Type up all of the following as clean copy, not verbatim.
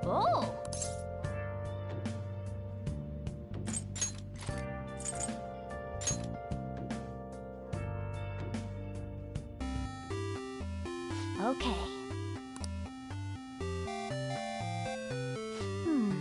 Oh! Okay. Hmm.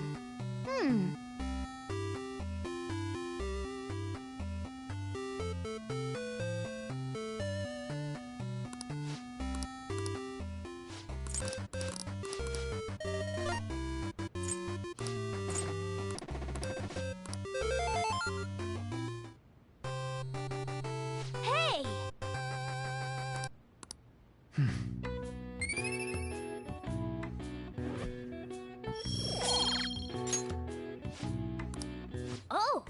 Hey! Oh!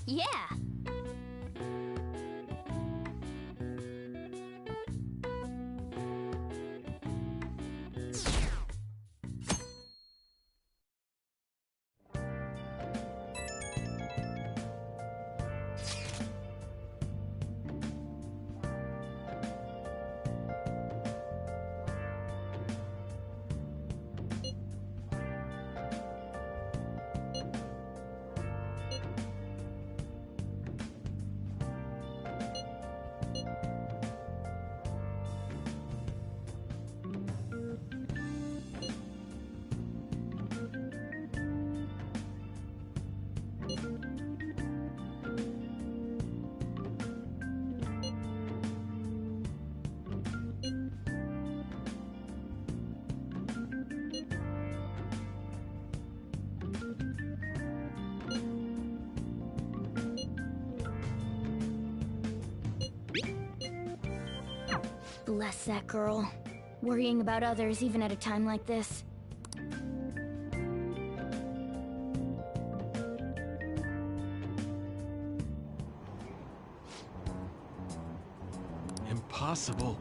Yeah! Bless that girl. Worrying about others even at a time like this. Impossible.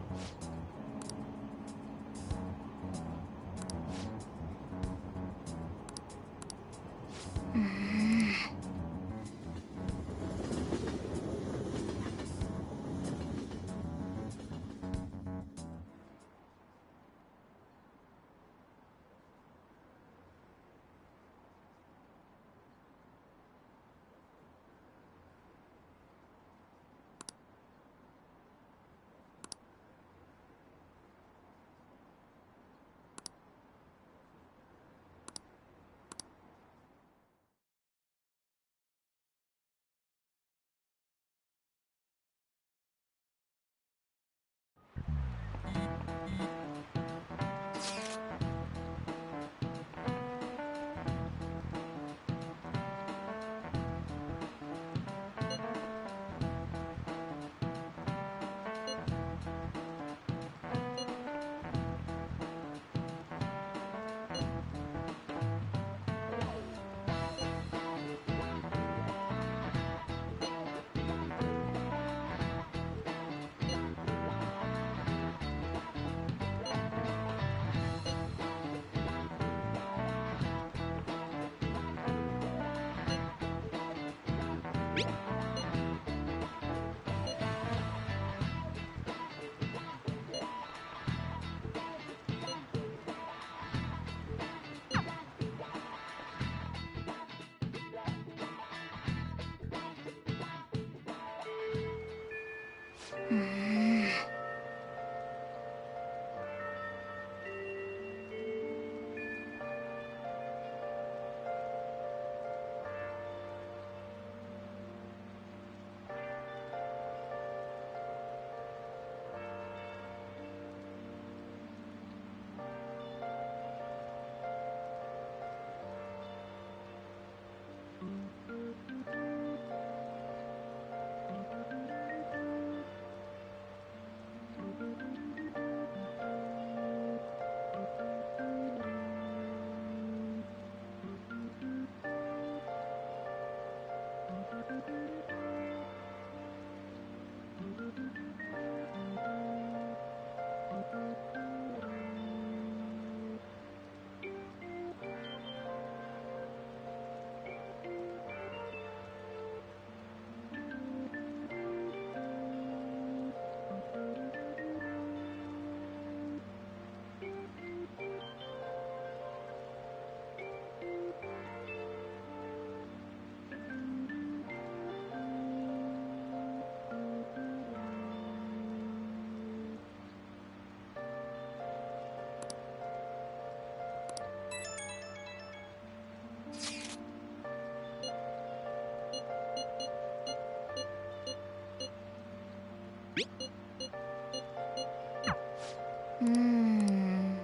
Hmm.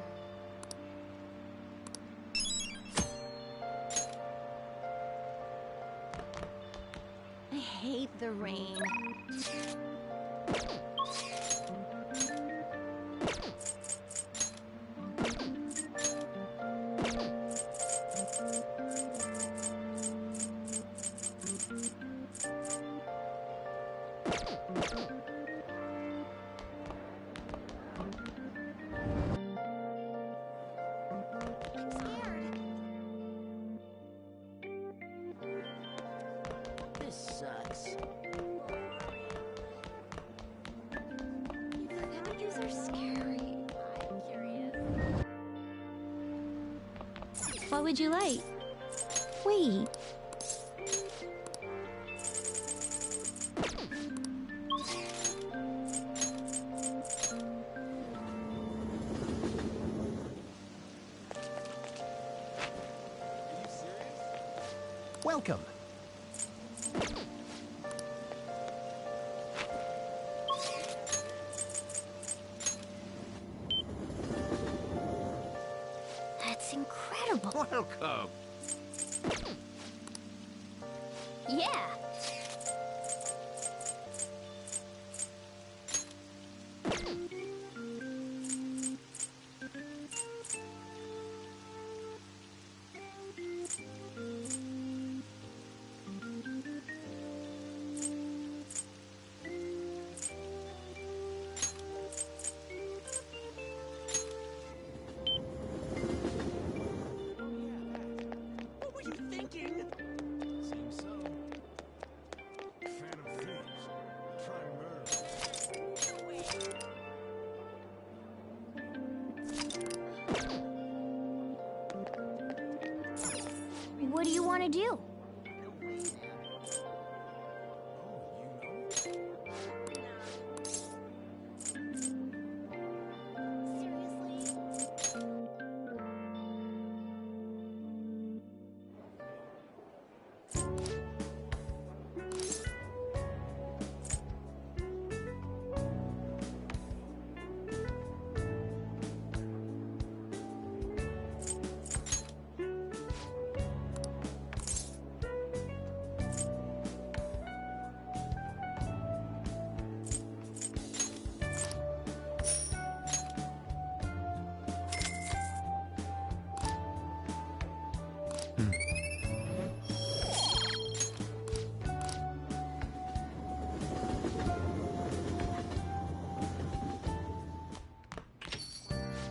I hate the rain. This sucks. These are scary. I'm curious. What would you like? Wait. Welcome. That's incredible. Welcome. Yeah. What were you thinking? Seems so. Phantom Thieves. Try murder. What do you want to do?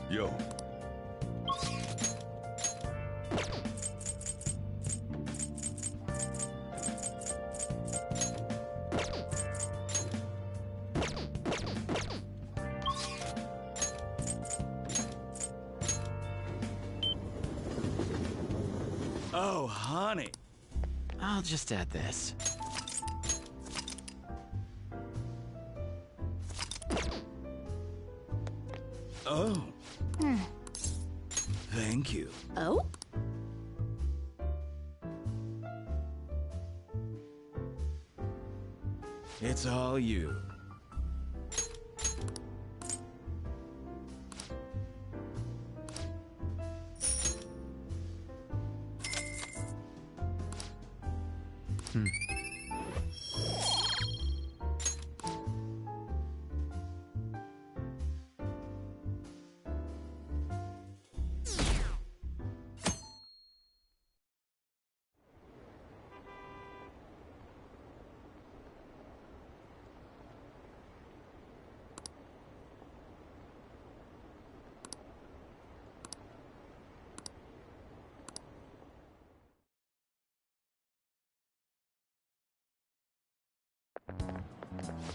Yo. Oh, honey. I'll just add this. Oh. Thank you. Oh? It's all you.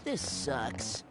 This sucks.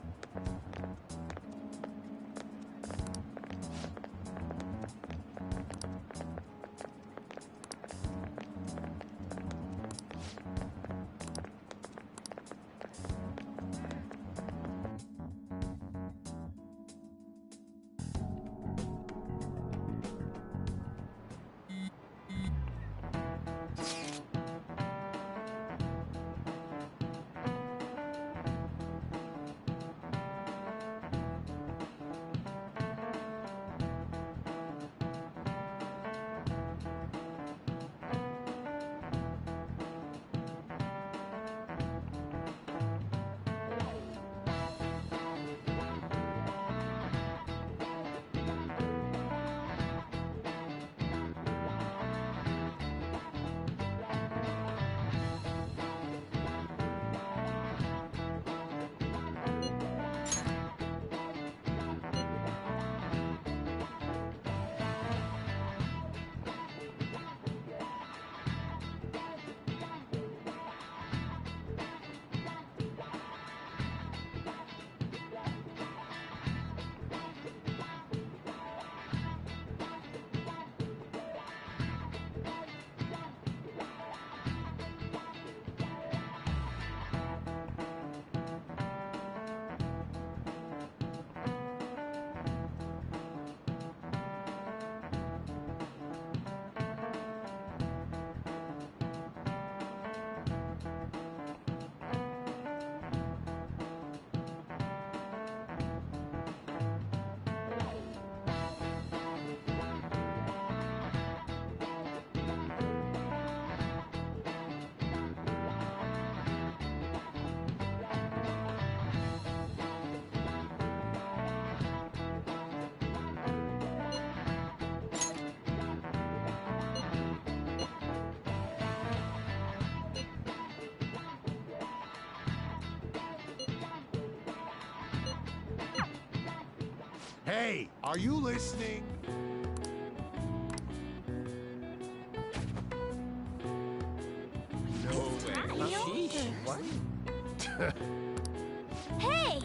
Hey, are you listening? No way. Sheesh. What? Hey!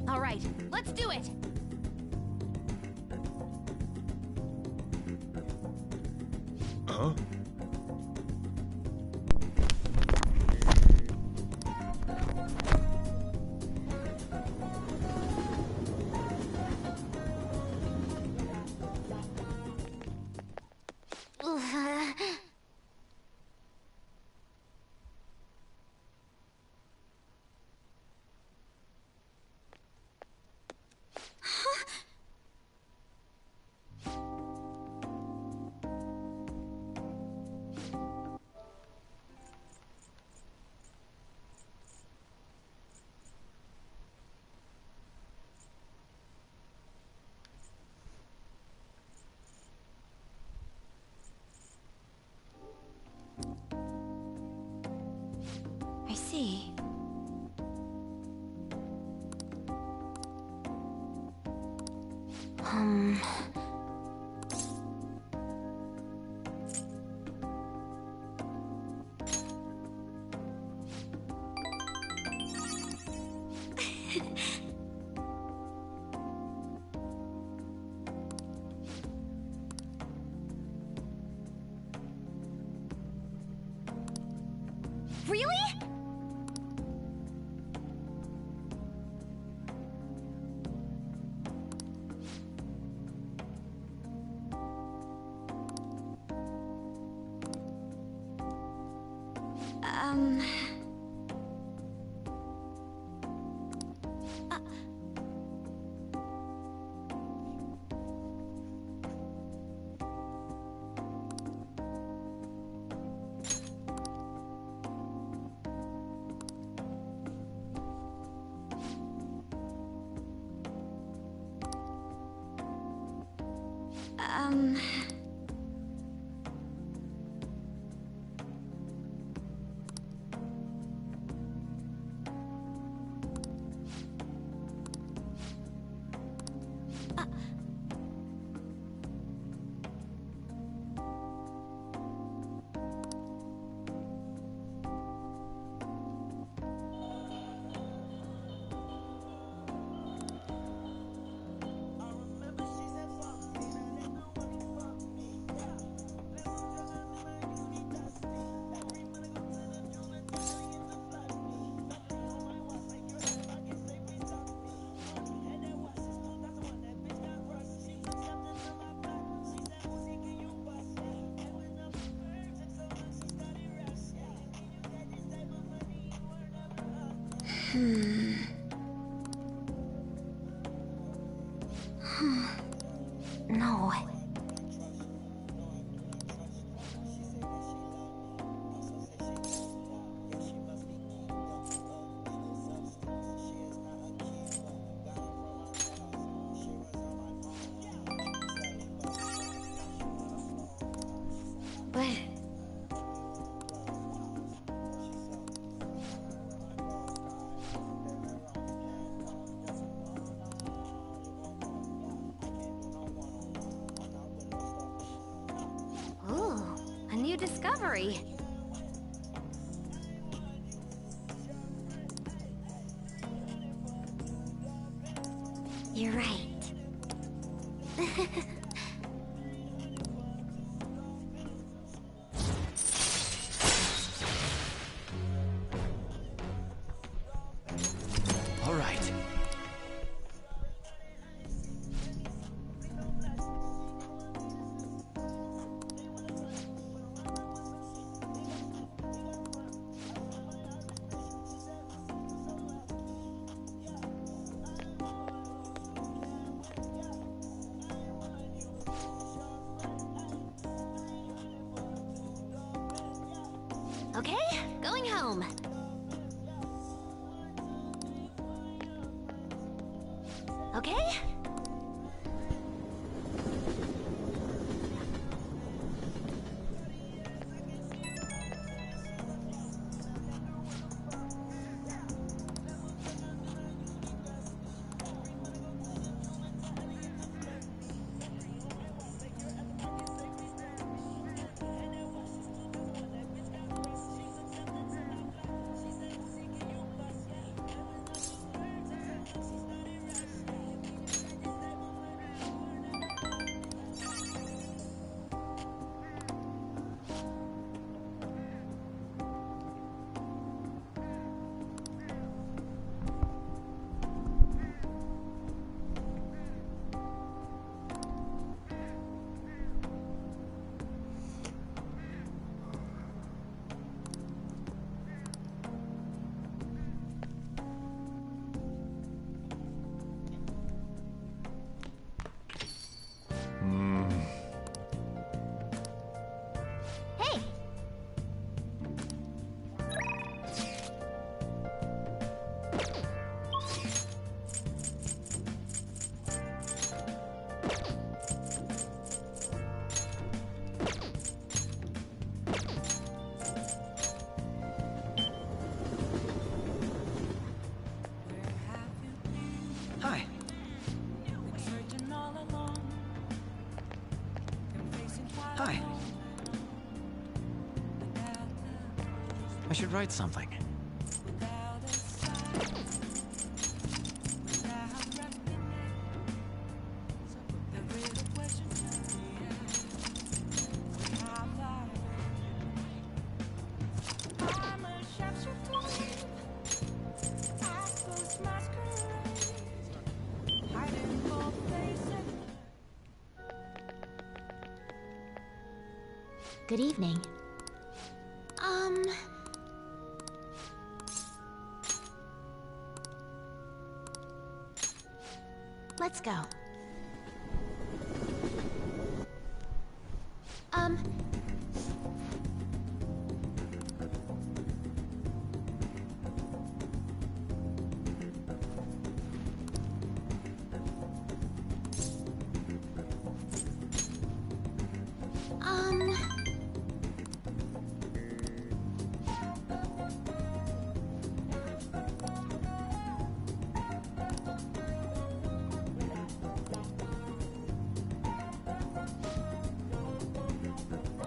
All right, let's do it! Huh? Um... Really? Um... Um... No. But... Ooh, a new discovery. You're right. All right. Okay, going home. Okay? Hey! Hi. Searching all alone. Hi. I should write something. Good evening. Let's go.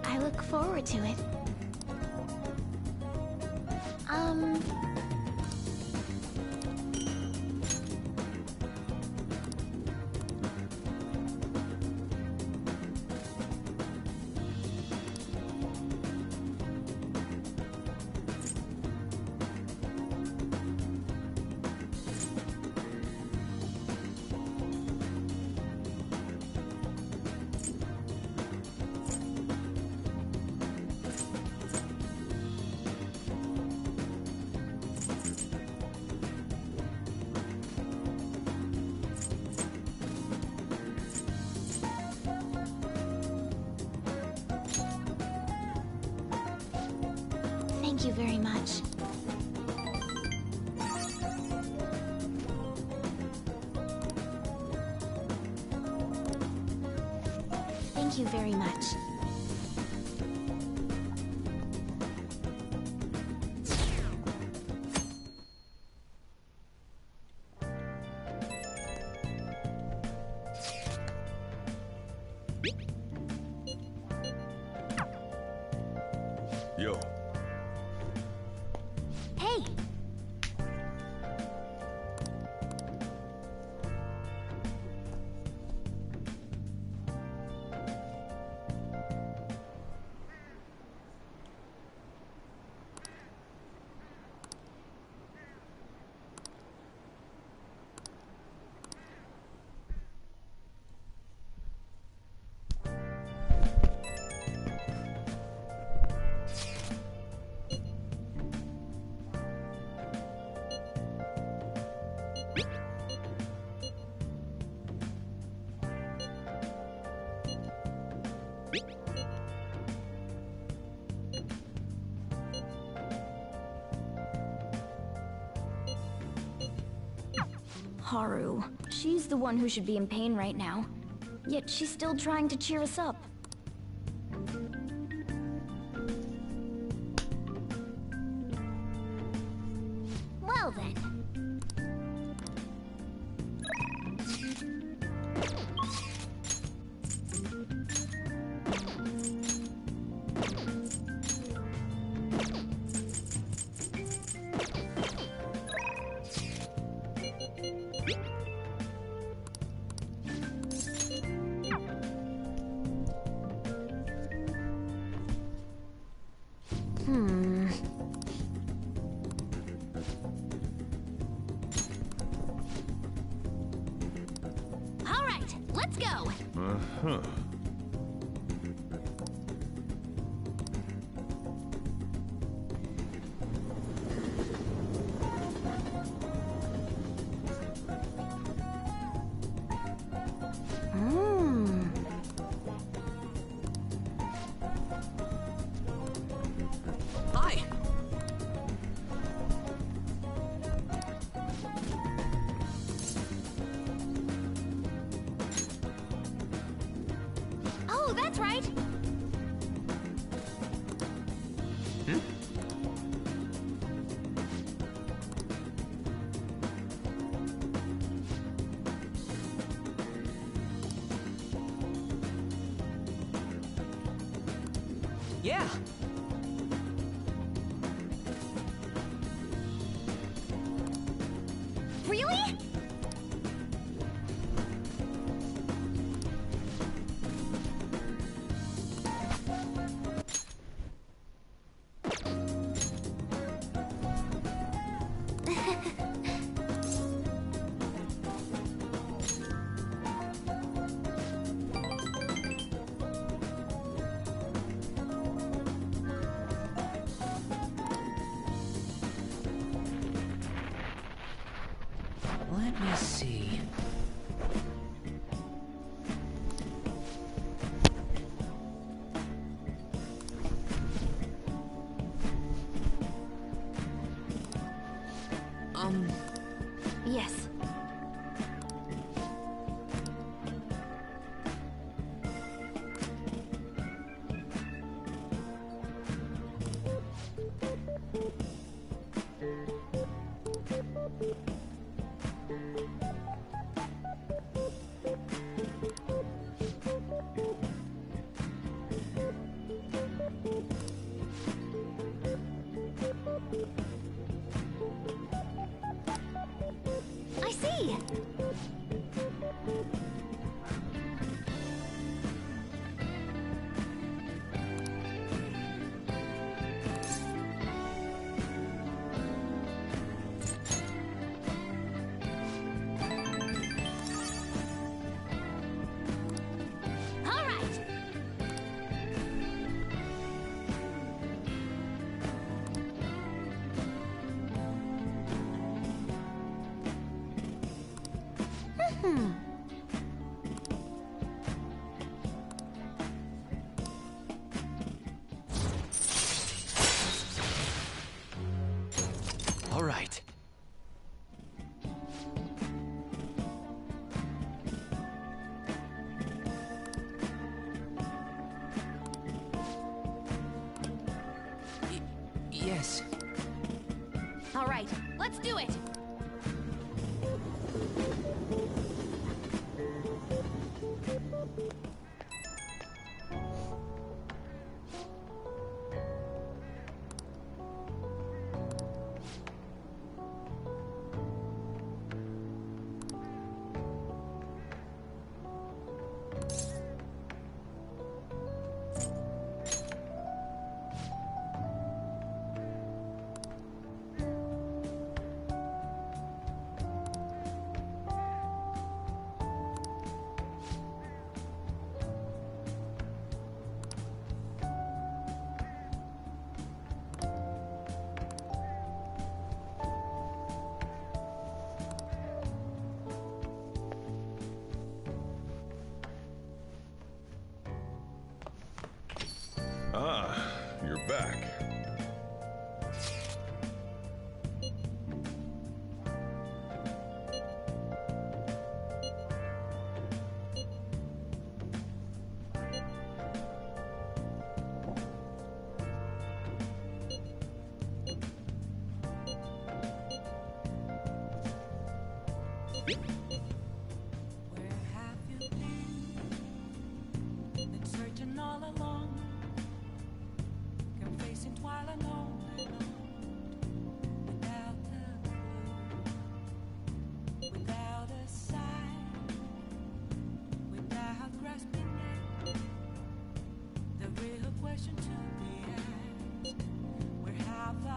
I look forward to it. Thank you very much. Thank you very much. Yo. Hey! Haru. She's the one who should be in pain right now. Yet she's still trying to cheer us up. Well then. All right, let's go. Uh-huh. Hi. Oh, that's right. Yeah. Really? Let me see. Yes. I see. All right. All right. Yes. All right. Let's do it. Ah, you're back. Where have you been searching all along, kept facing twilight on and on, without a clue, without a sign, without grasping it? The real question to be asked: where have I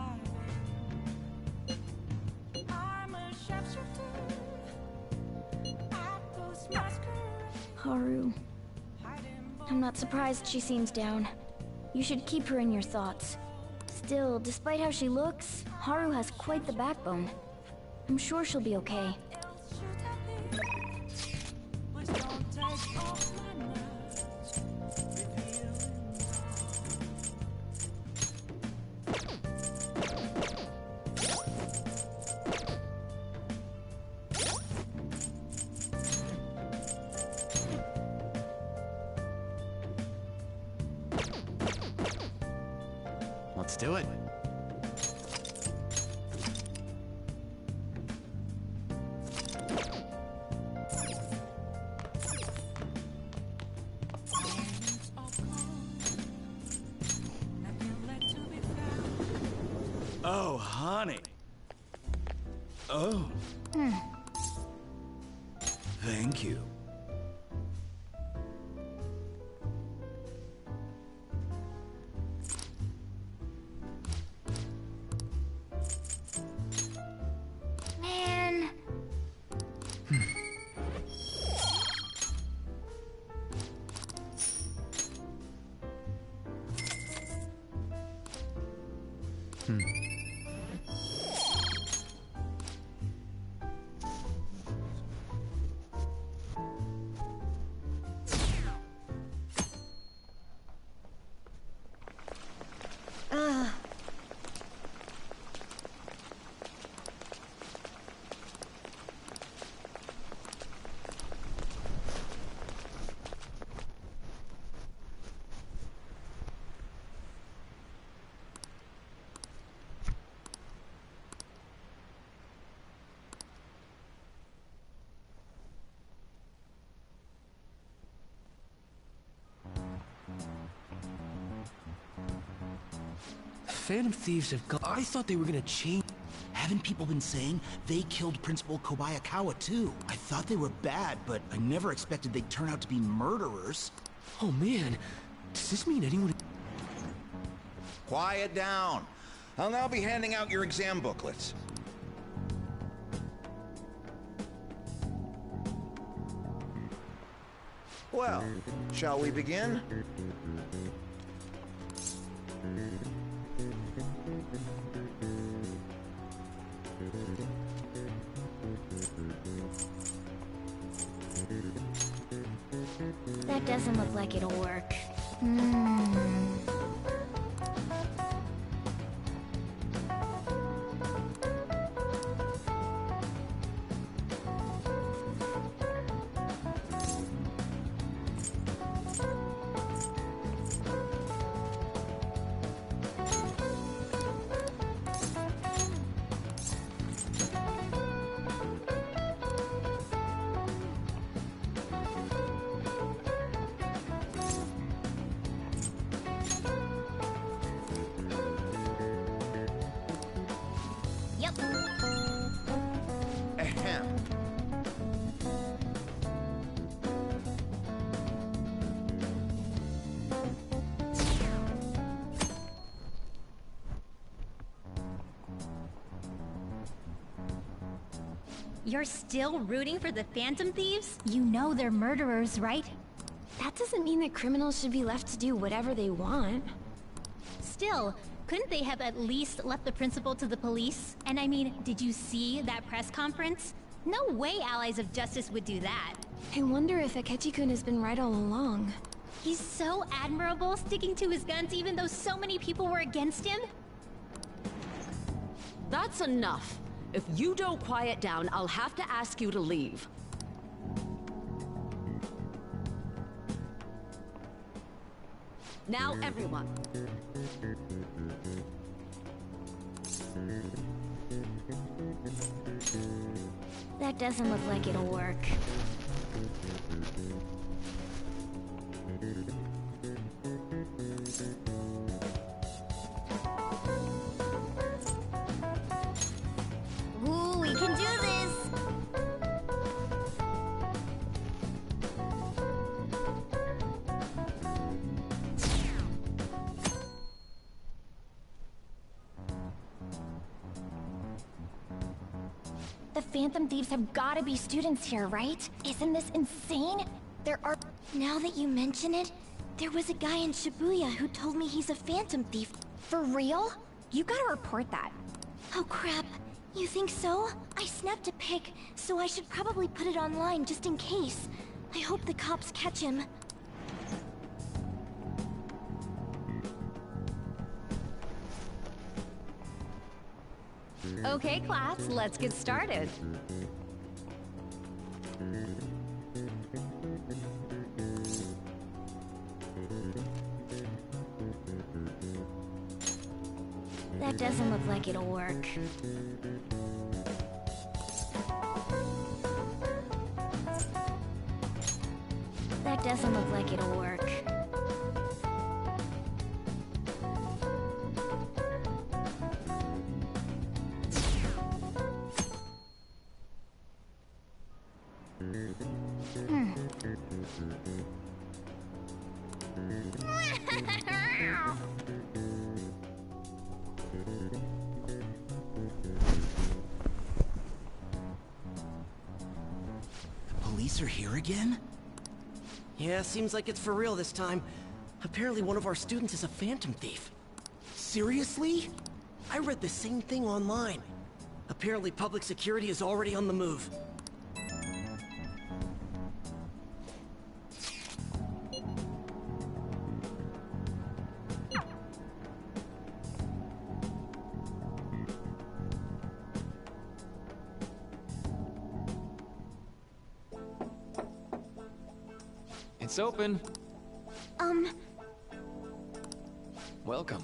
been? I'm a sharpshooter. Haru. I'm not surprised she seems down. You should keep her in your thoughts. Still, despite how she looks, Haru has quite the backbone. I'm sure she'll be okay. Let's do it. Oh, honey. Oh. Thank you. Man. Phantom Thieves have gone. I thought they were gonna change. Haven't people been saying they killed Principal Kobayakawa too? I thought they were bad, but I never expected they'd turn out to be murderers. Oh man, does this mean anyone? Quiet down. I'll now be handing out your exam booklets. Well, shall we begin? That doesn't look like it'll work. Yep. Ahem. You're still rooting for the Phantom Thieves? You know they're murderers, right? That doesn't mean that criminals should be left to do whatever they want. Still, couldn't they have at least left the principal to the police? And I mean, did you see that press conference? No way Allies of Justice would do that. I wonder if Akechi-kun has been right all along. He's so admirable, sticking to his guns even though so many people were against him. That's enough. If you don't quiet down, I'll have to ask you to leave. Now, everyone. That doesn't look like it'll work. Ooh, we can do this! The Phantom Thieves have gotta be students here, right? Isn't this insane? There are... Now that you mention it, there was a guy in Shibuya who told me he's a Phantom Thief. For real? You gotta report that. Oh crap. You think so? I snapped a pic, so I should probably put it online just in case. I hope the cops catch him. Okay, class, let's get started. That doesn't look like it'll work. That doesn't look like it'll work. The police are here again? Yeah, seems like it's for real this time. Apparently one of our students is a phantom thief. Seriously? I read the same thing online. Apparently public security is already on the move. It's open. Welcome.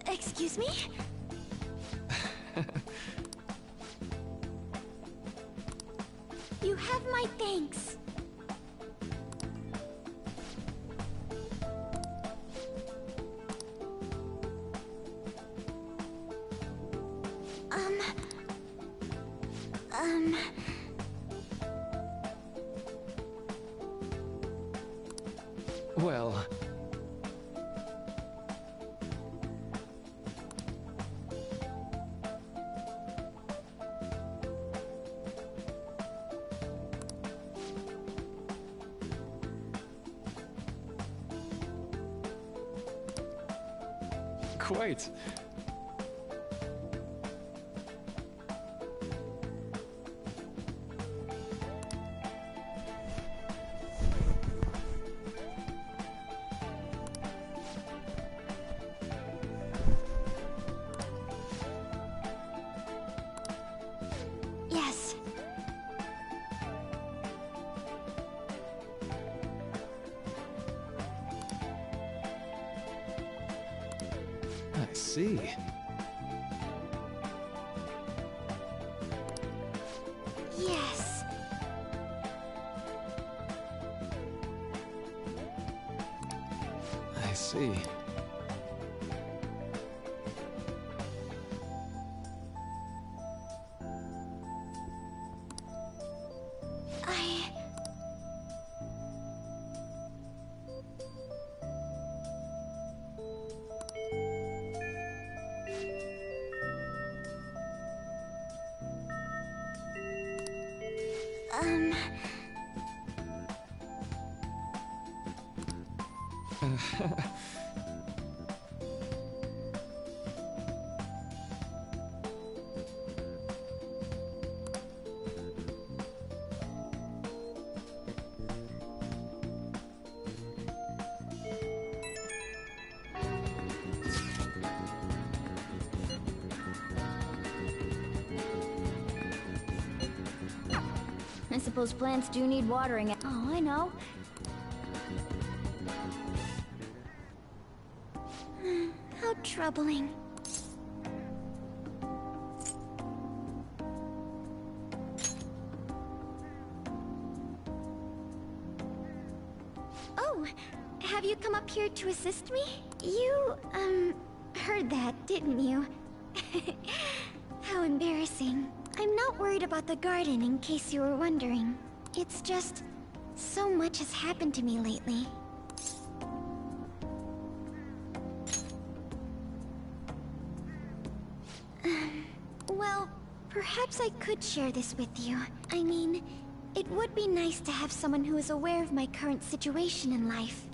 Excuse me? You have my thanks. Well... Quite. Yes. I see. Yes. I see. I suppose plants do need watering. Oh, I know. How troubling. Oh, have you come up here to assist me? You, heard that, didn't you? How embarrassing. I'm not worried about the garden, in case you were wondering. It's just... so much has happened to me lately. Well, perhaps I could share this with you. I mean, it would be nice to have someone who is aware of my current situation in life.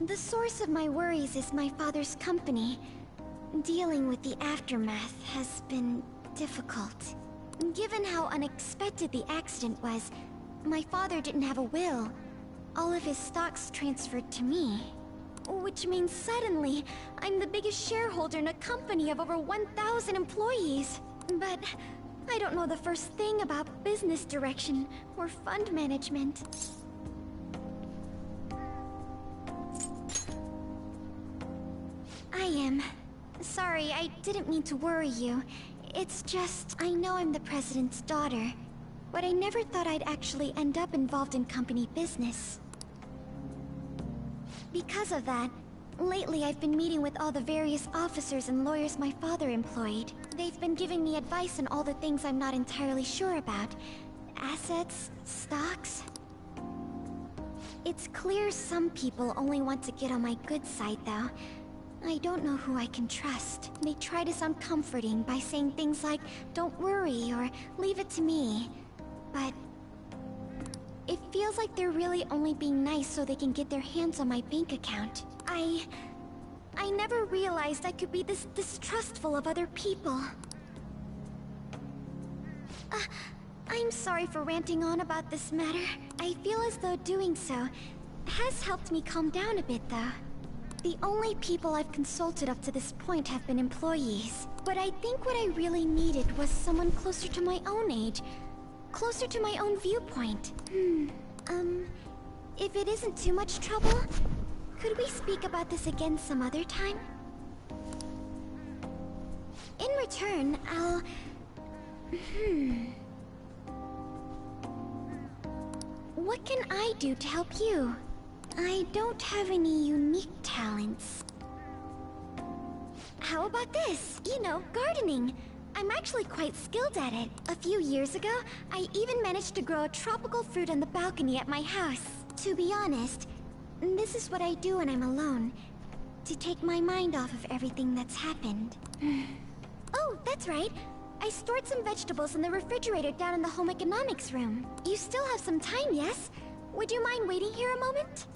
The source of my worries is my father's company. Dealing with the aftermath has been difficult. Given how unexpected the accident was, my father didn't have a will. All of his stocks transferred to me. Which means suddenly, I'm the biggest shareholder in a company of over 1,000 employees. But I don't know the first thing about business direction or fund management. I am Sorry, I didn't mean to worry you. It's just, I know I'm the president's daughter, but I never thought I'd actually end up involved in company business. Because of that, lately I've been meeting with all the various officers and lawyers my father employed. They've been giving me advice on all the things I'm not entirely sure about. Assets, stocks. It's clear some people only want to get on my good side, though. I don't know who I can trust. They try to sound comforting by saying things like, "Don't worry," or "Leave it to me." But it feels like they're really only being nice so they can get their hands on my bank account. I never realized I could be this distrustful of other people. I'm sorry for ranting on about this matter. I feel as though doing so has helped me calm down a bit, though. The only people I've consulted up to this point have been employees. But I think what I really needed was someone closer to my own age. Closer to my own viewpoint. If it isn't too much trouble, could we speak about this again some other time? In return, I'll... What can I do to help you? I don't have any unique talents. How about this? You know, gardening. I'm actually quite skilled at it. A few years ago, I even managed to grow a tropical fruit on the balcony at my house. To be honest, this is what I do when I'm alone. To take my mind off of everything that's happened. Oh, that's right. I stored some vegetables in the refrigerator down in the home economics room. You still have some time, yes? Would you mind waiting here a moment?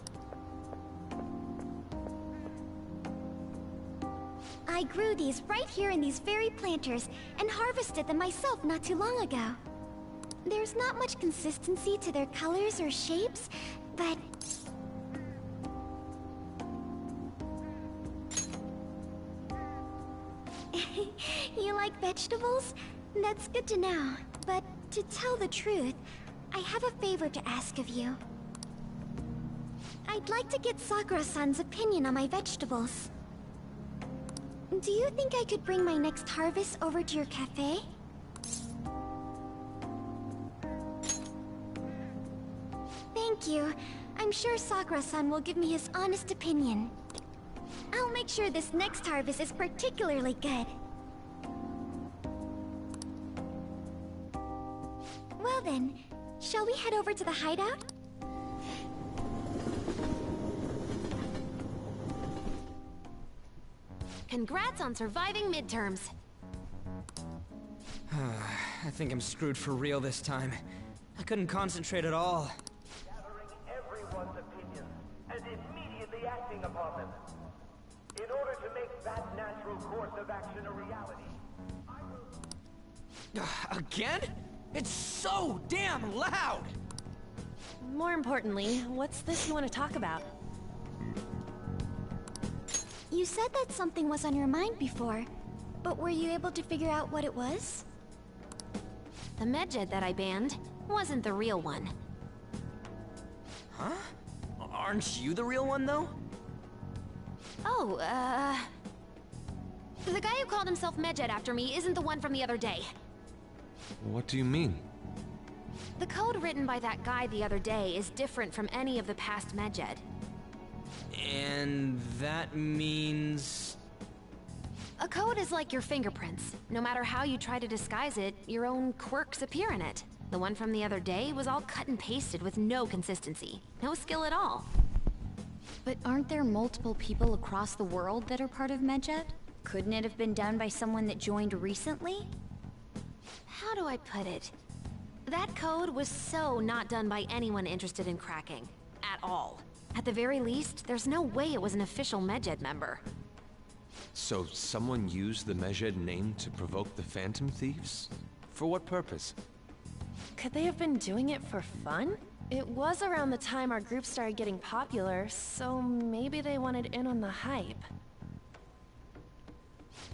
I grew these right here in these very planters and harvested them myself not too long ago. There's not much consistency to their colors or shapes, but... You like vegetables? That's good to know. But to tell the truth, I have a favor to ask of you. I'd like to get Sakura-san's opinion on my vegetables. Do you think I could bring my next harvest over to your cafe? Thank you. I'm sure Sakura-san will give me his honest opinion. I'll make sure this next harvest is particularly good. Well then, shall we head over to the hideout? Congrats on surviving midterms. I think I'm screwed for real this time. I couldn't concentrate at all. Gathering everyone's opinions and immediately acting upon them. In order to make that natural course of action a reality, Again? It's so damn loud! More importantly, what's this you want to talk about? You said that something was on your mind before, but were you able to figure out what it was? The medjed that I banned wasn't the real one. Huh? Aren't you the real one, though? Oh, the guy who called himself Medjed after me isn't the one from the other day. What do you mean? The code written by that guy the other day is different from any of the past Medjed. And that means... A code is like your fingerprints. No matter how you try to disguise it, your own quirks appear in it. The one from the other day was all cut and pasted with no consistency. No skill at all. But aren't there multiple people across the world that are part of Medjed? Couldn't it have been done by someone that joined recently? How do I put it? That code was so not done by anyone interested in cracking. At all. At the very least, there's no way it was an official Medjed member. So someone used the Medjed name to provoke the Phantom Thieves? For what purpose? Could they have been doing it for fun? It was around the time our group started getting popular, so maybe they wanted in on the hype.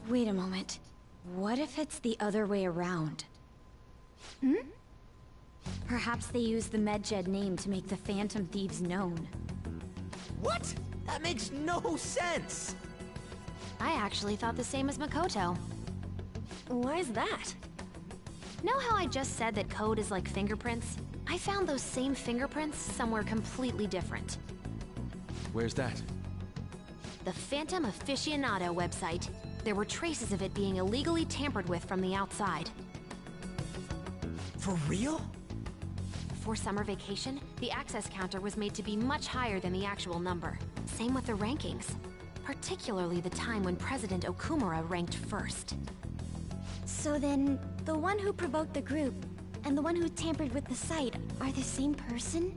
Wait a moment. What if it's the other way around? Perhaps they used the Medjed name to make the Phantom Thieves known. What? That makes no sense! I actually thought the same as Makoto. Why's that? Know how I just said that code is like fingerprints? I found those same fingerprints somewhere completely different. Where's that? The Phantom Aficionado website. There were traces of it being illegally tampered with from the outside. For real? Before summer vacation, the access counter was made to be much higher than the actual number. Same with the rankings. Particularly the time when President Okumura ranked first. So then, the one who provoked the group and the one who tampered with the site are the same person?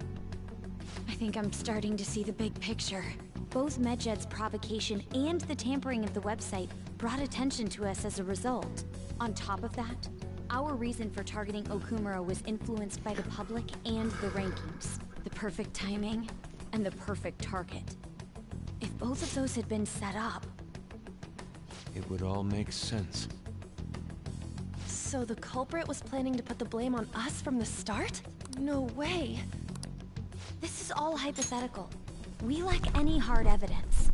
I think I'm starting to see the big picture. Both Medjed's provocation and the tampering of the website brought attention to us as a result. On top of that, our reason for targeting Okumura was influenced by the public and the rankings. The perfect timing and the perfect target. If both of those had been set up... It would all make sense. So the culprit was planning to put the blame on us from the start? No way. This is all hypothetical. We lack any hard evidence.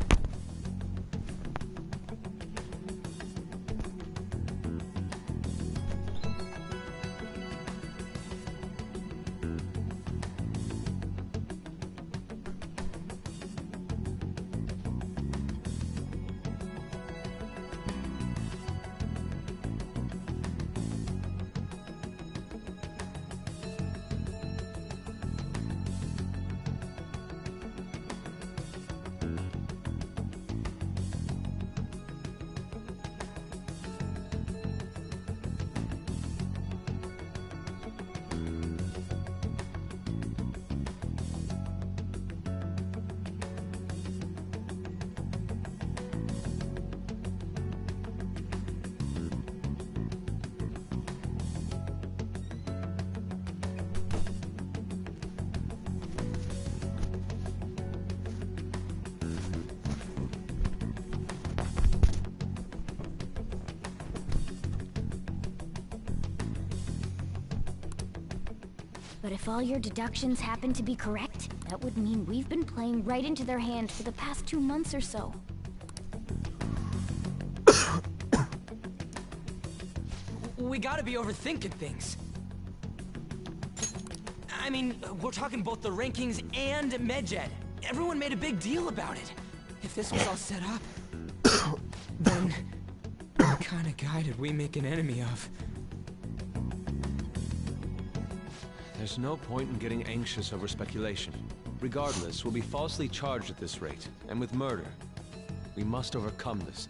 But if all your deductions happen to be correct, that would mean we've been playing right into their hand for the past 2 months or so. We gotta be overthinking things. I mean, we're talking both the rankings and Medjed. Everyone made a big deal about it. If this was all set up, then what kind of guy did we make an enemy of? There's no point in getting anxious over speculation. Regardless, we'll be falsely charged at this rate, and with murder. We must overcome this.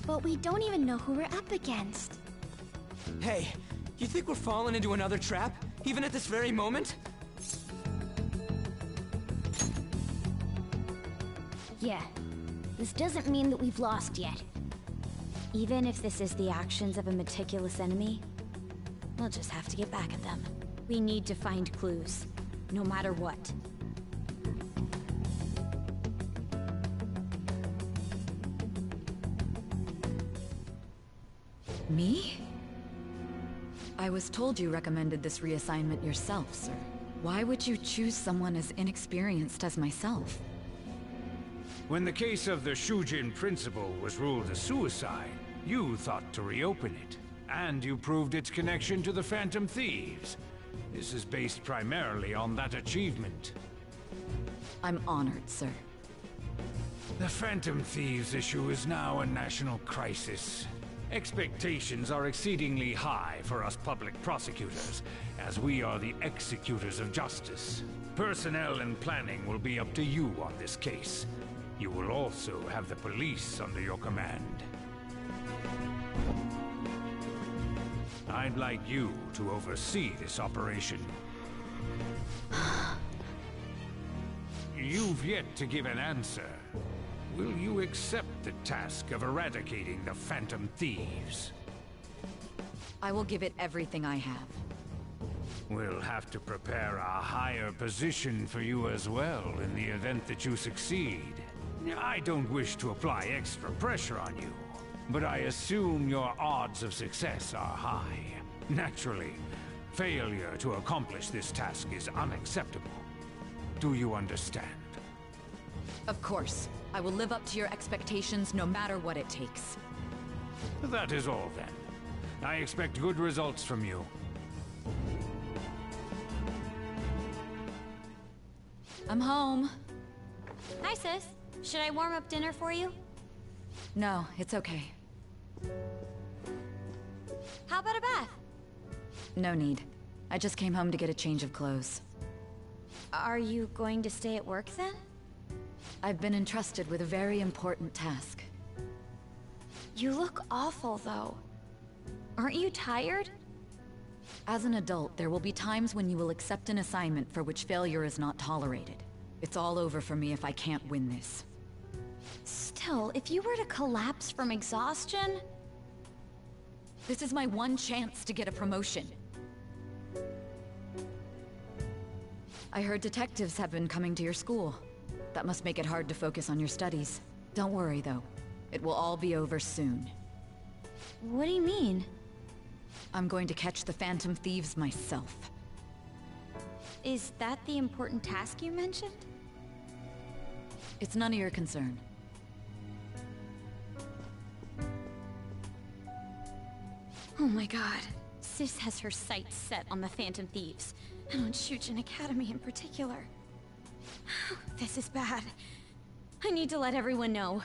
But we don't even know who we're up against. Hey, you think we're falling into another trap, even at this very moment? Yeah. This doesn't mean that we've lost yet. Even if this is the actions of a meticulous enemy, we'll just have to get back at them. We need to find clues, no matter what. Me? I was told you recommended this reassignment yourself, sir. Why would you choose someone as inexperienced as myself? When the case of the Shujin principal was ruled a suicide, you thought to reopen it. And you proved its connection to the Phantom Thieves. This is based primarily on that achievement. I'm honored, sir. The Phantom Thieves issue is now a national crisis. Expectations are exceedingly high for us public prosecutors, as we are the executors of justice. Personnel and planning will be up to you on this case. You will also have the police under your command. I'd like you to oversee this operation. You've yet to give an answer. Will you accept the task of eradicating the Phantom Thieves? I will give it everything I have. We'll have to prepare a higher position for you as well in the event that you succeed. I don't wish to apply extra pressure on you, but I assume your odds of success are high. Naturally, failure to accomplish this task is unacceptable. Do you understand? Of course. I will live up to your expectations no matter what it takes. That is all, then. I expect good results from you. I'm home. Hi, sis. Should I warm up dinner for you? No, it's okay. How about a bath? No need. I just came home to get a change of clothes. Are you going to stay at work then? I've been entrusted with a very important task. You look awful, though. Aren't you tired? As an adult, there will be times when you will accept an assignment for which failure is not tolerated. It's all over for me if I can't win this. Still, if you were to collapse from exhaustion... This is my one chance to get a promotion. I heard detectives have been coming to your school. That must make it hard to focus on your studies. Don't worry, though. It will all be over soon. What do you mean? I'm going to catch the Phantom Thieves myself. Is that the important task you mentioned? It's none of your concern. Oh my god. Sis has her sights set on the Phantom Thieves, and on Shujin Academy in particular. This is bad. I need to let everyone know.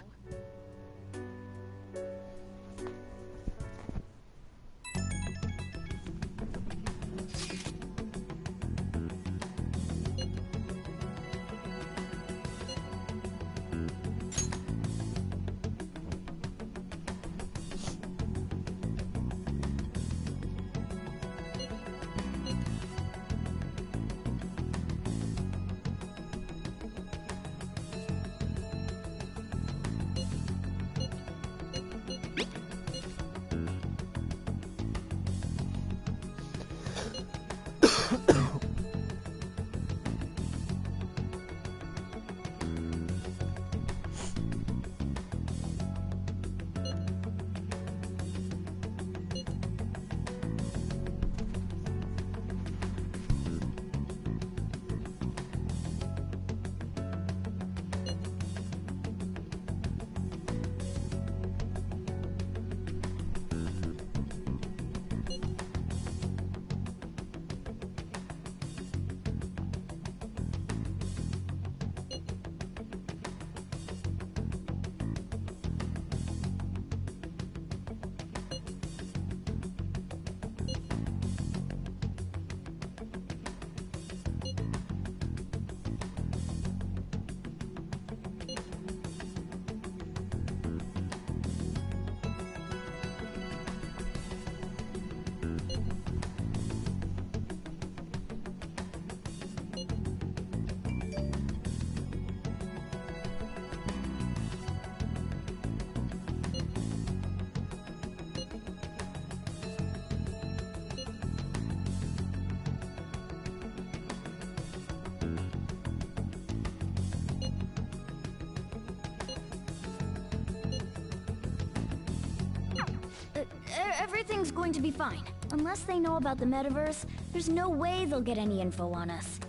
Everything's going to be fine. Unless they know about the metaverse, there's no way they'll get any info on us.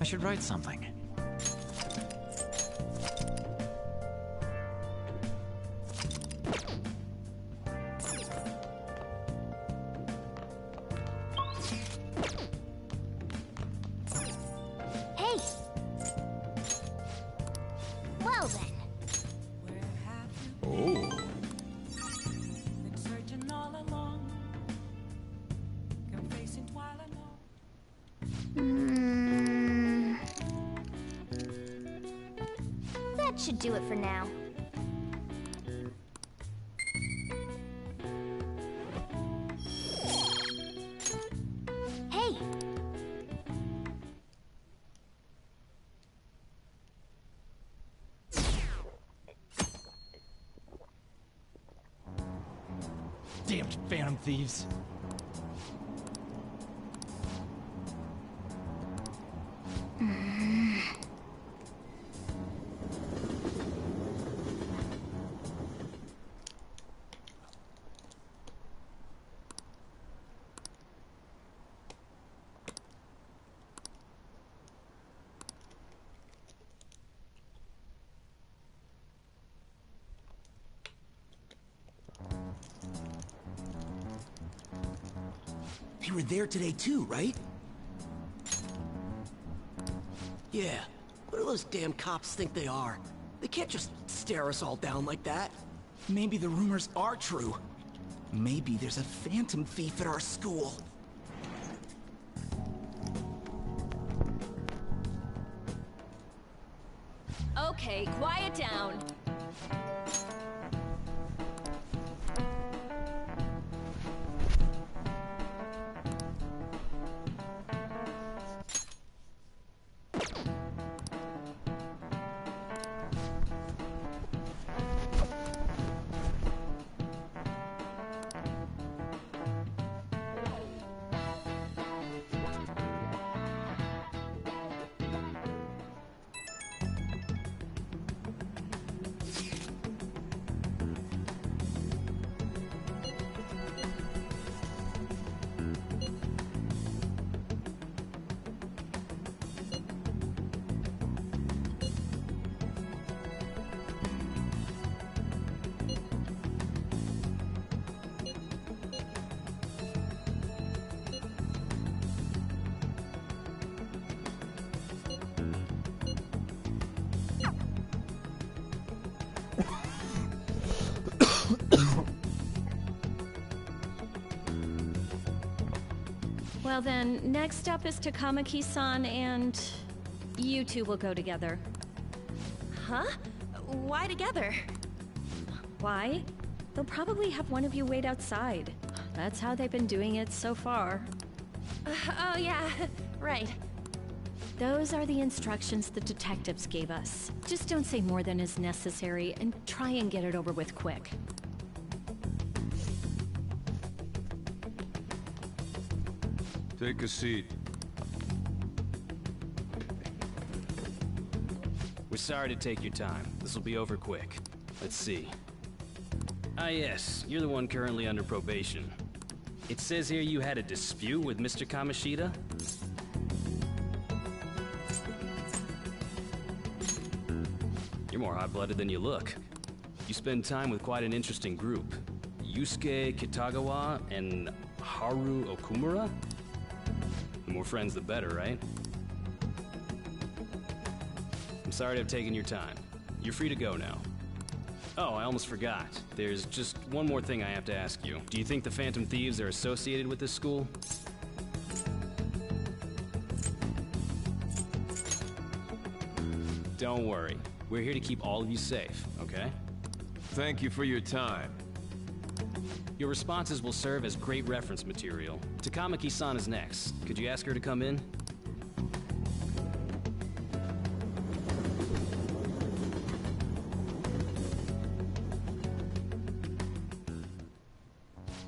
I should write something. That should do it for now. Hey! Damned Phantom Thieves. They were there today too, right? Yeah. What do those damn cops think they are? They can't just stare us all down like that. Maybe the rumors are true. Maybe there's a phantom thief at our school. Okay, quiet down. Well then, next up is Takamaki-san and... you two will go together. Huh? Why together? Why? They'll probably have one of you wait outside. That's how they've been doing it so far. Oh yeah, right. Those are the instructions the detectives gave us. Just don't say more than is necessary and try and get it over with quick. Take a seat. We're sorry to take your time. This will be over quick. Let's see. Ah yes, you're the one currently under probation. It says here you had a dispute with Mr. Kamoshida? You're more hot-blooded than you look. You spend time with quite an interesting group. Yusuke Kitagawa and Haru Okumura? The more friends, the better, right? I'm sorry to have taken your time. You're free to go now. Oh, I almost forgot. There's just one more thing I have to ask you. Do you think the Phantom Thieves are associated with this school? Don't worry. We're here to keep all of you safe, okay? Thank you for your time. Your responses will serve as great reference material. Takamaki-san is next. Could you ask her to come in?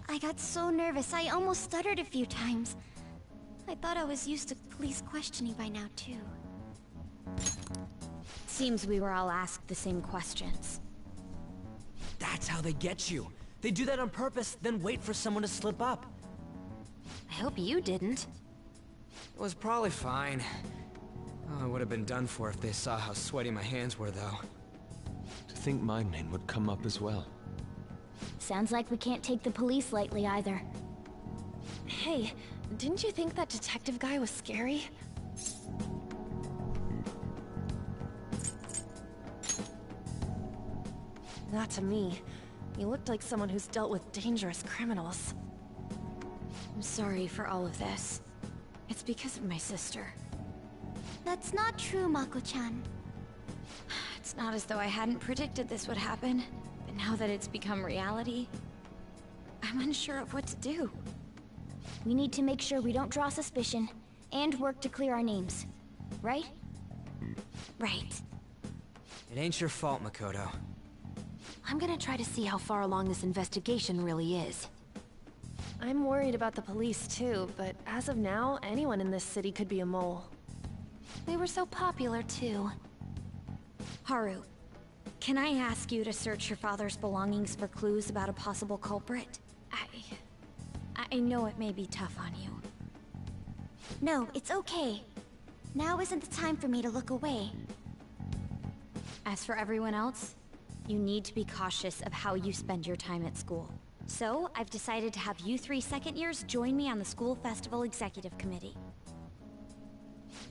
I got so nervous, I almost stuttered a few times. I thought I was used to police questioning by now, too. Seems we were all asked the same questions. That's how they get you. They do that on purpose, then wait for someone to slip up. I hope you didn't. It was probably fine. Oh, I would have been done for if they saw how sweaty my hands were, though. To think my name would come up as well. Sounds like we can't take the police lightly either. Hey, didn't you think that detective guy was scary? Not to me. You looked like someone who's dealt with dangerous criminals. I'm sorry for all of this. It's because of my sister. That's not true, Mako-chan. It's not as though I hadn't predicted this would happen, but now that it's become reality, I'm unsure of what to do. We need to make sure we don't draw suspicion, and work to clear our names. Right? Right. It ain't your fault, Makoto. I'm gonna try to see how far along this investigation really is. I'm worried about the police too, but as of now, anyone in this city could be a mole. They were so popular too. Haru, can I ask you to search your father's belongings for clues about a possible culprit? I know it may be tough on you. No, it's okay. Now isn't the time for me to look away. As for everyone else, you need to be cautious of how you spend your time at school. So, I've decided to have you 3 second years join me on the school festival executive committee.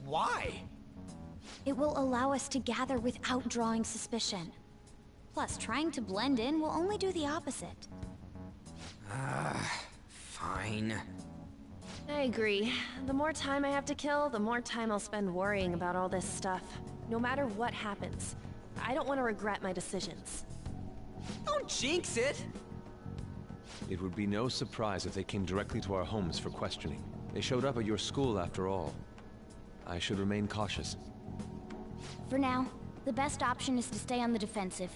Why? It will allow us to gather without drawing suspicion. Plus, trying to blend in will only do the opposite. Fine. I agree. The more time I have to kill, the more time I'll spend worrying about all this stuff. No matter what happens. I don't want to regret my decisions. Don't jinx it! It would be no surprise if they came directly to our homes for questioning. They showed up at your school after all. I should remain cautious. For now, the best option is to stay on the defensive.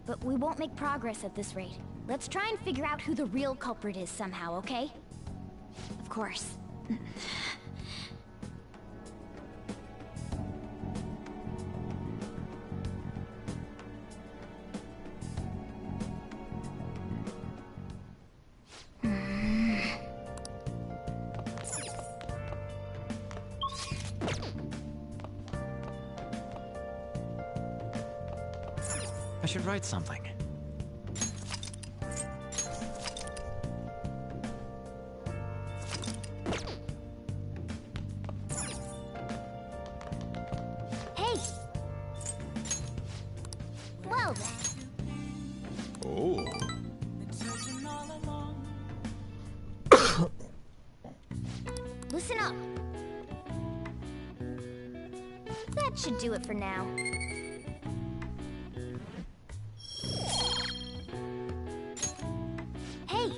But we won't make progress at this rate. Let's try and figure out who the real culprit is somehow, okay? Of course. I should write something. Hey! Well then. Oh. Listen up. That should do it for now. Hey!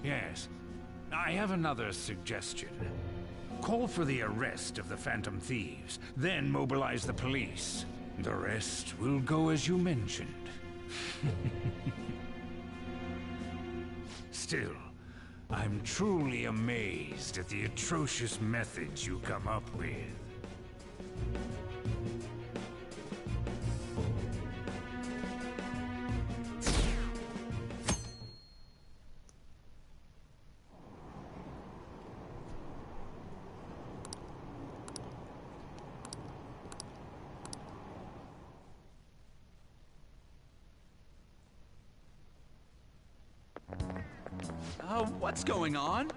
Yes. I have another suggestion. Call for the arrest of the Phantom Thieves, then mobilize the police. The rest will go as you mentioned. Still, I'm truly amazed at the atrocious methods you come up with. What's going on?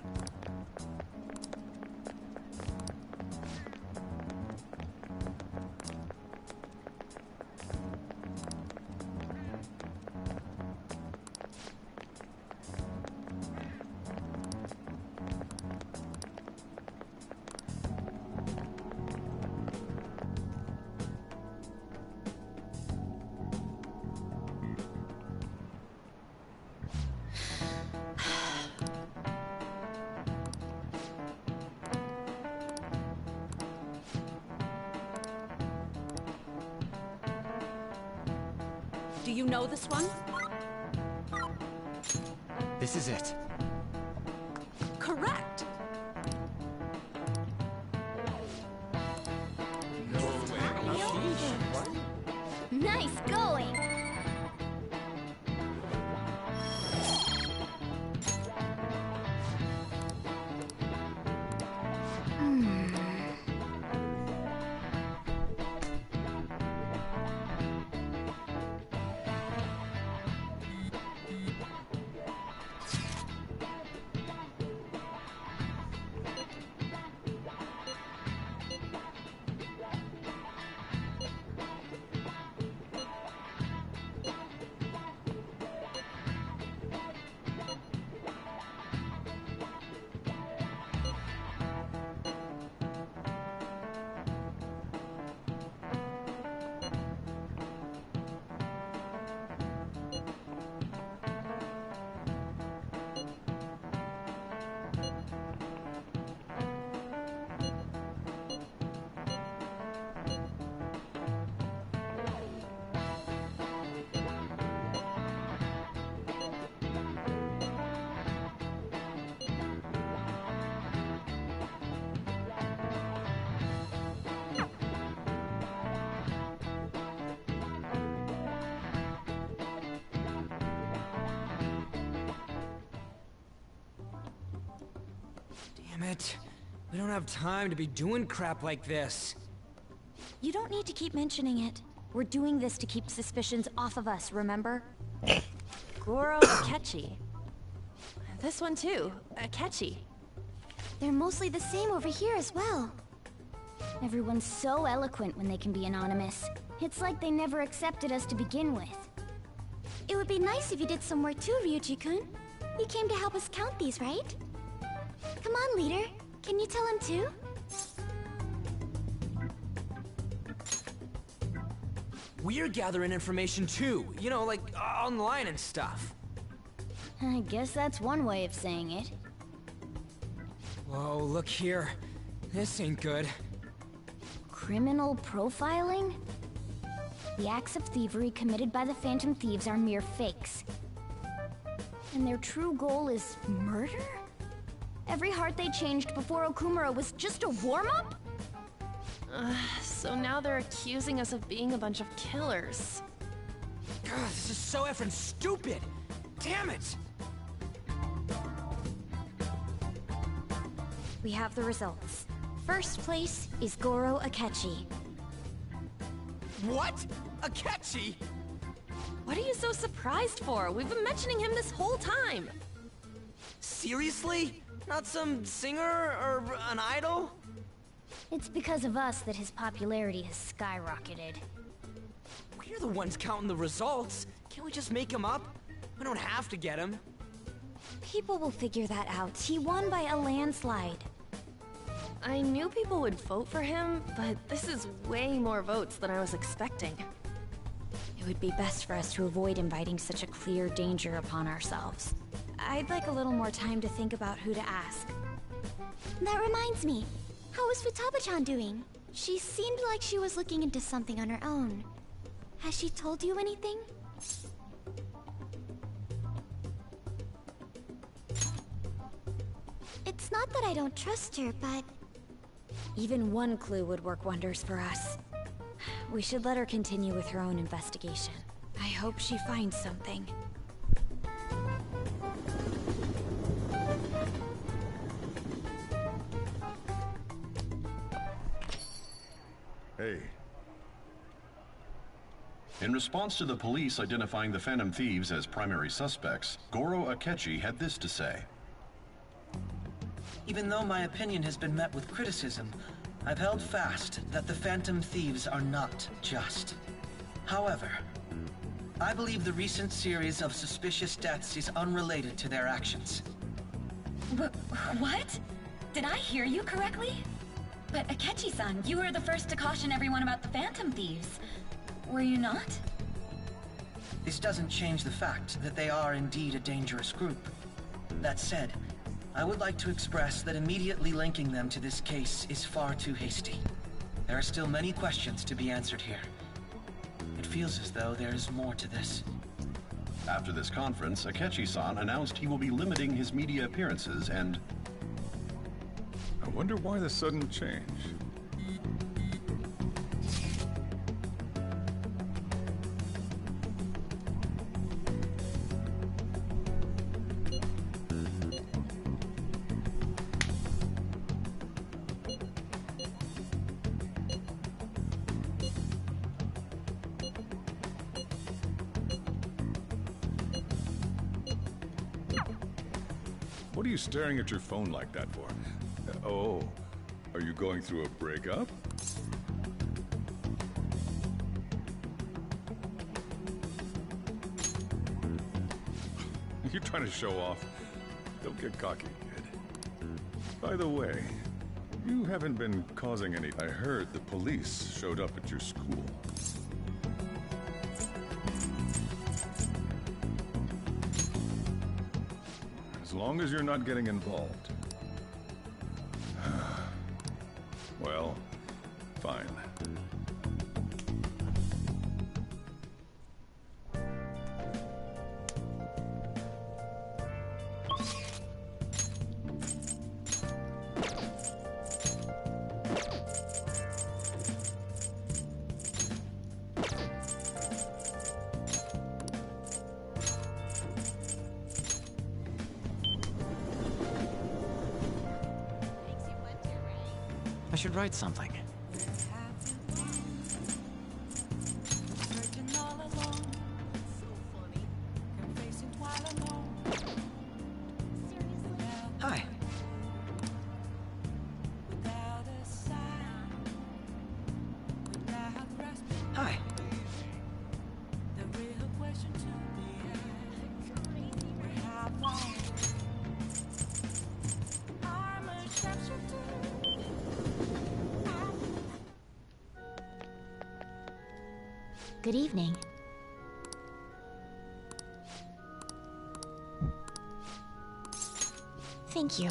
Do you know this one? This is it. Correct. Nice going! Damn it. We don't have time to be doing crap like this. You don't need to keep mentioning it. We're doing this to keep suspicions off of us, remember? Goro Akechi. This one too, Akechi. They're mostly the same over here as well. Everyone's so eloquent when they can be anonymous. It's like they never accepted us to begin with. It would be nice if you did some work too, Ryuji-kun. You came to help us count these, right? Come on, leader. Can you tell him too? We're gathering information too, you know, like online and stuff. I guess that's one way of saying it. Whoa, look here. This ain't good. Criminal profiling? The acts of thievery committed by the Phantom Thieves are mere fakes. And their true goal is murder? Every heart they changed before Okumura was just a warm-up? So now they're accusing us of being a bunch of killers. God, this is so effing stupid! Damn it! We have the results. First place is Goro Akechi. What? Akechi? What are you so surprised for? We've been mentioning him this whole time. Seriously? Not some singer or an idol? It's because of us that his popularity has skyrocketed. We're the ones counting the results. Can't we just make him up? We don't have to get him. People will figure that out. He won by a landslide. I knew people would vote for him, but this is way more votes than I was expecting. It would be best for us to avoid inviting such a clear danger upon ourselves. I'd like a little more time to think about who to ask. That reminds me. How is Futaba-chan doing? She seemed like she was looking into something on her own. Has she told you anything? It's not that I don't trust her, but... Even one clue would work wonders for us. We should let her continue with her own investigation. I hope she finds something. Hey. In response to the police identifying the Phantom Thieves as primary suspects, Goro Akechi had this to say. Even though my opinion has been met with criticism, I've held fast that the Phantom Thieves are not just. However, I believe the recent series of suspicious deaths is unrelated to their actions. What? Did I hear you correctly? But Akechi-san, you were the first to caution everyone about the Phantom Thieves. Were you not? This doesn't change the fact that they are indeed a dangerous group. That said, I would like to express that immediately linking them to this case is far too hasty. There are still many questions to be answered here. It feels as though there is more to this. After this conference, Akechi-san announced he will be limiting his media appearances and... I wonder why the sudden change. What are you staring at your phone like that for? Oh, are you going through a breakup? You're trying to show off. Don't get cocky, kid. By the way, you haven't been causing any... I heard the police showed up at your school. As long as you're not getting involved. Well, fine. I should write something. Good evening. Thank you.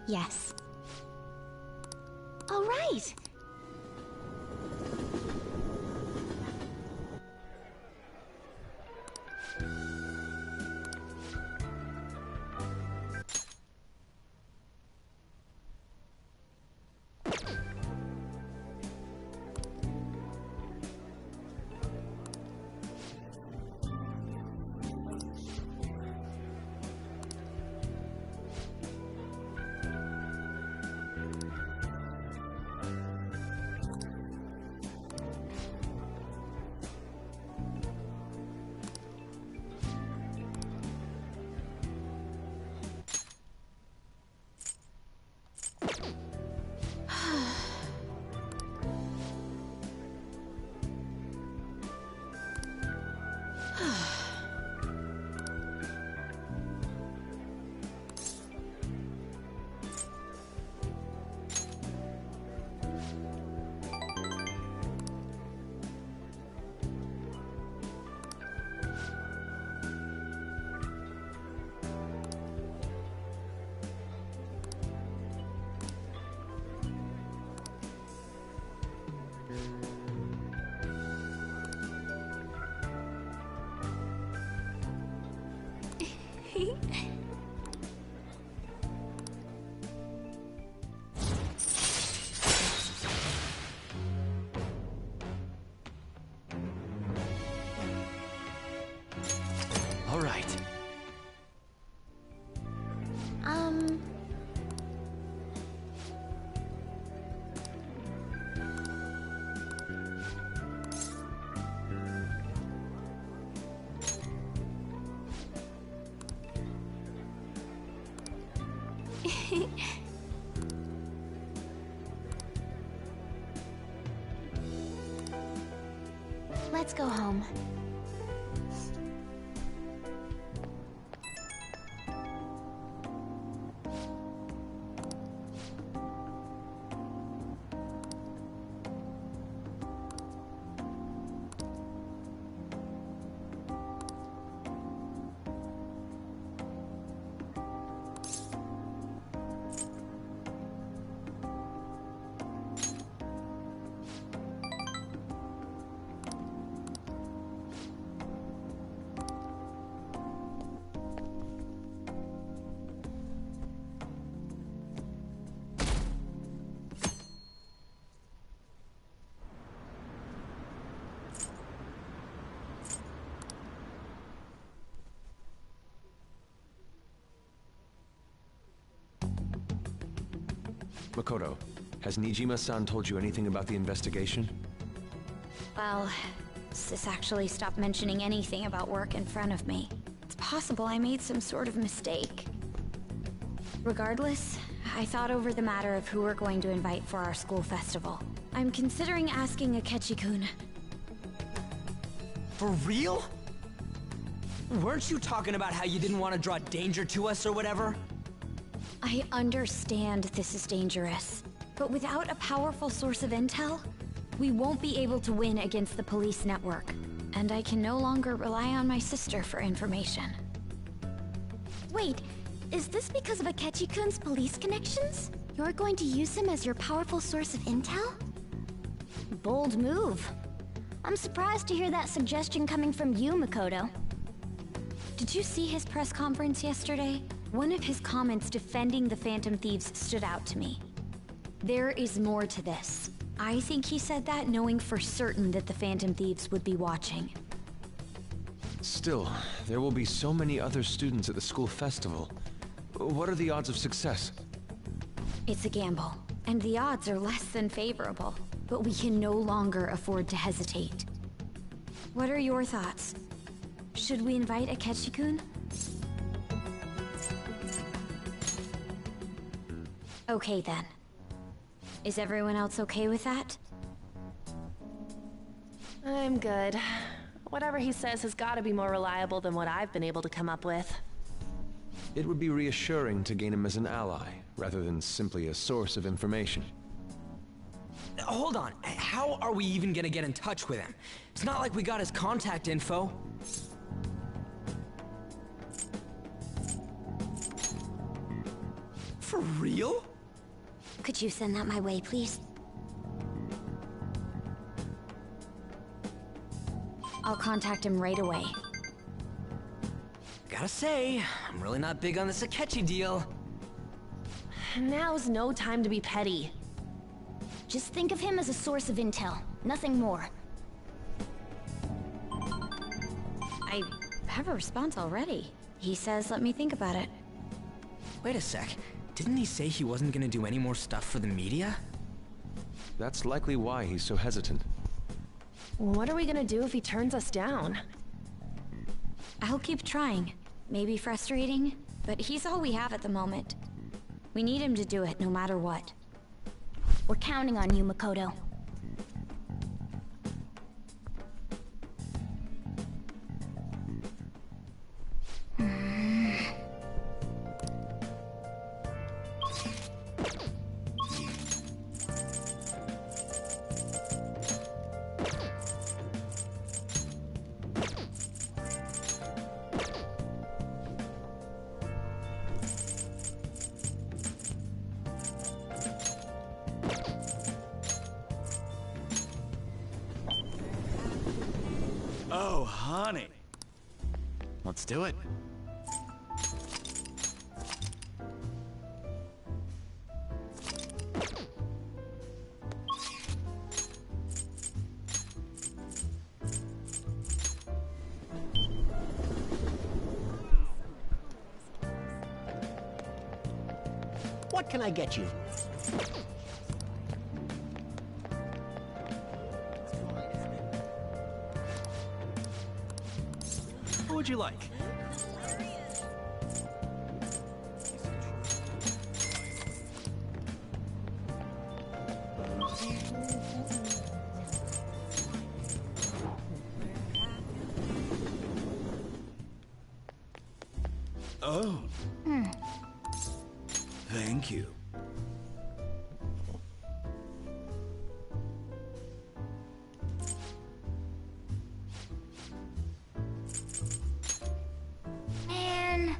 Yes. All right. All right. Let's go home. Makoto, has Nijima-san told you anything about the investigation? Well, Sis actually stopped mentioning anything about work in front of me. It's possible I made some sort of mistake. Regardless, I thought over the matter of who we're going to invite for our school festival. I'm considering asking Akechi-kun. For real? Weren't you talking about how you didn't want to draw danger to us or whatever? I understand this is dangerous, but without a powerful source of intel, we won't be able to win against the police network. And I can no longer rely on my sister for information. Wait, is this because of Akechi-kun's police connections? You're going to use him as your powerful source of intel? Bold move. I'm surprised to hear that suggestion coming from you, Makoto. Did you see his press conference yesterday? One of his comments defending the Phantom Thieves stood out to me. There is more to this. I think he said that knowing for certain that the Phantom Thieves would be watching. Still, there will be so many other students at the school festival. What are the odds of success? It's a gamble, and the odds are less than favorable. But we can no longer afford to hesitate. What are your thoughts? Should we invite Akechi-kun? Okay then. Is everyone else okay with that? I'm good. Whatever he says has got to be more reliable than what I've been able to come up with. It would be reassuring to gain him as an ally, rather than simply a source of information. Hold on, how are we even gonna get in touch with him? It's not like we got his contact info. For real? Could you send that my way, please? I'll contact him right away. Gotta say, I'm really not big on this Akechi deal. Now's no time to be petty. Just think of him as a source of intel, nothing more. I have a response already. He says let me think about it. Wait a sec. Didn't he say he wasn't gonna do any more stuff for the media? That's likely why he's so hesitant. What are we gonna do if he turns us down? I'll keep trying. Maybe frustrating, but he's all we have at the moment. We need him to do it no matter what. We're counting on you, Makoto. Oh, honey. Let's do it. What can I get you? What would you like? Oh. Thank you. Man.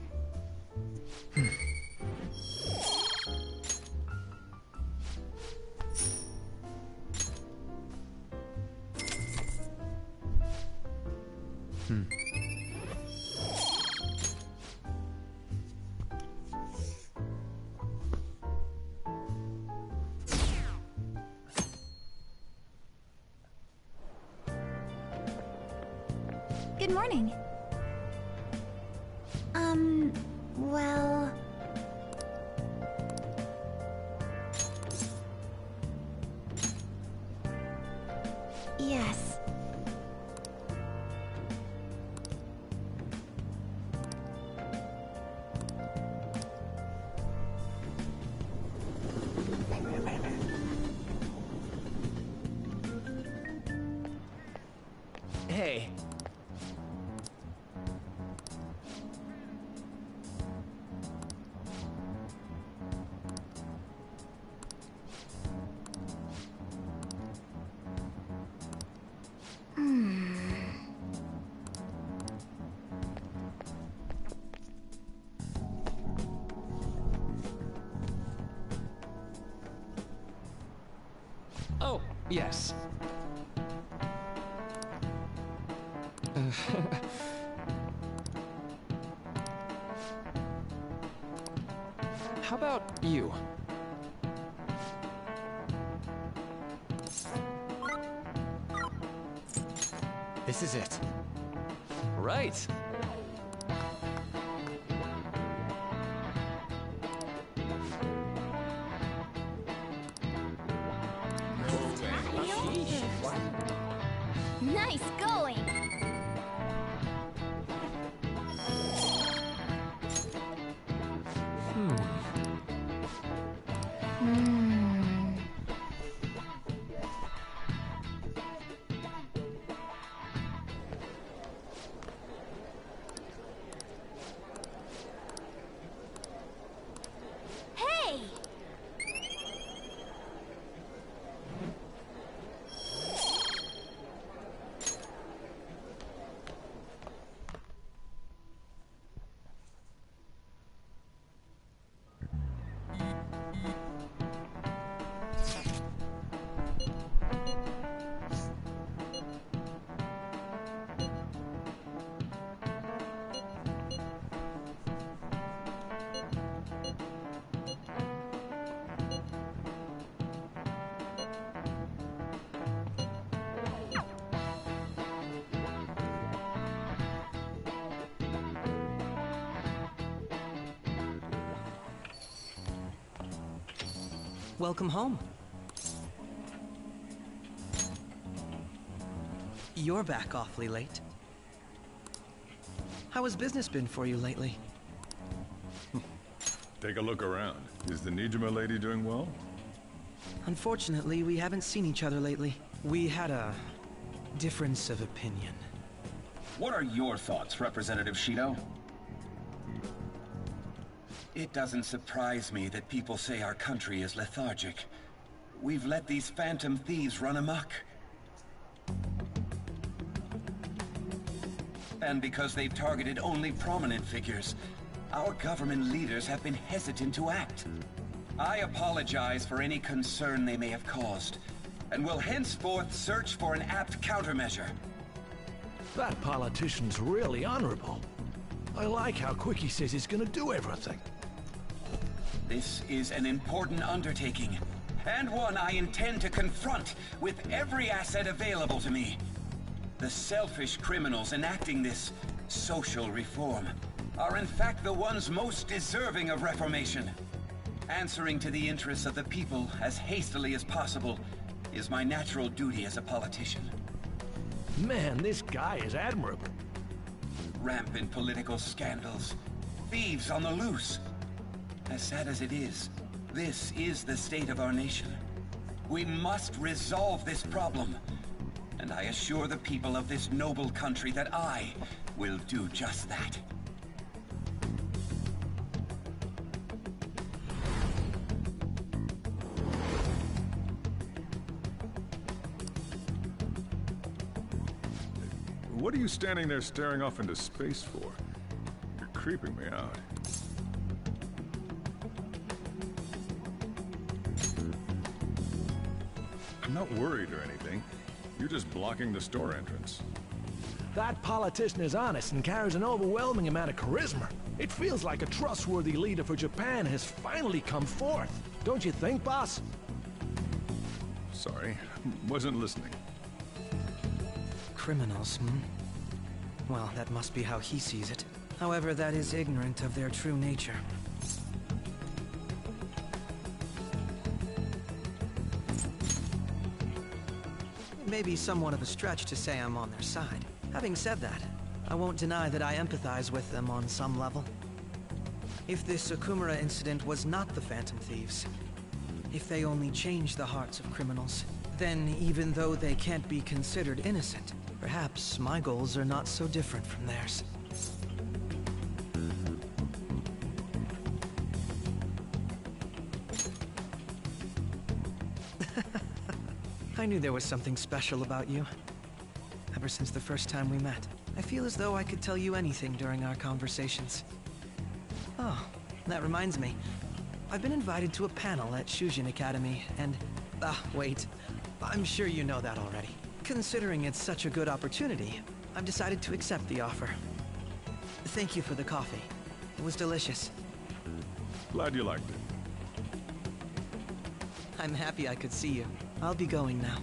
Good morning. Well... Yes. Hey. Oh, yes. How about you? This is it. Right. Nice going! Welcome home. You're back awfully late. How has business been for you lately? Take a look around. Is the Nijima lady doing well? Unfortunately, we haven't seen each other lately. We had a difference of opinion. What are your thoughts, Representative Shido? It doesn't surprise me that people say our country is lethargic. We've let these phantom thieves run amok. And because they've targeted only prominent figures, our government leaders have been hesitant to act. I apologize for any concern they may have caused, and will henceforth search for an apt countermeasure. That politician's really honorable. I like how quick he says he's gonna do everything. This is an important undertaking, and one I intend to confront with every asset available to me. The selfish criminals enacting this social reform are in fact the ones most deserving of reformation. Answering to the interests of the people as hastily as possible is my natural duty as a politician. Man, this guy is admirable. Rampant political scandals, thieves on the loose. As sad as it is, this is the state of our nation. We must resolve this problem, and I assure the people of this noble country that I will do just that. What are you standing there staring off into space for? You're creeping me out. I'm not worried or anything. You're just blocking the store entrance. That politician is honest and carries an overwhelming amount of charisma. It feels like a trustworthy leader for Japan has finally come forth. Don't you think, boss? Sorry, wasn't listening. Criminals, Well, that must be how he sees it. However, that is ignorant of their true nature. It may be somewhat of a stretch to say I'm on their side. Having said that, I won't deny that I empathize with them on some level. If this Okumura incident was not the Phantom Thieves, if they only changed the hearts of criminals, then even though they can't be considered innocent, perhaps my goals are not so different from theirs. I knew there was something special about you. Ever since the first time we met, I feel as though I could tell you anything during our conversations. Oh, that reminds me. I've been invited to a panel at Shujin Academy, and... wait. I'm sure you know that already. Considering it's such a good opportunity, I've decided to accept the offer. Thank you for the coffee. It was delicious. Glad you liked it. I'm happy I could see you. I'll be going now.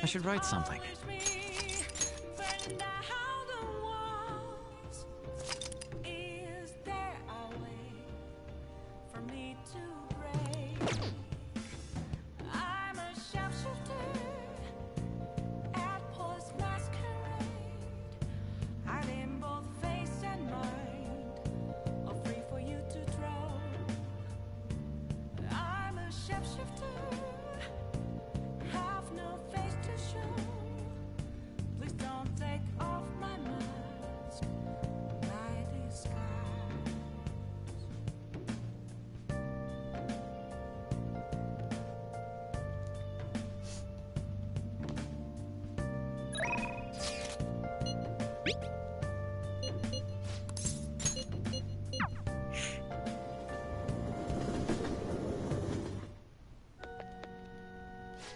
I should write something.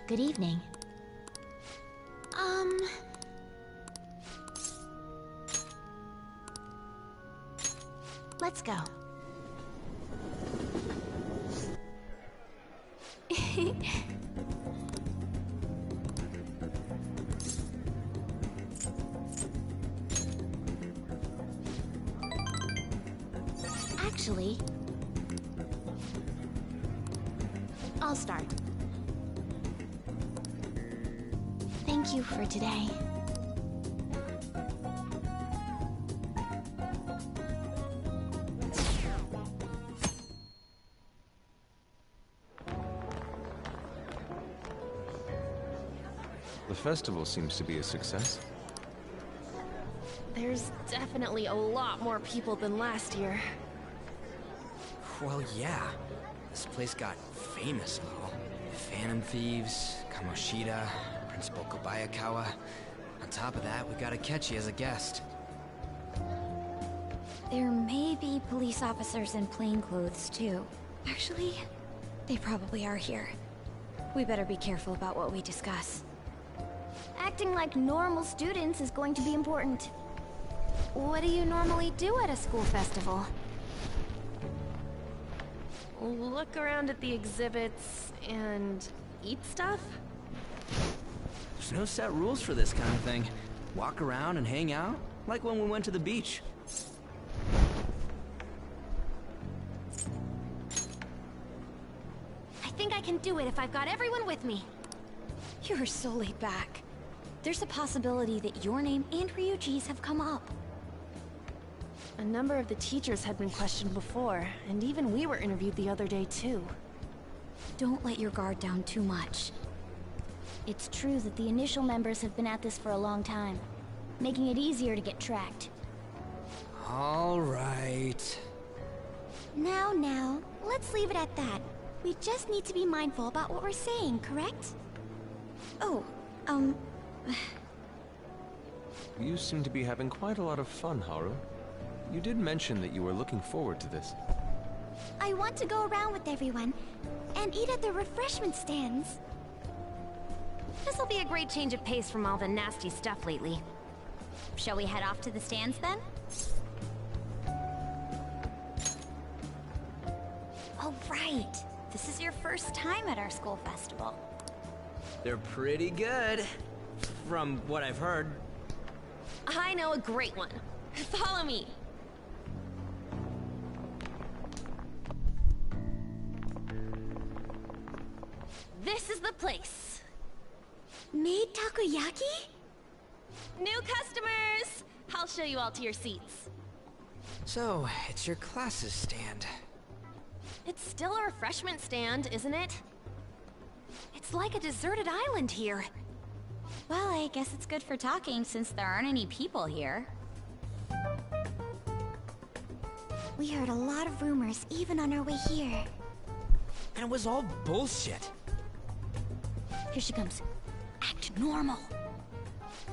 Good evening. Let's go. Actually, I'll start. Thank you for today. The festival seems to be a success. There's definitely a lot more people than last year. Well, yeah. This place got famous, though. Phantom Thieves, Kamoshida, Principal Kobayakawa. On top of that, we got Akechi as a guest. There may be police officers in plainclothes, too. Actually, they probably are here. We better be careful about what we discuss. Acting like normal students is going to be important. What do you normally do at a school festival? Look around at the exhibits and eat stuff? There's no set rules for this kind of thing. Walk around and hang out, like when we went to the beach. I think I can do it if I've got everyone with me. You're so laid back. There's a possibility that your name and Ryuji's have come up. A number of the teachers had been questioned before, and even we were interviewed the other day too. Don't let your guard down too much. It's true that the initial members have been at this for a long time, making it easier to get tracked. All right. Now, let's leave it at that. We just need to be mindful about what we're saying, correct? Oh, You seem to be having quite a lot of fun, Haru. You did mention that you were looking forward to this. I want to go around with everyone and eat at the refreshment stands. This'll be a great change of pace from all the nasty stuff lately. Shall we head off to the stands then? oh right. This is your first time at our school festival. They're pretty good, from what I've heard. I know a great one. Follow me. This is the place. Made takoyaki? New customers! I'll show you all to your seats. So, it's your class's stand. It's still a refreshment stand, isn't it? It's like a deserted island here. Well, I guess it's good for talking since there aren't any people here. We heard a lot of rumors even on our way here. And it was all bullshit. Here she comes. Act normal.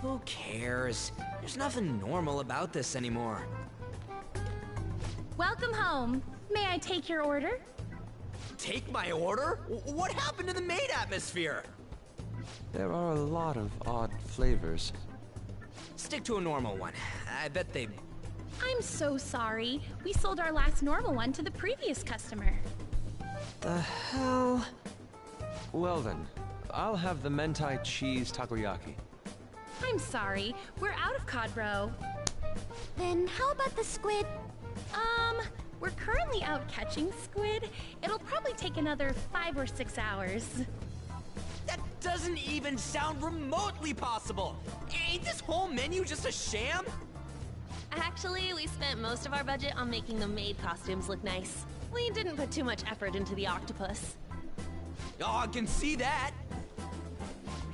Who cares? There's nothing normal about this anymore. Welcome home. May I take your order? Take my order? What happened to the maid atmosphere? There are a lot of odd flavors. Stick to a normal one. I bet they... I'm so sorry. We sold our last normal one to the previous customer. The hell? Well then, I'll have the mentai cheese takoyaki. I'm sorry, we're out of cod, bro. Then how about the squid? We're currently out catching squid. It'll probably take another 5 or 6 hours. That doesn't even sound remotely possible! Ain't this whole menu just a sham? Actually, we spent most of our budget on making the maid costumes look nice. We didn't put too much effort into the octopus. Oh, I can see that!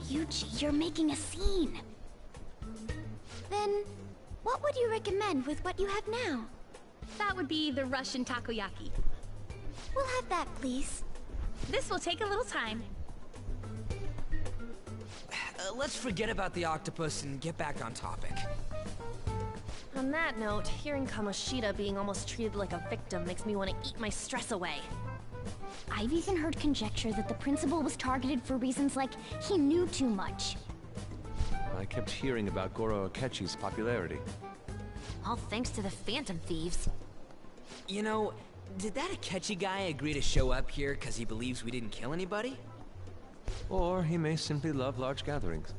Ryuji, you're making a scene. Then, what would you recommend with what you have now? That would be the Russian takoyaki. We'll have that, please. This will take a little time. Let's forget about the octopus and get back on topic. On that note, hearing Kamoshida being almost treated like a victim makes me want to eat my stress away. I've even heard conjecture that the principal was targeted for reasons like he knew too much. I kept hearing about Goro Akechi's popularity. All thanks to the Phantom Thieves. You know, did that Akechi guy agree to show up here because he believes we didn't kill anybody? Or he may simply love large gatherings.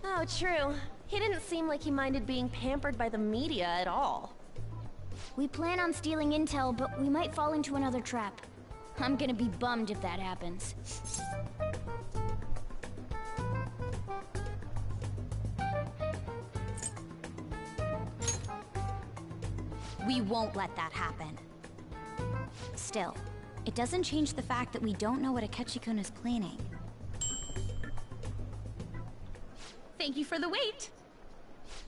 Oh, true. He didn't seem like he minded being pampered by the media at all. We plan on stealing intel, but we might fall into another trap. I'm gonna be bummed if that happens. We won't let that happen. Still, it doesn't change the fact that we don't know what Akechi-kun is planning. Thank you for the wait.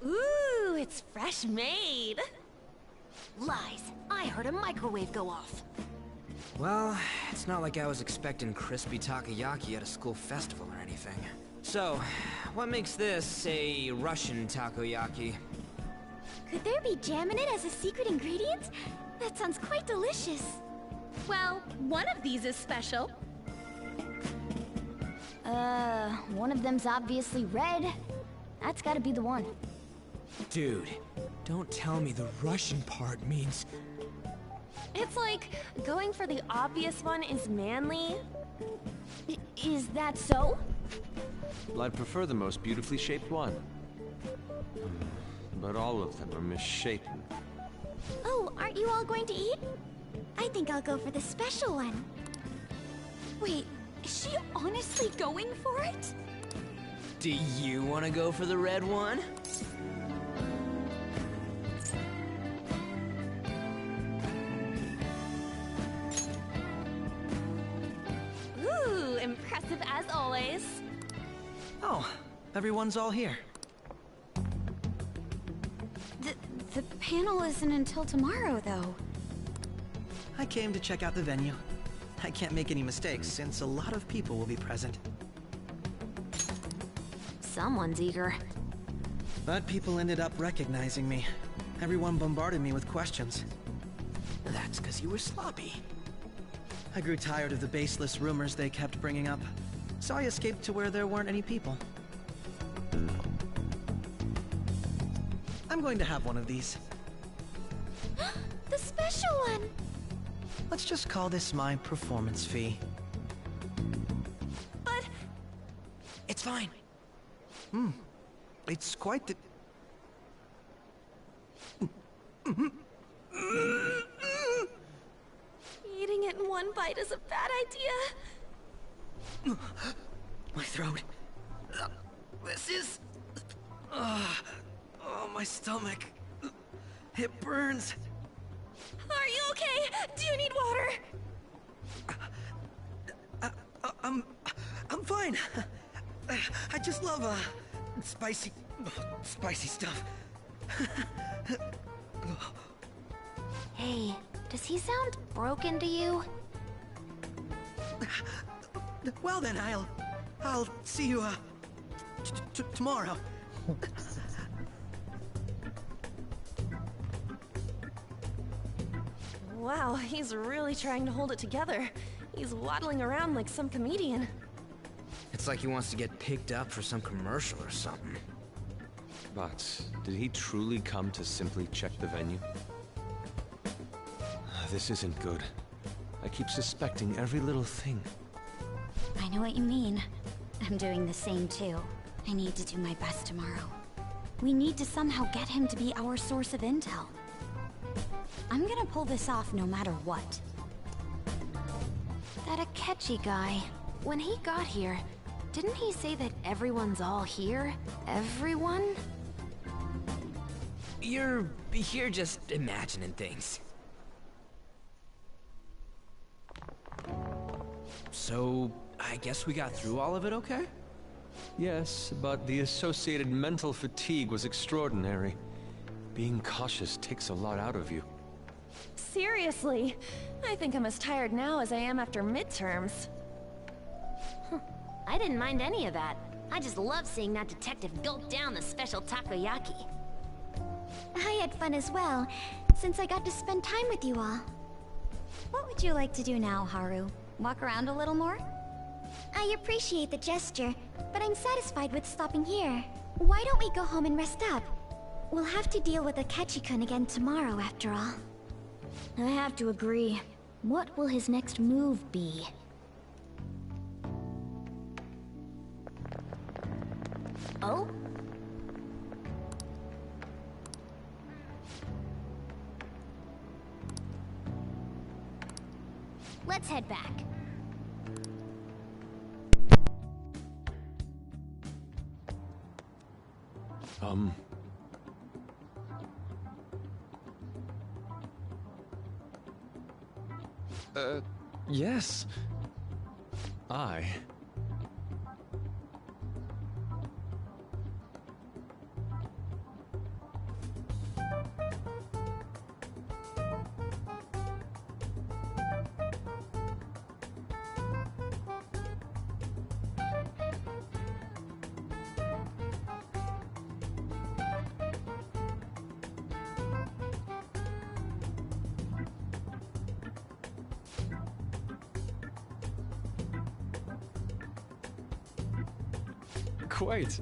Ooh, it's fresh made. Lies. I heard a microwave go off. Well, it's not like I was expecting crispy takoyaki at a school festival or anything. So, what makes this a Russian takoyaki? Could there be jam in it as a secret ingredient? That sounds quite delicious. Well, one of these is special. One of them's obviously red. That's gotta be the one. Dude, don't tell me the Russian part means... It's like, going for the obvious one is manly. Is that so? Well, I'd prefer the most beautifully shaped one. But all of them are misshapen. Oh, aren't you all going to eat? I think I'll go for the special one. Wait, is she honestly going for it? Do you want to go for the red one? Ooh, impressive as always. Oh, everyone's all here. The panel isn't until tomorrow, though. I came to check out the venue. I can't make any mistakes since a lot of people will be present. Someone's eager. But people ended up recognizing me. Everyone bombarded me with questions. That's because you were sloppy. I grew tired of the baseless rumors they kept bringing up, so I escaped to where there weren't any people. I'm going to have one of these. The special one! Let's just call this my performance fee. But... It's fine. It's quite the... Eating it in one bite is a bad idea. My throat. This is... oh, my stomach. It burns. Are you okay? Do you need water? I'm fine. I just love, spicy stuff. Hey, does he sound broken to you? Well then, I'll see you, tomorrow. Wow, he's really trying to hold it together. He's waddling around like some comedian. It's like he wants to get picked up for some commercial or something. But did he truly come to simply check the venue? This isn't good. I keep suspecting every little thing. I know what you mean. I'm doing the same too. I need to do my best tomorrow. We need to somehow get him to be our source of intel. I'm gonna pull this off no matter what. That Akechi guy, when he got here, didn't he say that everyone's all here? Everyone? You're just imagining things. So, I guess we got through all of it okay? Yes, but the associated mental fatigue was extraordinary. Being cautious takes a lot out of you. Seriously, I think I'm as tired now as I am after midterms. I didn't mind any of that. I just love seeing that detective gulp down the special takoyaki. I had fun as well, since I got to spend time with you all. What would you like to do now, Haru? Walk around a little more? I appreciate the gesture, but I'm satisfied with stopping here. Why don't we go home and rest up? We'll have to deal with Akechi-kun again tomorrow, after all. I have to agree. What will his next move be? Oh? Let's head back. Yes. Quite.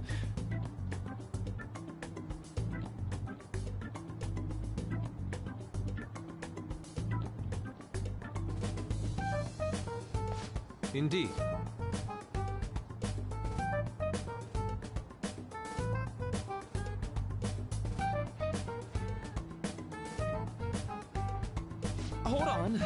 Indeed. Hold on.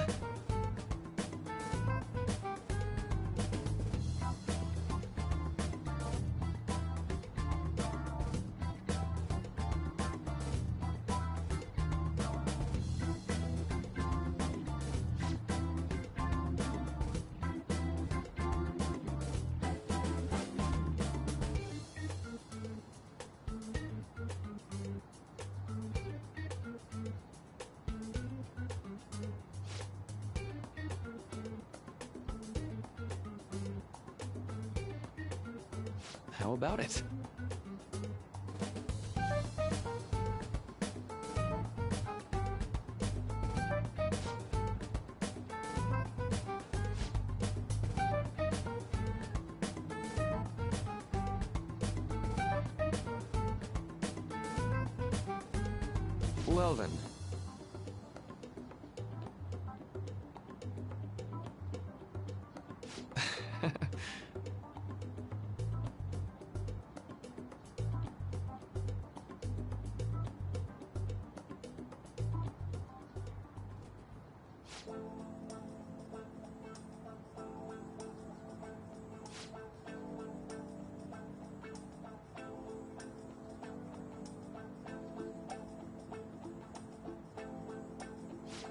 How about it? Well then.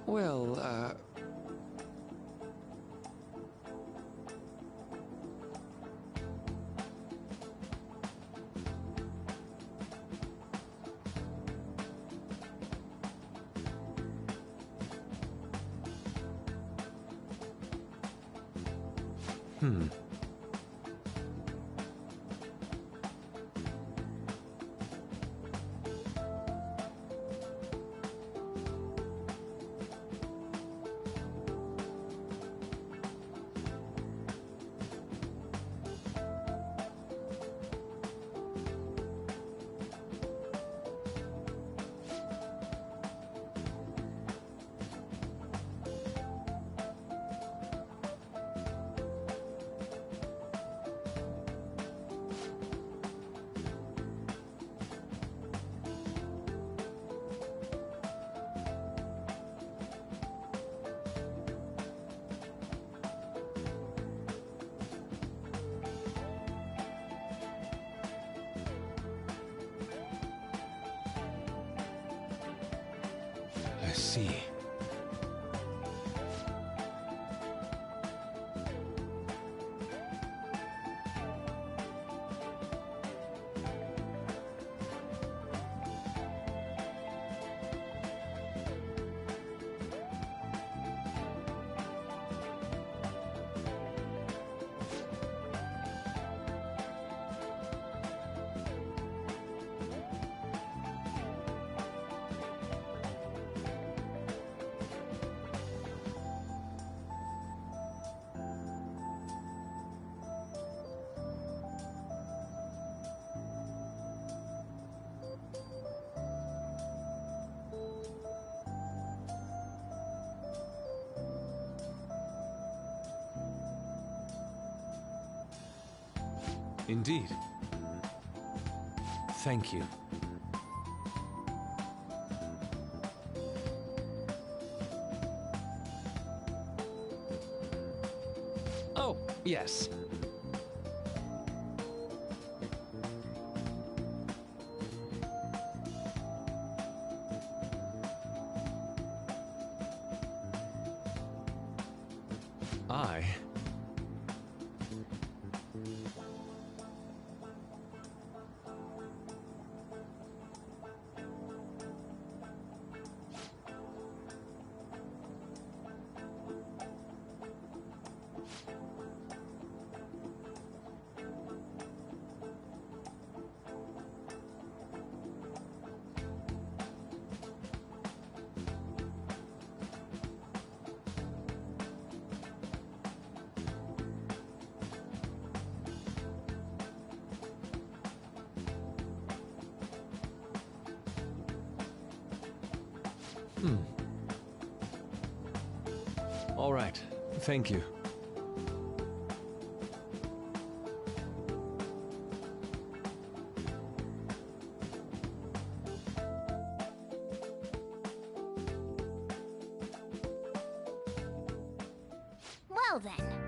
Well, I see. Indeed. Thank you. Oh, yes. All right. Thank you. Well then.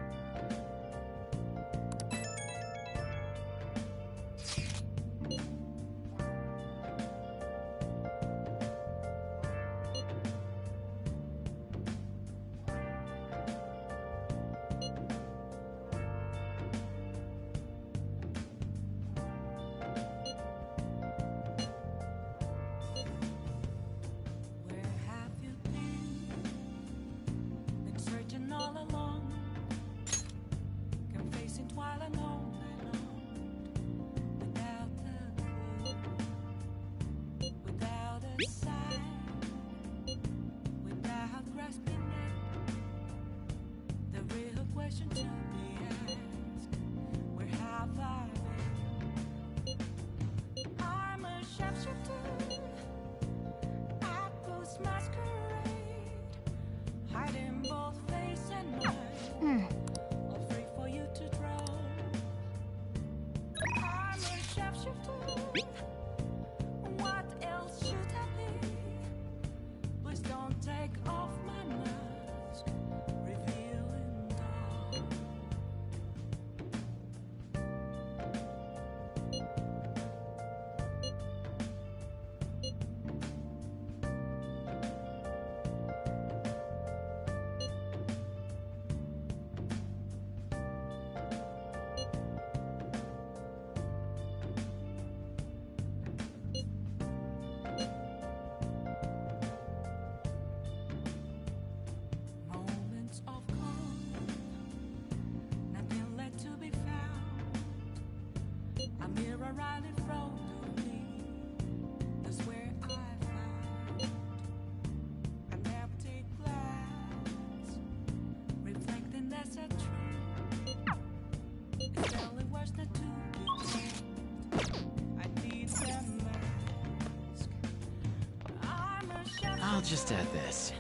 right in front of me. That's where I found an empty glass, reflecting that's a tree. It's only worse than to be told. I need them mask. I'm a chef. I'll just add this.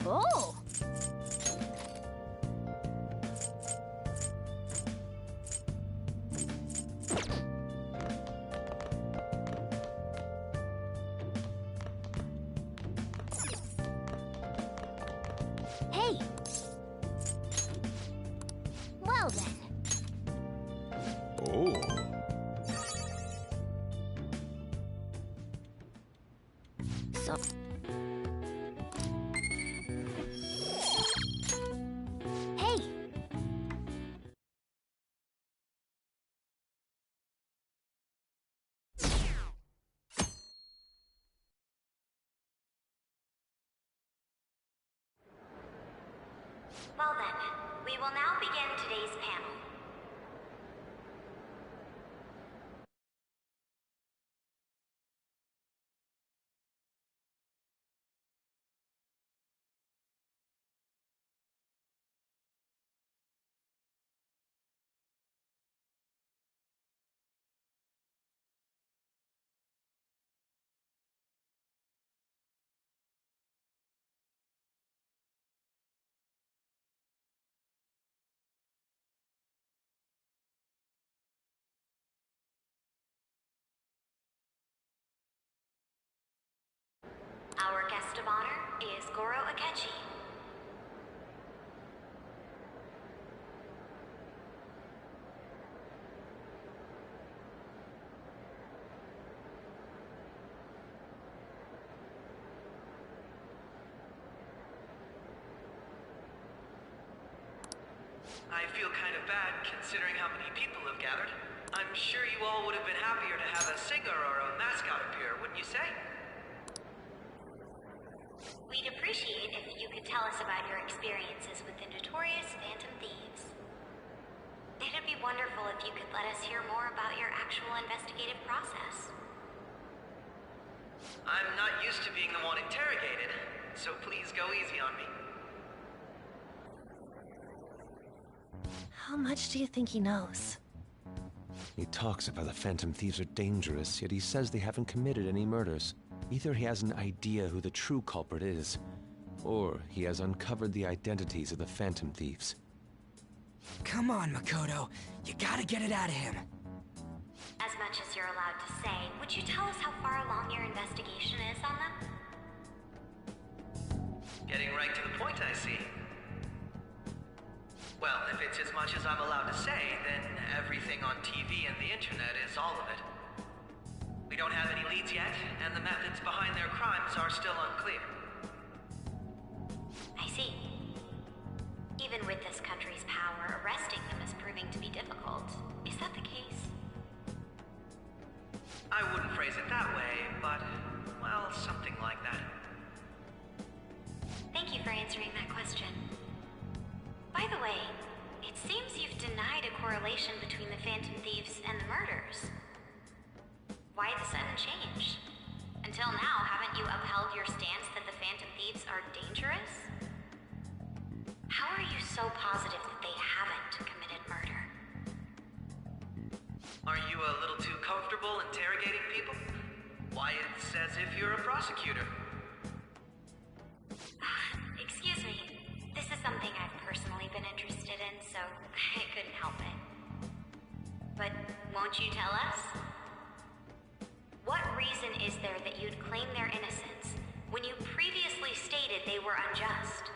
Oh! Hey! Well then. Oh. So... Hey! Well then, we will now begin today's panel. Our guest of honor is Goro Akechi. I feel kind of bad considering how many people have gathered. I'm sure you all would have been happier to have a singer or a mascot appear, wouldn't you say? We'd appreciate if you could tell us about your experiences with the notorious Phantom Thieves. It'd be wonderful if you could let us hear more about your actual investigative process. I'm not used to being the one interrogated, so please go easy on me. How much do you think he knows? He talks about the Phantom Thieves are dangerous, yet he says they haven't committed any murders. Either he has an idea who the true culprit is, or he has uncovered the identities of the Phantom Thieves. Come on, Makoto. You gotta get it out of him. As much as you're allowed to say, would you tell us how far along your investigation is on them? Getting right to the point, I see. Well, if it's as much as I'm allowed to say, then everything on TV and the internet is all of it. We don't have any leads yet, and the methods behind their crimes are still unclear. I see. Even with this country's power, arresting them is proving to be difficult. Is that the case? I wouldn't phrase it that way, but, well, something like that. Thank you for answering that question. By the way, it seems you've denied a correlation between the Phantom Thieves and the murders. Why the sudden change? Until now, haven't you upheld your stance that the Phantom Thieves are dangerous? How are you so positive that they haven't committed murder? Are you a little too comfortable interrogating people? Why, it's as if you're a prosecutor. Excuse me. This is something I've personally been interested in, so I couldn't help it. But won't you tell us? What reason is there that you'd claim their innocence when you previously stated they were unjust?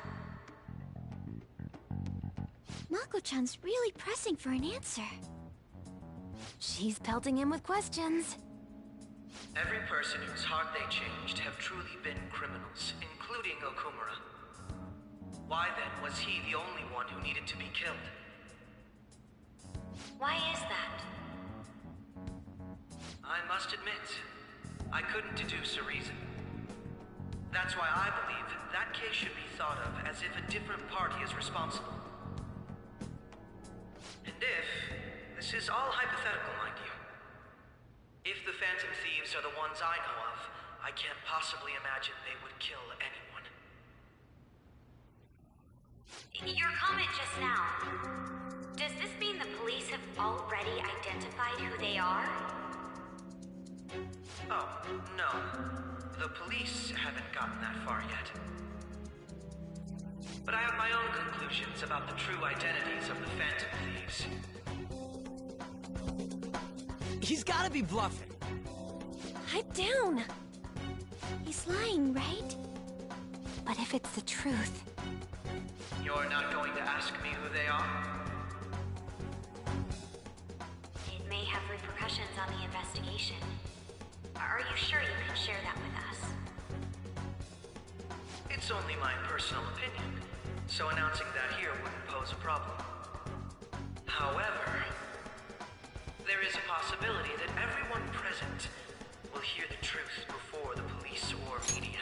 Mako-chan's really pressing for an answer. She's pelting him with questions. Every person whose heart they changed have truly been criminals, including Okumura. Why then was he the only one who needed to be killed? Why is that? I must admit, I couldn't deduce a reason. That's why I believe that case should be thought of as if a different party is responsible. And if, this is all hypothetical, mind you, if the Phantom Thieves are the ones I know of, I can't possibly imagine they would kill anyone. Your comment just now, does this mean the police have already identified who they are? Oh, no. The police haven't gotten that far yet. But I have my own conclusions about the true identities of the Phantom Thieves. He's gotta be bluffing. Pipe down! He's lying, right? But if it's the truth, You're not going to ask me who they are? It may have repercussions on the investigation. Are you sure you can share that with us? It's only my personal opinion, so announcing that here wouldn't pose a problem. However, there is a possibility that everyone present will hear the truth before the police or media.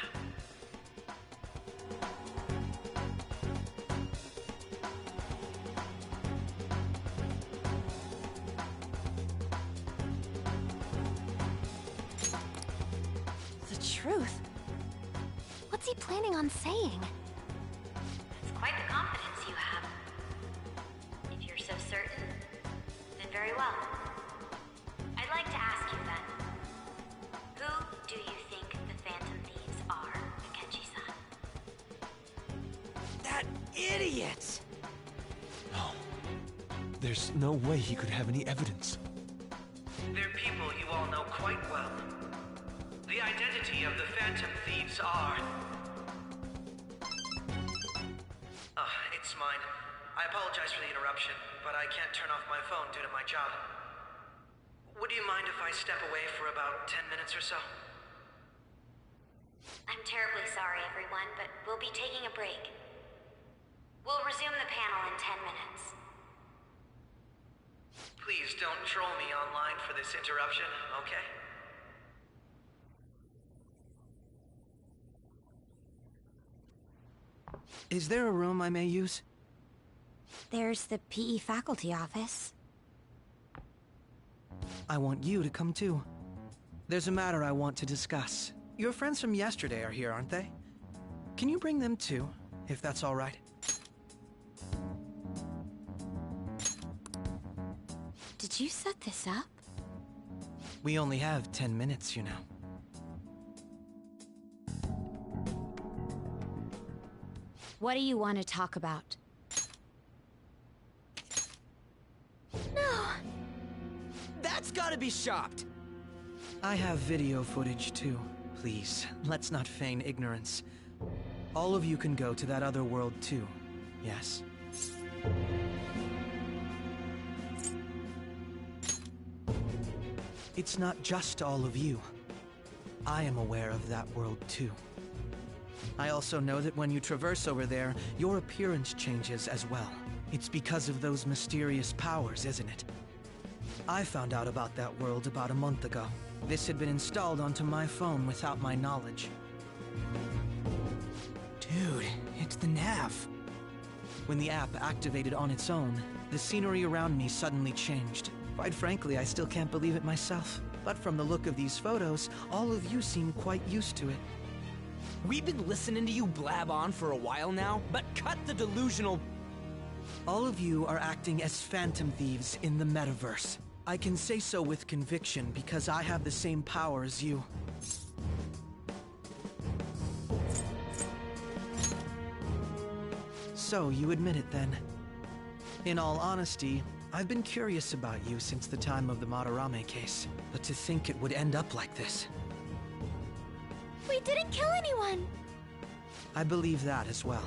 The truth? What's he planning on saying? It's quite the confidence you have. If you're so certain, then very well. I'd like to ask you then, who do you think the Phantom Thieves are, Akechi-san? That idiot! No. There's no way he could have any evidence. They're people you all know quite well. The identity of the Phantom Thieves are... it's mine. I apologize for the interruption, but I can't turn off my phone due to my job. Would you mind if I step away for about 10 minutes or so? I'm terribly sorry, everyone, but we'll be taking a break. We'll resume the panel in 10 minutes. Please don't troll me online for this interruption, okay? Is there a room I may use? There's the PE faculty office. I want you to come too. There's a matter I want to discuss. Your friends from yesterday are here, aren't they? Can you bring them too, if that's all right? Did you set this up? We only have 10 minutes, you know. What do you want to talk about? No! That's gotta be shopped! I have video footage too. Please, let's not feign ignorance. All of you can go to that other world too, yes? It's not just all of you. I am aware of that world too. I also know that when you traverse over there, your appearance changes as well. It's because of those mysterious powers, isn't it? I found out about that world about a month ago. This had been installed onto my phone without my knowledge. Dude, it's the nav. When the app activated on its own, the scenery around me suddenly changed. Quite frankly, I still can't believe it myself. But from the look of these photos, all of you seem quite used to it. We've been listening to you blab on for a while now, but cut the delusional... All of you are acting as Phantom Thieves in the metaverse. I can say so with conviction because I have the same power as you. So, you admit it then. In all honesty, I've been curious about you since the time of the Madarame case, but to think it would end up like this. We didn't kill anyone! I believe that as well.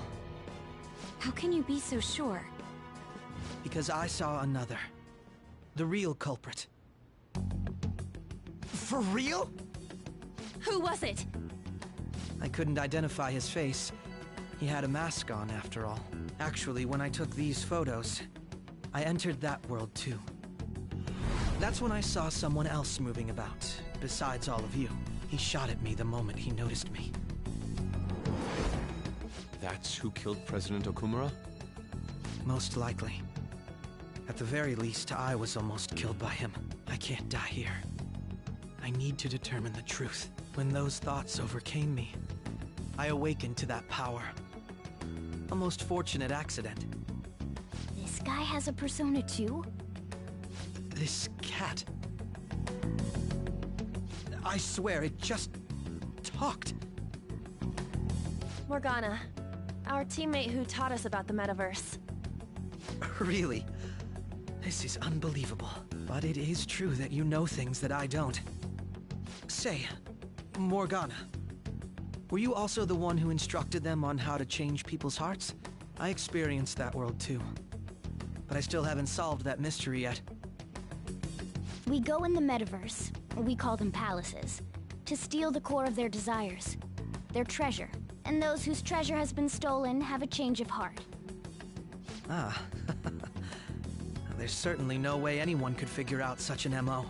How can you be so sure? Because I saw another. The real culprit. For real? Who was it? I couldn't identify his face. He had a mask on, after all. Actually, when I took these photos, I entered that world too. That's when I saw someone else moving about, besides all of you. He shot at me the moment he noticed me. That's who killed President Okumura? Most likely. At the very least, I was almost killed by him. I can't die here. I need to determine the truth. When those thoughts overcame me, I awakened to that power. A most fortunate accident. This guy has a persona too? This cat. I swear, it just talked. Morgana, our teammate who taught us about the metaverse. Really? This is unbelievable. But it is true that you know things that I don't. Say, Morgana, were you also the one who instructed them on how to change people's hearts? I experienced that world too. But I still haven't solved that mystery yet. We go in the metaverse, or we call them palaces, to steal the core of their desires, their treasure. And those whose treasure has been stolen have a change of heart. Ah. There's certainly no way anyone could figure out such an MO.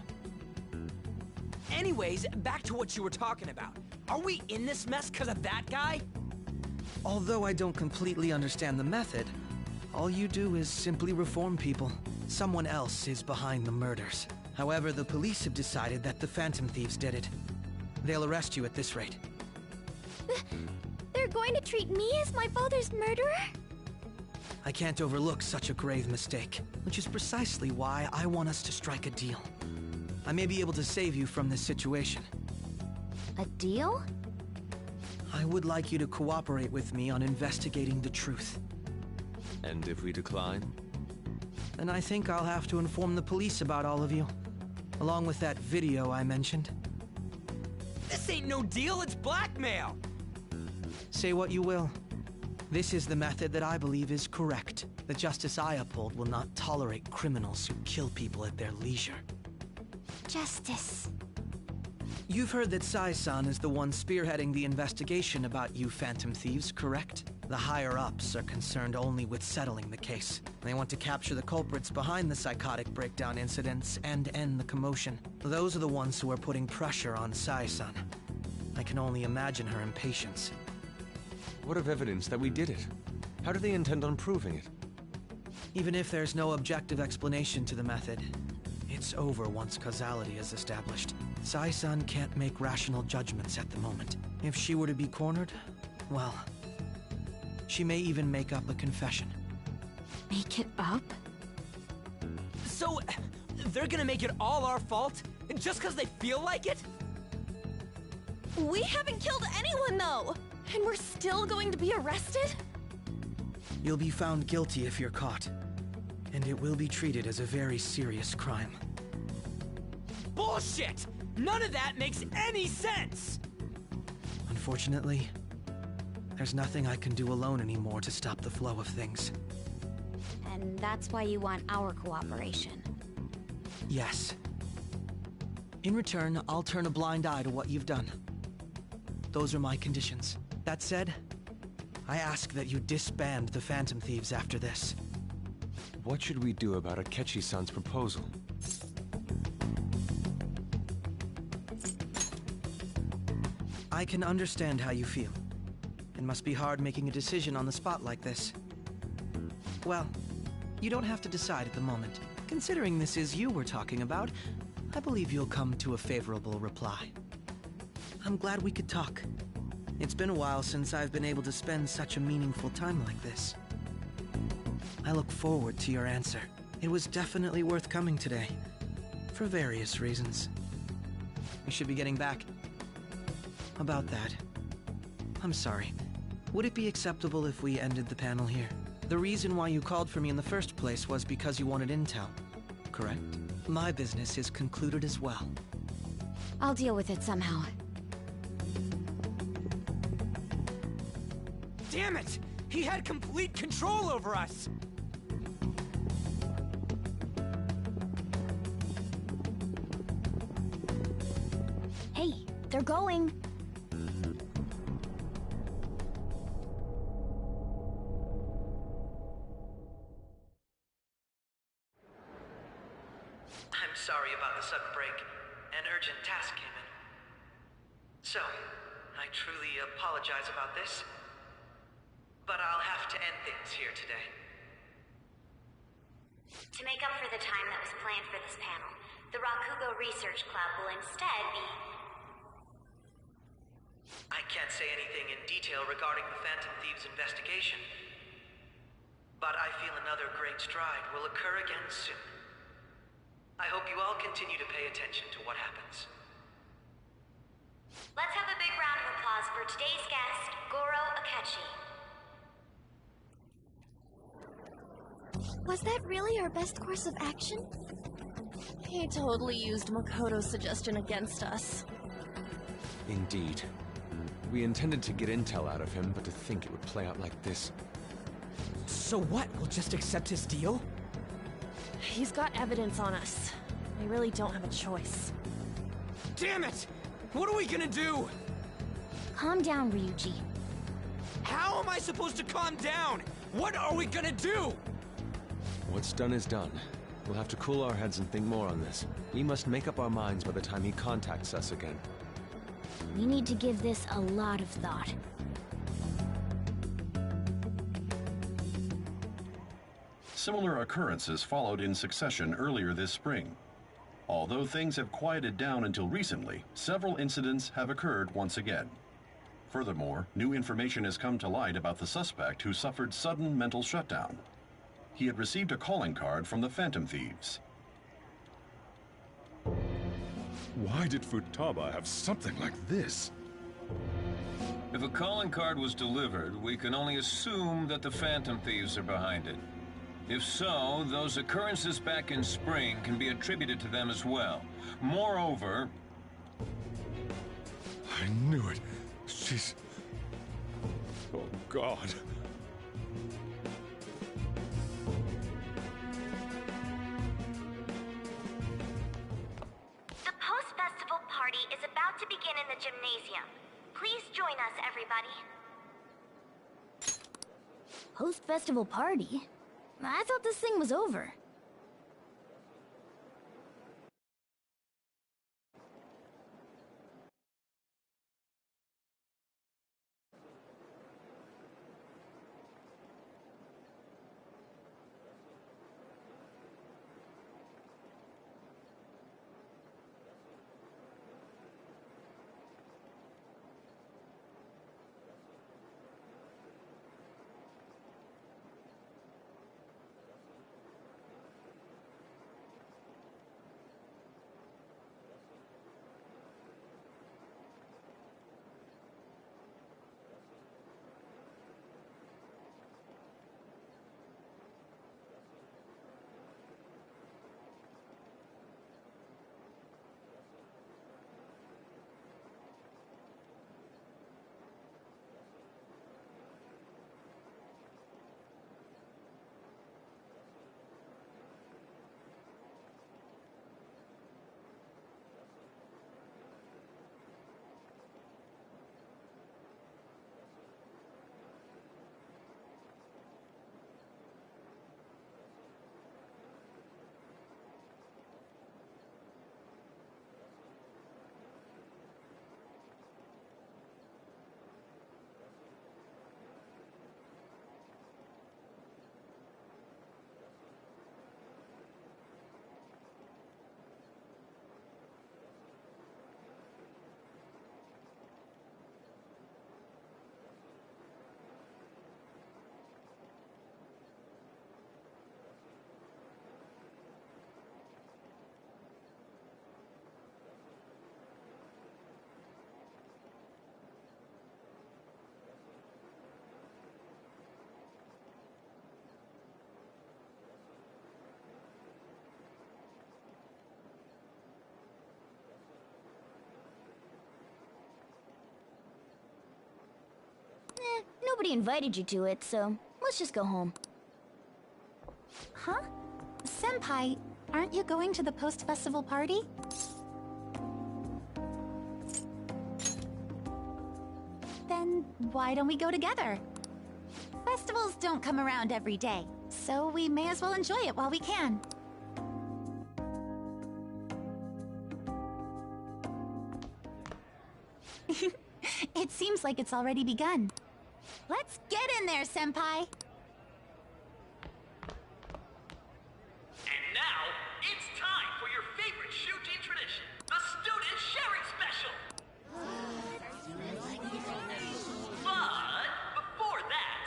Anyways, back to what you were talking about. Are we in this mess because of that guy? Although I don't completely understand the method, all you do is simply reform people. Someone else is behind the murders. However, the police have decided that the Phantom Thieves did it. They'll arrest you at this rate. They're going to treat me as my father's murderer? I can't overlook such a grave mistake, which is precisely why I want us to strike a deal. I may be able to save you from this situation. A deal? I would like you to cooperate with me on investigating the truth. And if we decline? Then I think I'll have to inform the police about all of you, along with that video I mentioned. This ain't no deal, it's blackmail! Say what you will. This is the method that I believe is correct. The justice I uphold will not tolerate criminals who kill people at their leisure. Justice. You've heard that Sai-san is the one spearheading the investigation about you Phantom Thieves, correct? The higher-ups are concerned only with settling the case. They want to capture the culprits behind the psychotic breakdown incidents and end the commotion. Those are the ones who are putting pressure on Sai-san. I can only imagine her impatience. What of evidence that we did it? How do they intend on proving it? Even if there's no objective explanation to the method, it's over once causality is established. Sai-san can't make rational judgments at the moment. If she were to be cornered, well, she may even make up a confession. Make it up? So, they're gonna make it all our fault? Just because they feel like it? We haven't killed anyone, though! And we're still going to be arrested? You'll be found guilty if you're caught. And it will be treated as a very serious crime. Bullshit! None of that makes any sense! Unfortunately, there's nothing I can do alone anymore to stop the flow of things. And that's why you want our cooperation. Yes. In return, I'll turn a blind eye to what you've done. Those are my conditions. That said, I ask that you disband the Phantom Thieves after this. What should we do about Akechi-san's proposal? I can understand how you feel. It must be hard making a decision on the spot like this. Well, you don't have to decide at the moment. Considering this is you we're talking about, I believe you'll come to a favorable reply. I'm glad we could talk. It's been a while since I've been able to spend such a meaningful time like this. I look forward to your answer. It was definitely worth coming today, for various reasons. We should be getting back. About that, I'm sorry. Would it be acceptable if we ended the panel here? The reason why you called for me in the first place was because you wanted intel, correct? My business is concluded as well. I'll deal with it somehow. Damn it! He had complete control over us! Hey, they're going. I'm sorry about the sudden break. An urgent task came in. So, I truly apologize about this. But I'll have to end things here today. To make up for the time that was planned for this panel, the Rakugo Research Club will instead be... I can't say anything in detail regarding the Phantom Thieves investigation. But I feel another great stride will occur again soon. I hope you all continue to pay attention to what happens. Let's have a big round of applause for today's guest, Goro Akechi. Was that really our best course of action? He totally used Makoto's suggestion against us. Indeed. We intended to get intel out of him, but to think it would play out like this. So what? We'll just accept his deal? He's got evidence on us. We really don't have a choice. Damn it! What are we gonna do? Calm down, Ryuji. How am I supposed to calm down? What are we gonna do? What's done is done. We'll have to cool our heads and think more on this. We must make up our minds by the time he contacts us again. We need to give this a lot of thought. Similar occurrences followed in succession earlier this spring. Although things have quieted down until recently, several incidents have occurred once again. Furthermore, new information has come to light about the suspect who suffered sudden mental shutdown. He had received a calling card from the Phantom Thieves. Why did Futaba have something like this? If a calling card was delivered, we can only assume that the Phantom Thieves are behind it. If so, those occurrences back in spring can be attributed to them as well. Moreover... I knew it. She's... Oh, God. The post-festival party is about to begin in the gymnasium. Please join us, everybody. Post-festival party? I thought this thing was over. Nobody invited you to it, so let's just go home. Huh? Senpai, aren't you going to the post-festival party? Then why don't we go together? Festivals don't come around every day, so we may as well enjoy it while we can. It seems like it's already begun. Let's get in there, Senpai! And now, it's time for your favorite Shuji tradition, the Student Sharing Special! But, before that,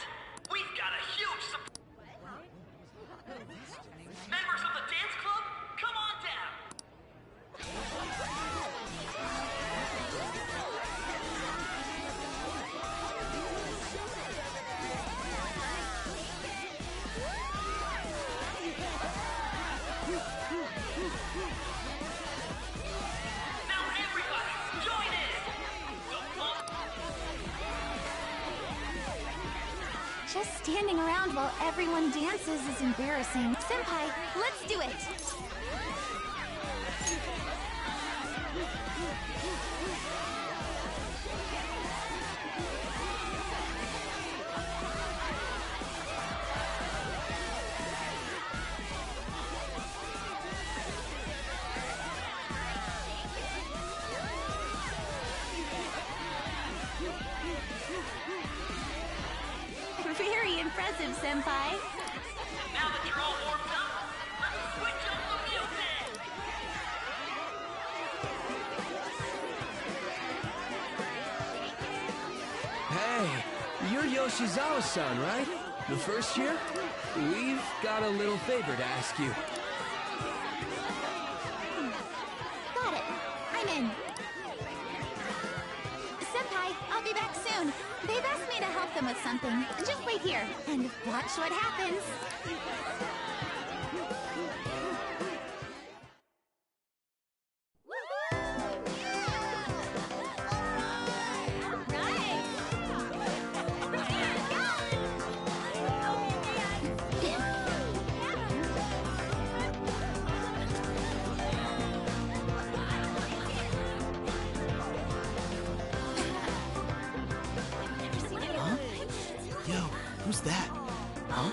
we've got a huge Members of the dance club, come on down! Just standing around while everyone dances is embarrassing. Senpai, let's do it! Very impressive, Senpai. Now that you're all warmed up, let's switch up the music! Hey, you're Yoshizawa-san, right? The first year? We've got a little favor to ask you. Got it. I'm in. Senpai, I'll be back soon. They've asked me to help them with something. Just wait here and watch what happens. Yo, who's that? Huh?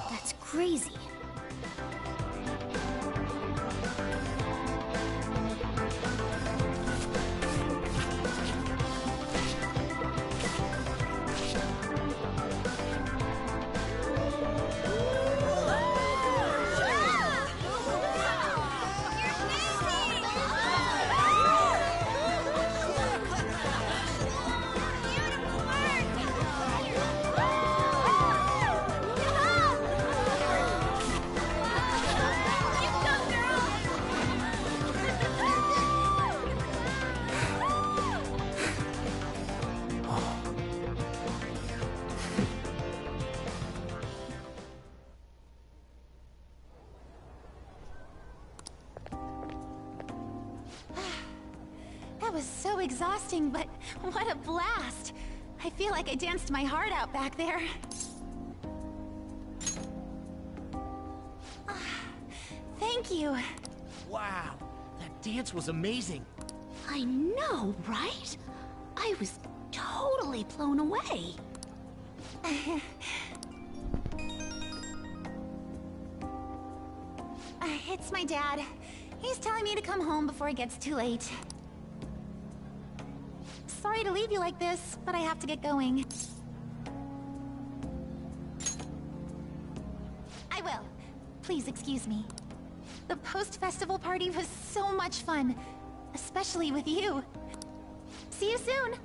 That's crazy. That was so exhausting, but what a blast! I feel like I danced my heart out back there. Thank you. Wow, that dance was amazing. I know, right? I was totally blown away. It's my dad. He's telling me to come home before it gets too late. Sorry to leave you like this, but I have to get going. I will. Please excuse me. The post-festival party was so much fun, especially with you. See you soon!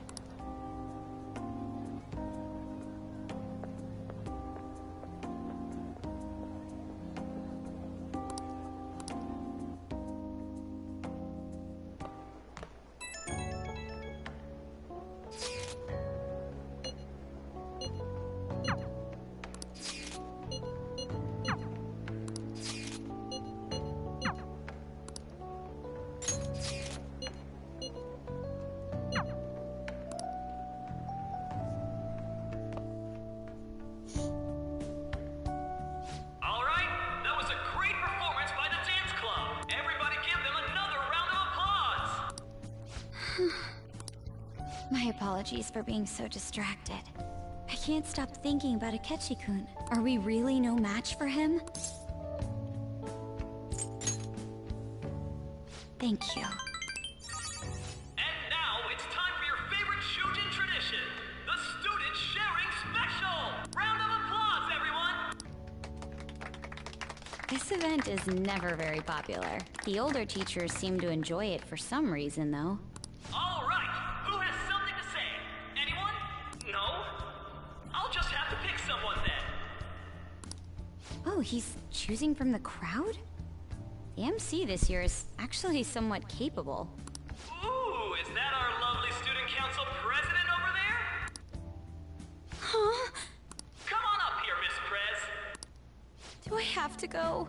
My apologies for being so distracted. I can't stop thinking about Akechi-kun. Are we really no match for him? Thank you. And now it's time for your favorite Shujin tradition, the Student Sharing Special! Round of applause, everyone! This event is never very popular. The older teachers seem to enjoy it for some reason, though. All right, who has something to say? Anyone? No? I'll just have to pick someone then. Oh, he's choosing from the crowd? The MC this year is actually somewhat capable. Ooh, is that our lovely student council president over there? Huh? Come on up here, Miss Prez. Do I have to go?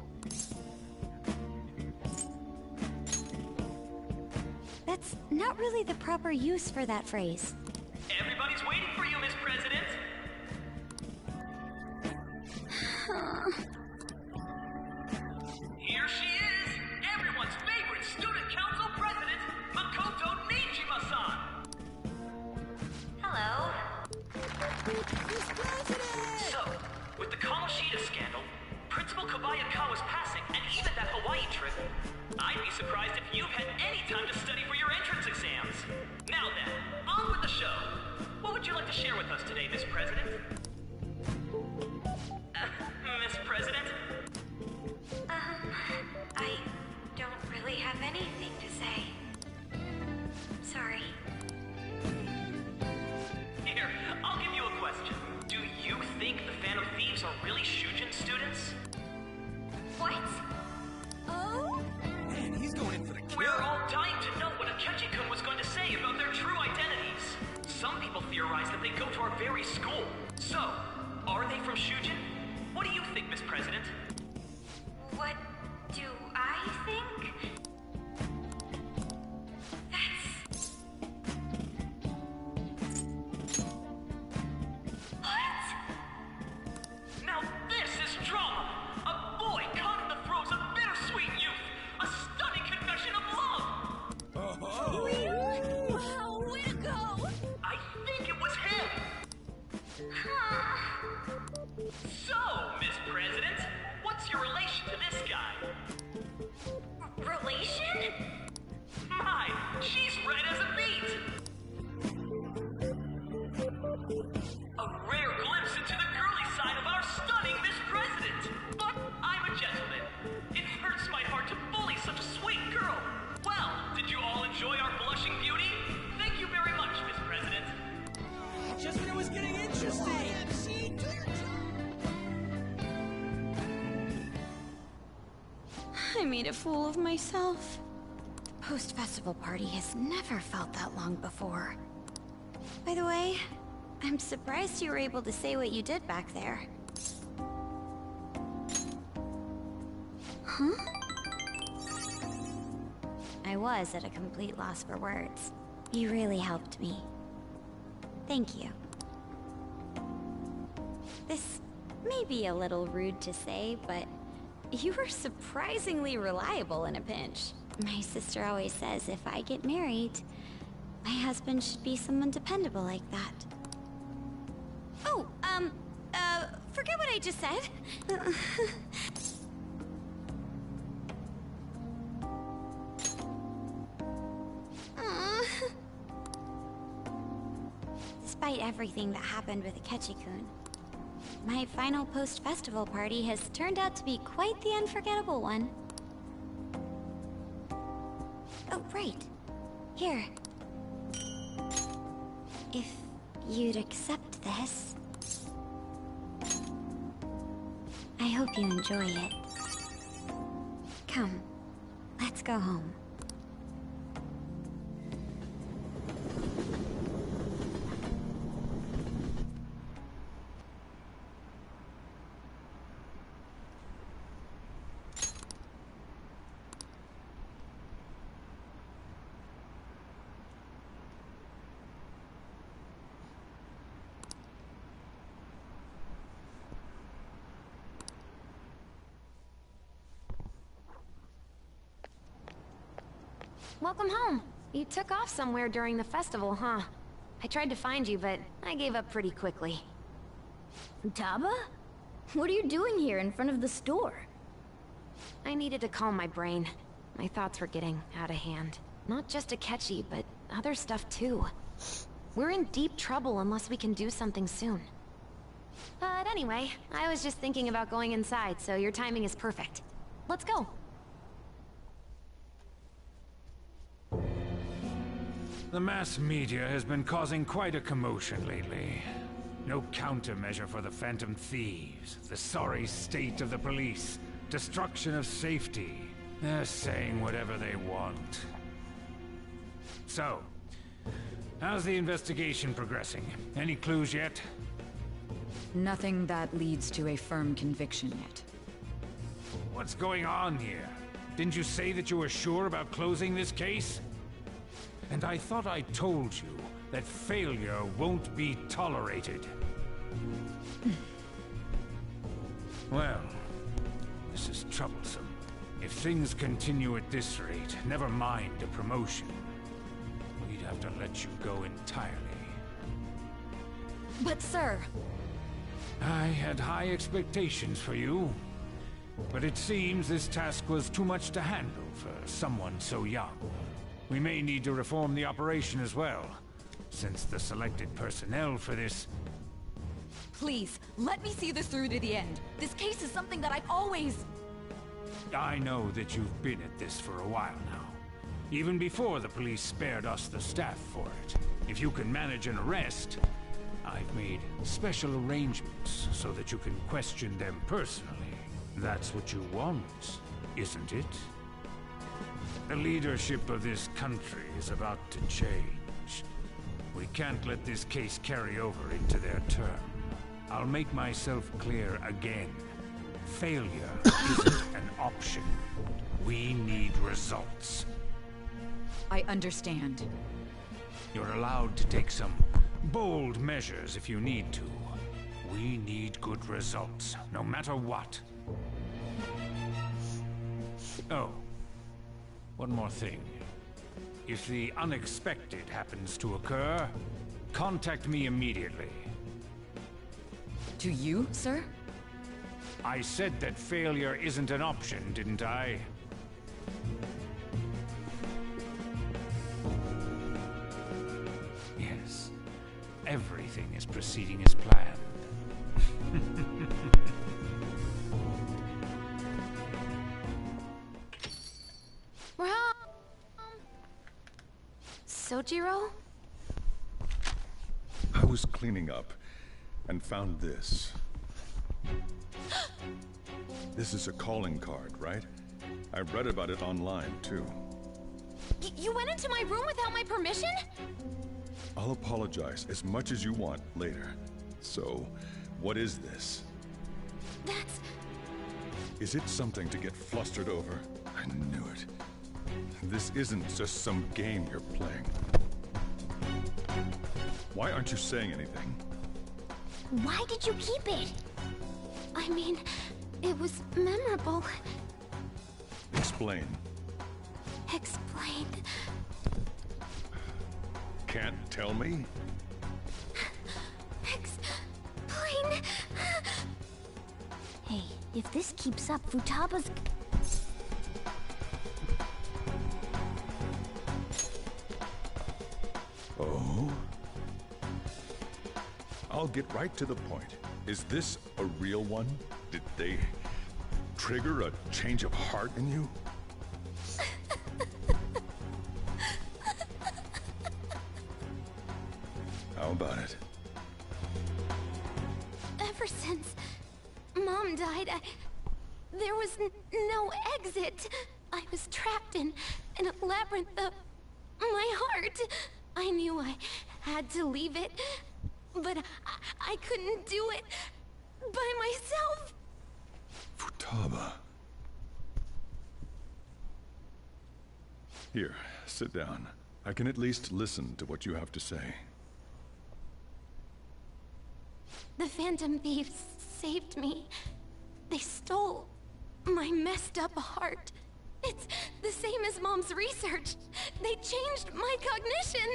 That's not really the proper use for that phrase. Everybody's waiting for you, Miss President. Here she is, everyone's favorite student council president, Makoto Nijima-san. Hello. So, with the Kamoshida scandal, Principal Kobayakawa's passing, and even that Hawaii trip, I'd be surprised if you've had any time to study for your entrance exams. Now then, on with the show. What would you like to share with us today, Miss President? Miss President? I don't really have anything to say. Sorry. Here, I'll give you a question. Do you think the Phantom Thieves are really Shujin students? What? Oh? Man, he's going in for the kill. We're all dying to know what Akechi-kun was going to say about their true identities. Some people theorize that they go to our very school. So, are they from Shujin? What do you think, Miss President? What do I think? That's... What? Now this is drama! A boy caught in the throes of bittersweet youth! A stunning confession of love! Really? Wow, way to go! I think it was him! So, Miss President, what's your relation to this guy? Relation? My, she's red as a beet! A rare glimpse into the girly side of our stunning Miss President! But I'm a gentleman. It hurts my heart to bully such a sweet girl. Well, did you all enjoy our blushing beauty? Thank you very much, Miss President. Just when it was getting interesting! I made a fool of myself. The post-festival party has never felt that long before. By the way, I'm surprised you were able to say what you did back there. Huh? I was at a complete loss for words. You really helped me. Thank you. This may be a little rude to say, but you were surprisingly reliable in a pinch. My sister always says if I get married, my husband should be someone dependable like that. Oh, forget what I just said. Despite everything that happened with Akechi-kun, my final post-festival party has turned out to be quite the unforgettable one. Oh, right. Here. If you'd accept this, I hope you enjoy it. Come, let's go home. Welcome home. You took off somewhere during the festival, huh? I tried to find you, but I gave up pretty quickly. Taba? What are you doing here in front of the store? I needed to calm my brain. My thoughts were getting out of hand. Not just Akechi, but other stuff too. We're in deep trouble unless we can do something soon. But anyway, I was just thinking about going inside, so your timing is perfect. Let's go. The mass media has been causing quite a commotion lately. No countermeasure for the Phantom Thieves. The sorry state of the police. Destruction of safety. They're saying whatever they want. So, how's the investigation progressing? Any clues yet? Nothing that leads to a firm conviction yet. What's going on here? Didn't you say that you were sure about closing this case? And I thought I told you that failure won't be tolerated. Well, this is troublesome. If things continue at this rate, never mind a promotion. We'd have to let you go entirely. But sir... I had high expectations for you. But it seems this task was too much to handle for someone so young. We may need to reform the operation as well, since the selected personnel for this... Please, let me see this through to the end. This case is something that I've always... I know that you've been at this for a while now. Even before the police spared us the staff for it. If you can manage an arrest, I've made special arrangements so that you can question them personally. That's what you want, isn't it? The leadership of this country is about to change. We can't let this case carry over into their term. I'll make myself clear again. Failure isn't an option. We need results. I understand. You're allowed to take some bold measures if you need to. We need good results, no matter what. Oh, one more thing. If the unexpected happens to occur, contact me immediately. To you, sir? I said that failure isn't an option, didn't I? Yes. Everything is proceeding as planned. Sojiro? I was cleaning up and found this. This is a calling card, right? I read about it online, too. You went into my room without my permission? I'll apologize as much as you want later. So, what is this? That's... Is it something to get flustered over? I knew it. This isn't just some game you're playing. Why aren't you saying anything? Why did you keep it? I mean, it was memorable. Explain. Explain. Can't tell me? Explain. Hey, if this keeps up, Futaba's... Oh? I'll get right to the point. Is this a real one? Did they trigger a change of heart in you? How about it? Ever since Mom died, there was no exit. I was trapped in a labyrinth of my heart. I knew I had to leave it, but I couldn't do it by myself. Futaba. Here, sit down. I can at least listen to what you have to say. The Phantom Thieves saved me. They stole my messed up heart. It's the same as Mom's research. They changed my cognition.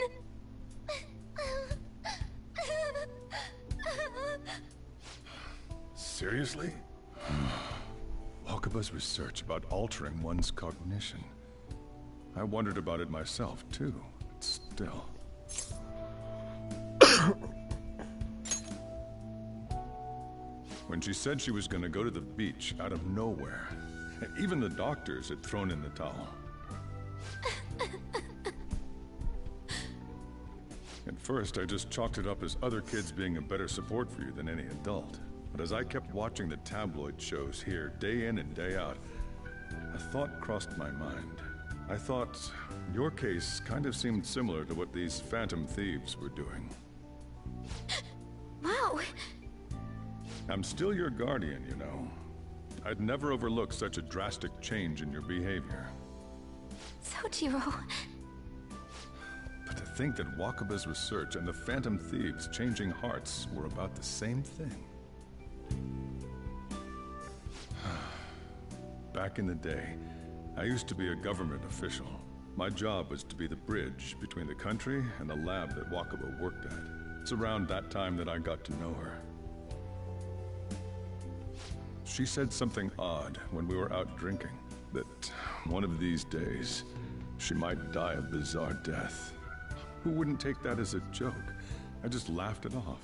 Seriously? Wakaba's research about altering one's cognition. I wondered about it myself, too, but still. When she said she was going to go to the beach out of nowhere, even the doctors had thrown in the towel. At first, I just chalked it up as other kids being a better support for you than any adult. But as I kept watching the tabloid shows here, day in and day out, a thought crossed my mind. I thought your case kind of seemed similar to what these Phantom Thieves were doing. Wow. I'm still your guardian, you know. I'd never overlook such a drastic change in your behavior. Sojiro. But to think that Wakaba's research and the Phantom Thieves' changing hearts were about the same thing. Back in the day, I used to be a government official. My job was to be the bridge between the country and the lab that Wakaba worked at. It's around that time that I got to know her. She said something odd when we were out drinking, that one of these days, she might die a bizarre death. Who wouldn't take that as a joke? I just laughed it off.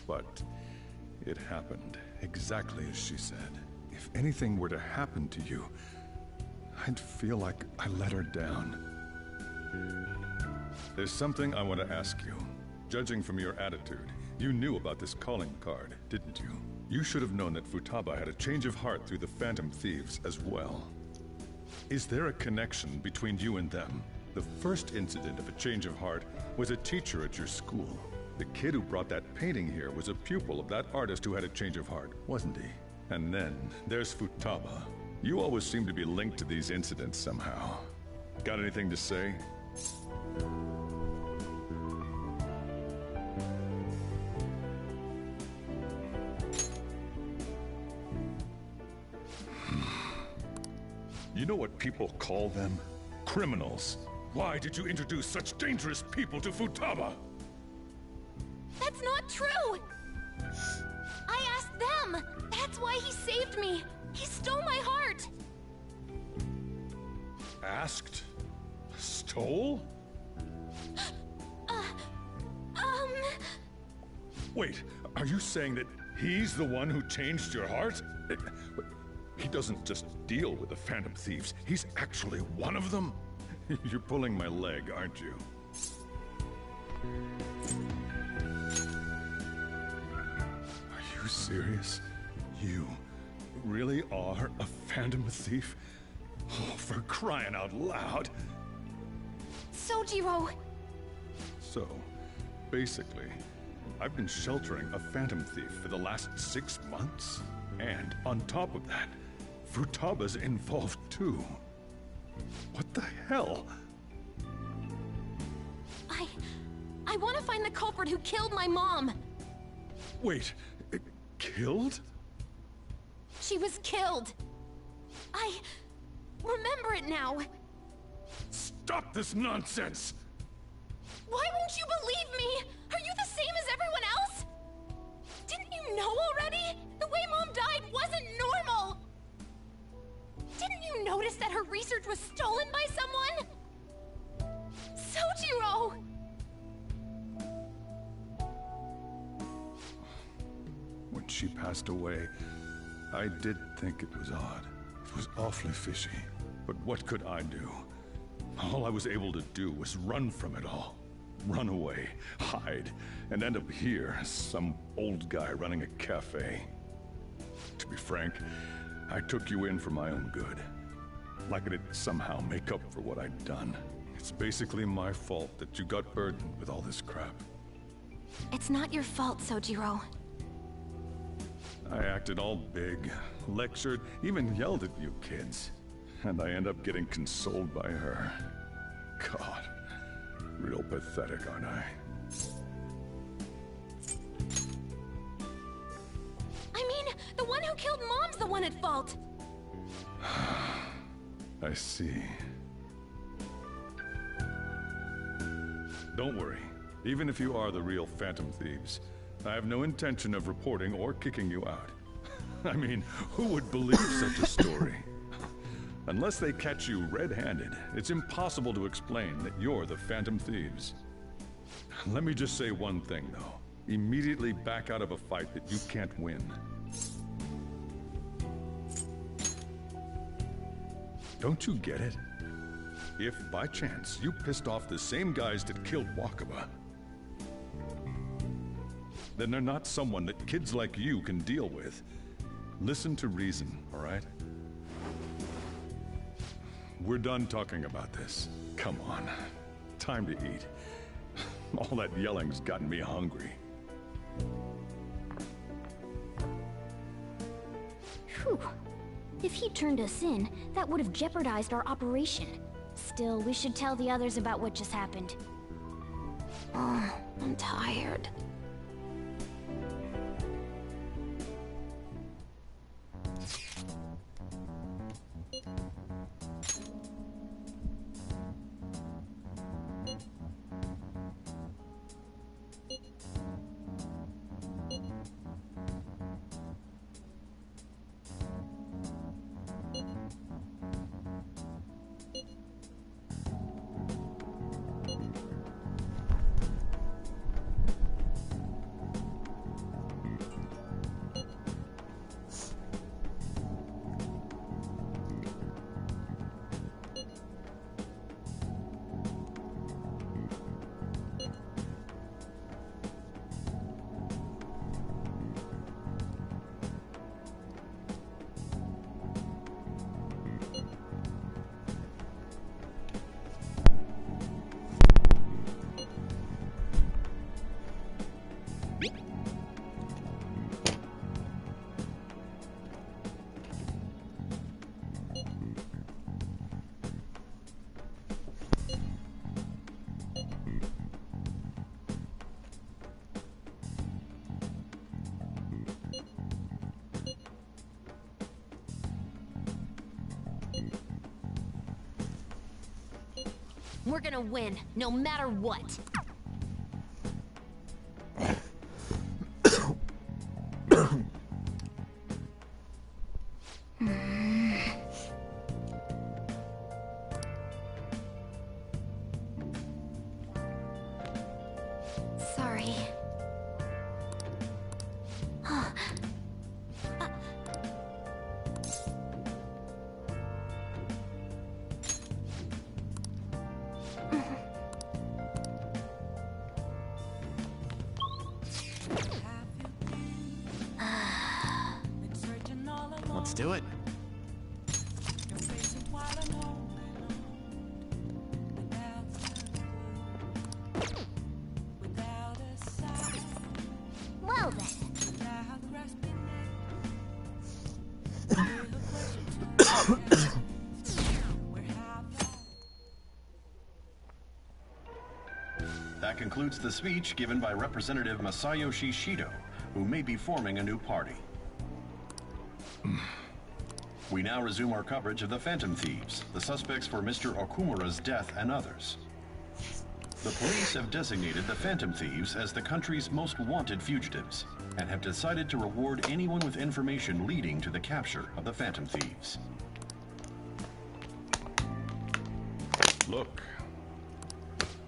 But it happened exactly as she said. If anything were to happen to you, I'd feel like I let her down. There's something I want to ask you. Judging from your attitude, you knew about this calling card, didn't you? You should have known that Futaba had a change of heart through the Phantom Thieves as well. Is there a connection between you and them? The first incident of a change of heart was a teacher at your school. The kid who brought that painting here was a pupil of that artist who had a change of heart, wasn't he? And then there's Futaba. You always seem to be linked to these incidents somehow. Got anything to say? You know what people call them? Criminals. Why did you introduce such dangerous people to Futaba? That's not true! I asked them! That's why he saved me! He stole my heart! Asked? Stole? Wait, are you saying that he's the one who changed your heart? He doesn't just deal with the Phantom Thieves, he's actually one of them? You're pulling my leg, aren't you? Are you serious? You really are a Phantom Thief? Oh, for crying out loud! Sojiro! So, basically, I've been sheltering a Phantom Thief for the last 6 months. And on top of that, Futaba's involved too. What the hell? I want to find the culprit who killed my mom! Wait, killed? She was killed! I remember it now! Stop this nonsense! Why won't you believe me? Are you the same as everyone else? Didn't you know already? The way Mom died wasn't normal! Didn't you notice that her research was stolen by someone? Sojiro! When she passed away, I did think it was odd. It was awfully fishy. But what could I do? All I was able to do was run from it all. Run away, hide, and end up here as some old guy running a cafe. To be frank, I took you in for my own good. Like it'd somehow make up for what I'd done. It's basically my fault that you got burdened with all this crap. It's not your fault, Sojiro. I acted all big, lectured, even yelled at you kids. And I end up getting consoled by her. God, real pathetic, aren't I? I mean, the one who killed Mom's the one at fault! I see. Don't worry. Even if you are the real Phantom Thieves, I have no intention of reporting or kicking you out. I mean, who would believe such a story? Unless they catch you red-handed, it's impossible to explain that you're the Phantom Thieves. Let me just say one thing, though. Immediately back out of a fight that you can't win. Don't you get it? If, by chance, you pissed off the same guys that killed Wakaba, then they're not someone that kids like you can deal with. Listen to reason, all right? We're done talking about this. Come on. Time to eat. All that yelling's gotten me hungry. Whew. If he turned us in, that would have jeopardized our operation. Still, we should tell the others about what just happened. Oh, I'm tired. We're gonna win, no matter what. Sorry. Let's do it. Well then. That concludes the speech given by Representative Masayoshi Shido, who may be forming a new party. We now resume our coverage of the Phantom Thieves, the suspects for Mr. Okumura's death and others. The police have designated the Phantom Thieves as the country's most wanted fugitives, and have decided to reward anyone with information leading to the capture of the Phantom Thieves. Look.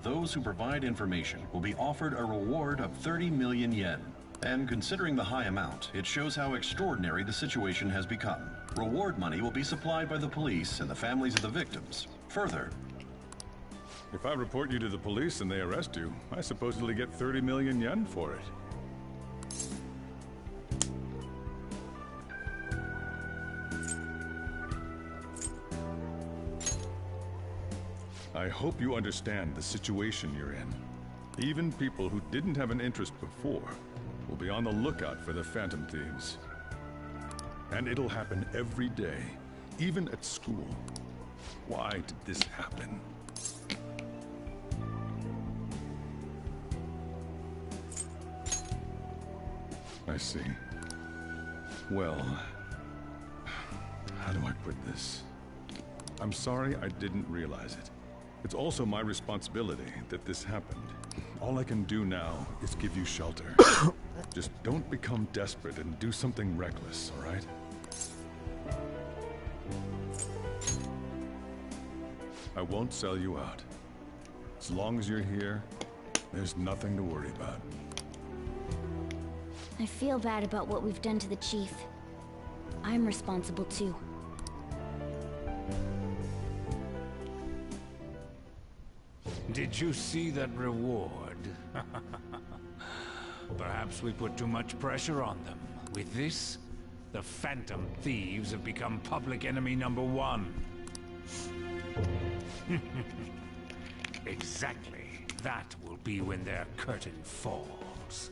Those who provide information will be offered a reward of 30 million yen. And considering the high amount, it shows how extraordinary the situation has become. Reward money will be supplied by the police and the families of the victims. Further, if I report you to the police and they arrest you, I supposedly get 30 million yen for it. I hope you understand the situation you're in. Even people who didn't have an interest before will be on the lookout for the Phantom Thieves. And it'll happen every day, even at school. Why did this happen? I see. Well, how do I put this? I'm sorry I didn't realize it. It's also my responsibility that this happened. All I can do now is give you shelter. Just don't become desperate and do something reckless, all right? I won't sell you out. As long as you're here, there's nothing to worry about. I feel bad about what we've done to the chief. I'm responsible too. Did you see that reward? Perhaps we put too much pressure on them. With this, the Phantom Thieves have become public enemy #1. Exactly. That will be when their curtain falls.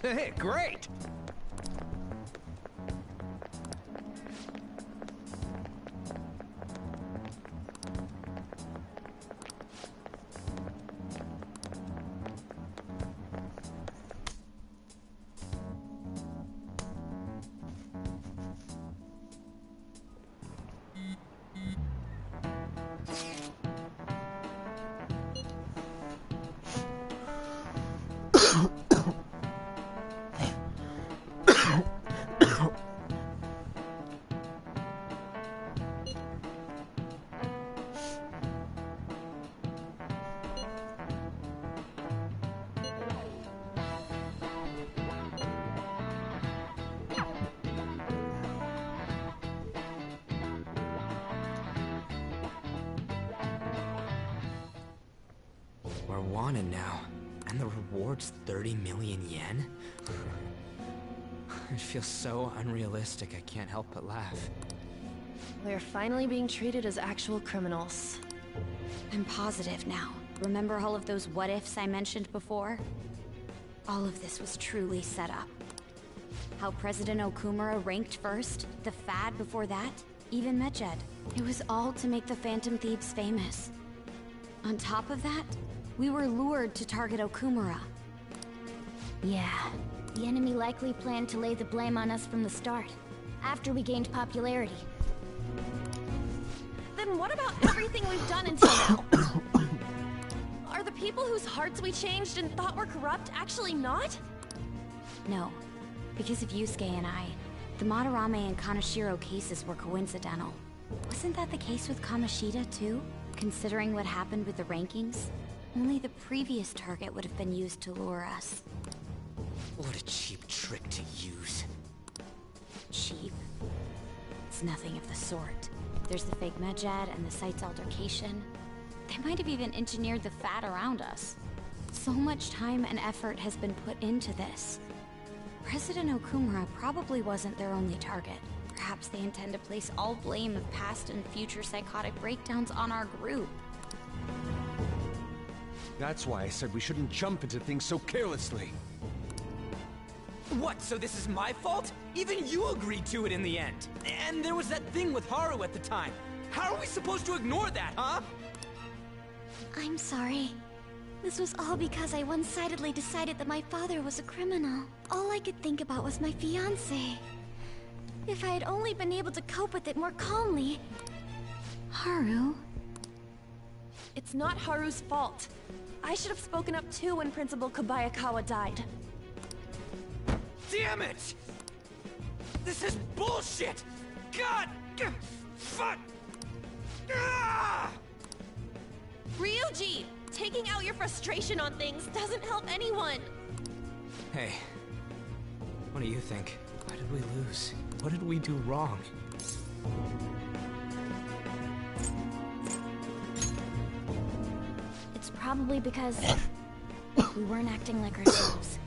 Hey, great! We're wanted now, and the reward's 30 million yen? It feels so unrealistic I can't help but laugh. We're finally being treated as actual criminals. I'm positive now. Remember all of those what-ifs I mentioned before? All of this was truly set up. How President Okumura ranked first, the Fad before that, even Medjed. It was all to make the Phantom Thieves famous. On top of that, we were lured to target Okumura. Yeah, the enemy likely planned to lay the blame on us from the start, after we gained popularity. Then what about everything we've done until now? Are the people whose hearts we changed and thought were corrupt actually not? No, because of Yusuke and I, the Madarame and Kaneshiro cases were coincidental. Wasn't that the case with Kamoshida too? Considering what happened with the rankings? Only the previous target would have been used to lure us. What a cheap trick to use. Cheap? It's nothing of the sort. There's the fake Medjed and the site's altercation. They might have even engineered the Fat around us. So much time and effort has been put into this. President Okumura probably wasn't their only target. Perhaps they intend to place all blame of past and future psychotic breakdowns on our group. That's why I said we shouldn't jump into things so carelessly. What, so this is my fault? Even you agreed to it in the end. And there was that thing with Haru at the time. How are we supposed to ignore that, huh? I'm sorry. This was all because I one-sidedly decided that my father was a criminal. All I could think about was my fiancé. If I had only been able to cope with it more calmly... Haru? It's not Haru's fault. I should have spoken up too when Principal Kobayakawa died. Damn it! This is bullshit! God! Fuck! Ah! Ryuji! Taking out your frustration on things doesn't help anyone! Hey, what do you think? Why did we lose? What did we do wrong? It's probably because we weren't acting like ourselves.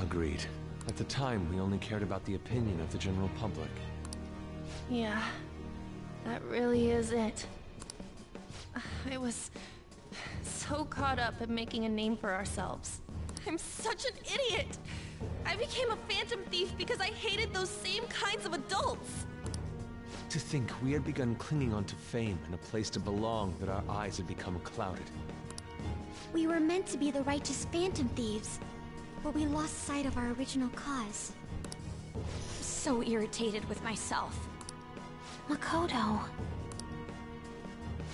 Agreed. At the time, we only cared about the opinion of the general public. Yeah, that really is it. I was so caught up in making a name for ourselves. I'm such an idiot! I became a phantom thief because I hated those same kinds of adults! To think we had begun clinging onto fame and a place to belong, that our eyes had become clouded. We were meant to be the righteous phantom thieves, but we lost sight of our original cause. I'm so irritated with myself. Makoto.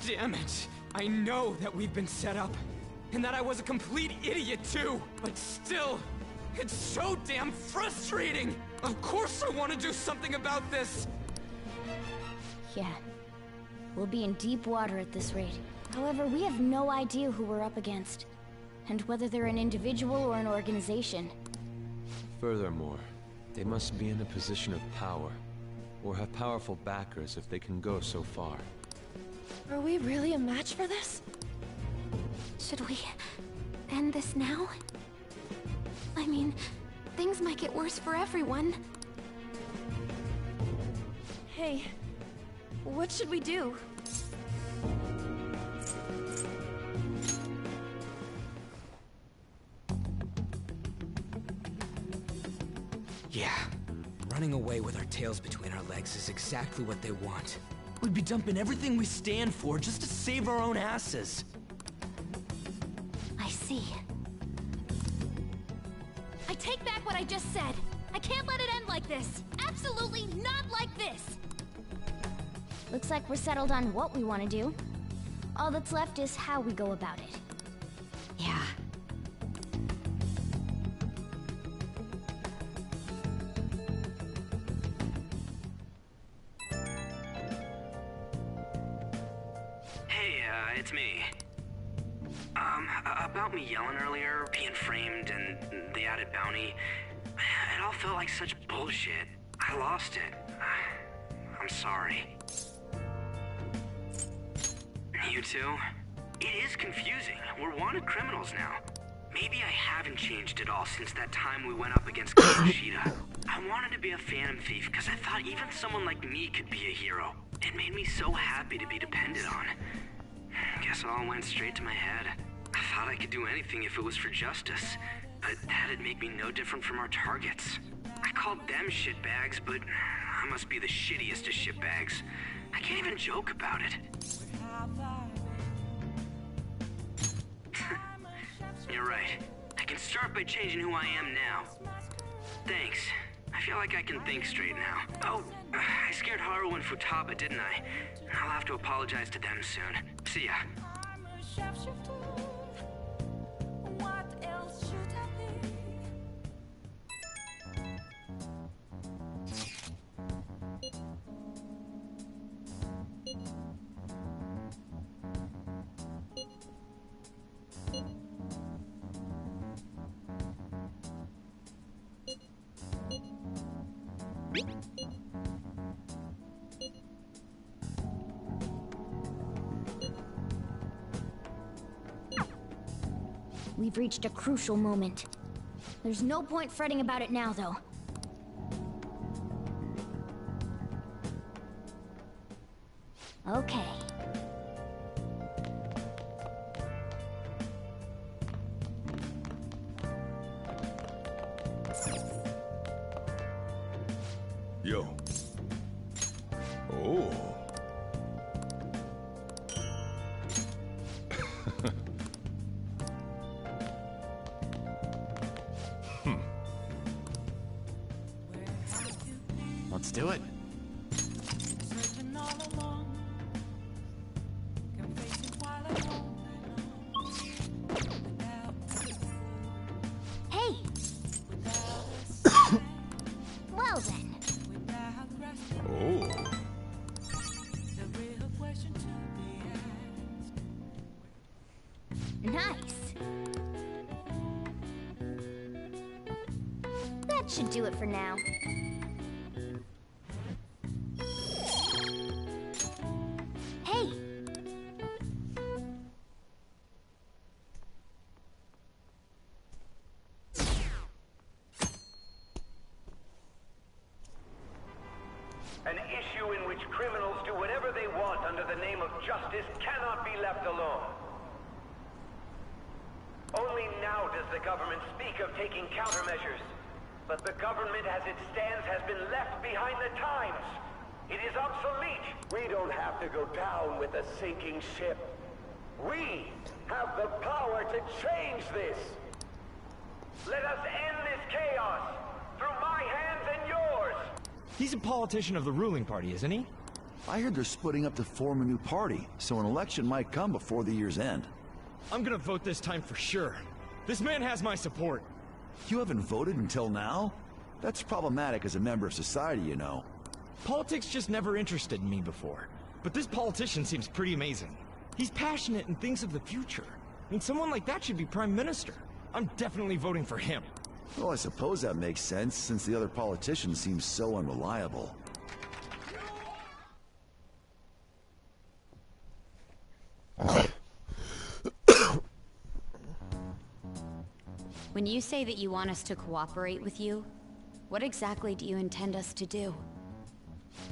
Damn it! I know that we've been set up, and that I was a complete idiot too, but still, it's so damn frustrating! Of course I want to do something about this! Yeah. We'll be in deep water at this rate. However, we have no idea who we're up against, and whether they're an individual or an organization. Furthermore, They must be in a position of power, or have powerful backers if they can go so far. Are we really a match for this? Should we end this now? I mean, things might get worse for everyone. Hey, what should we do? Yeah, running away with our tails between our legs is exactly what they want. We'd be dumping everything we stand for just to save our own asses. I see. I take back what I just said. I can't let it end like this. Absolutely not like this. Looks like we're settled on what we want to do. All that's left is how we go about it. Yeah. Hey, it's me. About me yelling earlier, being framed, and the added bounty, it all felt like such bullshit. I lost it. I'm sorry. You too? It is confusing. We're wanted criminals now. Maybe I haven't changed at all since that time we went up against Kamoshida. I wanted to be a phantom thief because I thought even someone like me could be a hero. It made me so happy to be depended on. Guess it all went straight to my head. I thought I could do anything if it was for justice, but that'd make me no different from our targets. I called them shitbags, but I must be the shittiest of shitbags. I can't even joke about it. You're right. I can start by changing who I am now. Thanks. I feel like I can think straight now. Oh, I scared Haru and Futaba, didn't I? I'll have to apologize to them soon. See ya. What else should I be? We've reached a crucial moment. There's no point fretting about it now, though. Okay. Yo. Oh. Let's do it. Hey! Well then. Oh. Nice. That should do it for now. Hey! An issue in which criminals do whatever they want under the name of justice cannot be left alone. Only now does the government speak of taking countermeasures. But the government as it stands has been left behind the times. It is obsolete. We don't have to go down with a sinking ship. We have the power to change this. Let us end this chaos through my hands and yours. He's a politician of the ruling party, isn't he? I heard they're splitting up to form a new party, so an election might come before the year's end. I'm gonna vote this time for sure. This man has my support. You haven't voted until now? That's problematic as a member of society, you know. Politics just never interested me before. But this politician seems pretty amazing. He's passionate and thinks of the future. I mean, someone like that should be prime minister. I'm definitely voting for him. Well, I suppose that makes sense, since the other politicians seem so unreliable. When you say that you want us to cooperate with you, what exactly do you intend us to do?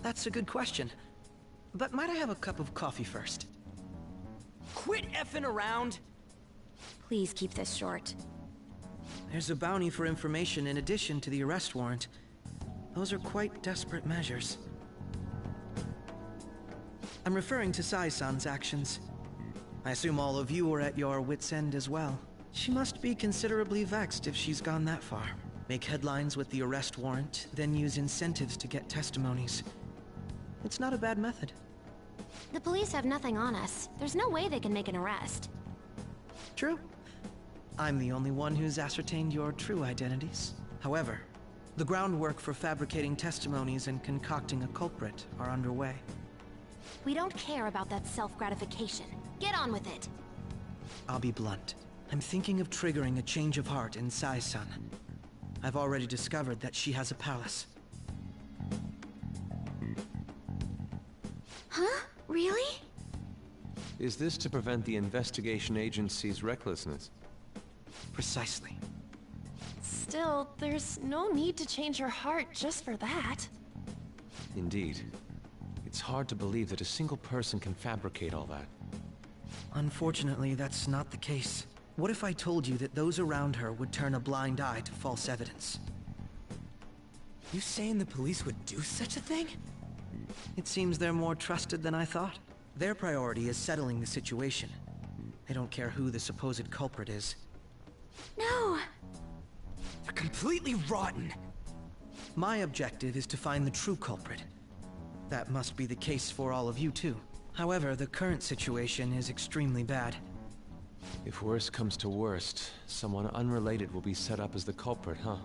That's a good question. But might I have a cup of coffee first? Quit effing around! Please keep this short. There's a bounty for information in addition to the arrest warrant. Those are quite desperate measures. I'm referring to Sai-san's actions. I assume all of you are at your wits' end as well. She must be considerably vexed if she's gone that far. Make headlines with the arrest warrant, then use incentives to get testimonies. It's not a bad method. The police have nothing on us. There's no way they can make an arrest. True. I'm the only one who's ascertained your true identities. However, the groundwork for fabricating testimonies and concocting a culprit are underway. We don't care about that self-gratification. Get on with it. I'll be blunt. I'm thinking of triggering a change of heart in Sai-san. I've already discovered that she has a palace. Huh? Really? Is this to prevent the investigation agency's recklessness? Precisely. Still, there's no need to change her heart just for that. Indeed. It's hard to believe that a single person can fabricate all that. Unfortunately, that's not the case. What if I told you that those around her would turn a blind eye to false evidence? You saying the police would do such a thing? It seems they're more trusted than I thought. Their priority is settling the situation. They don't care who the supposed culprit is. No! They're completely rotten! My objective is to find the true culprit. That must be the case for all of you too. However, the current situation is extremely bad. If worst comes to worst, someone unrelated will be set up as the culprit, huh?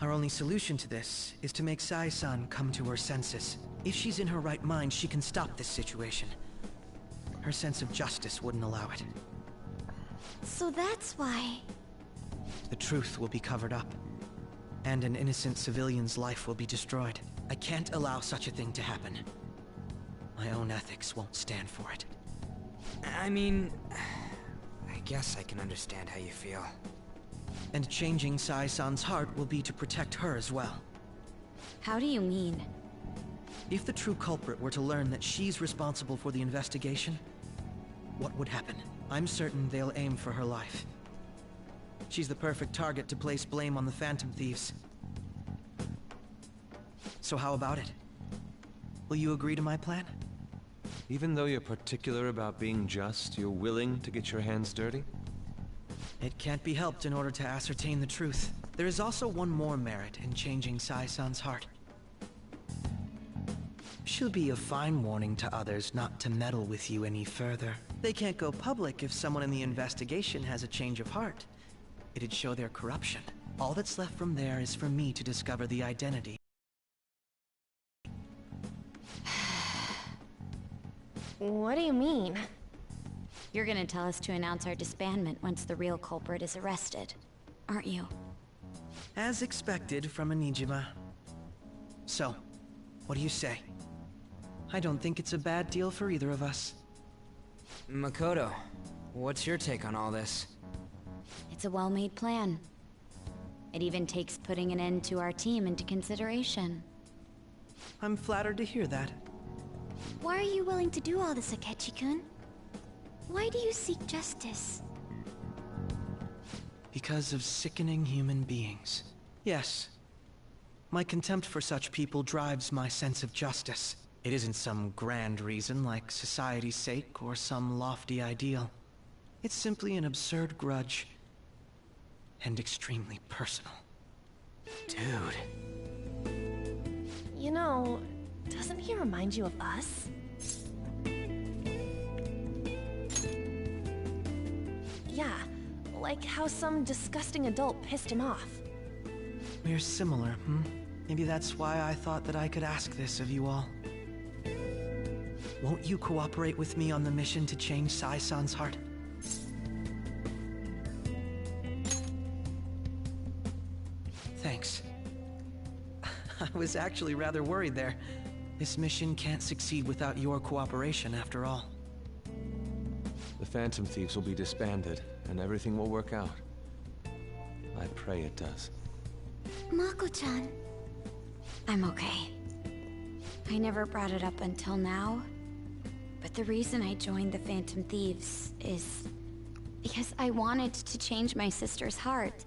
Our only solution to this is to make Sai-san come to her senses. If she's in her right mind, she can stop this situation. Her sense of justice wouldn't allow it. So that's why... The truth will be covered up, and an innocent civilian's life will be destroyed. I can't allow such a thing to happen. My own ethics won't stand for it. I mean... I guess I can understand how you feel. And changing Sai-san's heart will be to protect her as well. How do you mean? If the true culprit were to learn that she's responsible for the investigation, what would happen? I'm certain they'll aim for her life. She's the perfect target to place blame on the Phantom Thieves. So how about it? Will you agree to my plan? Even though you're particular about being just, you're willing to get your hands dirty? It can't be helped in order to ascertain the truth. There is also one more merit in changing Sai-san's heart. She'll be a fine warning to others not to meddle with you any further. They can't go public if someone in the investigation has a change of heart. It'd show their corruption. All that's left from there is for me to discover the identity. What do you mean? You're gonna tell us to announce our disbandment once the real culprit is arrested, aren't you? As expected from a Nijima. So, what do you say? I don't think it's a bad deal for either of us. Makoto, what's your take on all this? It's a well-made plan. It even takes putting an end to our team into consideration. I'm flattered to hear that. Why are you willing to do all this, Akechi-kun? Why do you seek justice? Because of sickening human beings. Yes. My contempt for such people drives my sense of justice. It isn't some grand reason like society's sake or some lofty ideal. It's simply an absurd grudge. And extremely personal. Dude. You know, doesn't he remind you of us? Yeah, like how some disgusting adult pissed him off. We're similar, Maybe that's why I thought that I could ask this of you all. Won't you cooperate with me on the mission to change Sai-san's heart? I was actually rather worried there. This mission can't succeed without your cooperation, after all. The Phantom Thieves will be disbanded, and everything will work out. I pray it does. Mako-chan. I'm okay. I never brought it up until now, but the reason I joined the Phantom Thieves is because I wanted to change my sister's heart.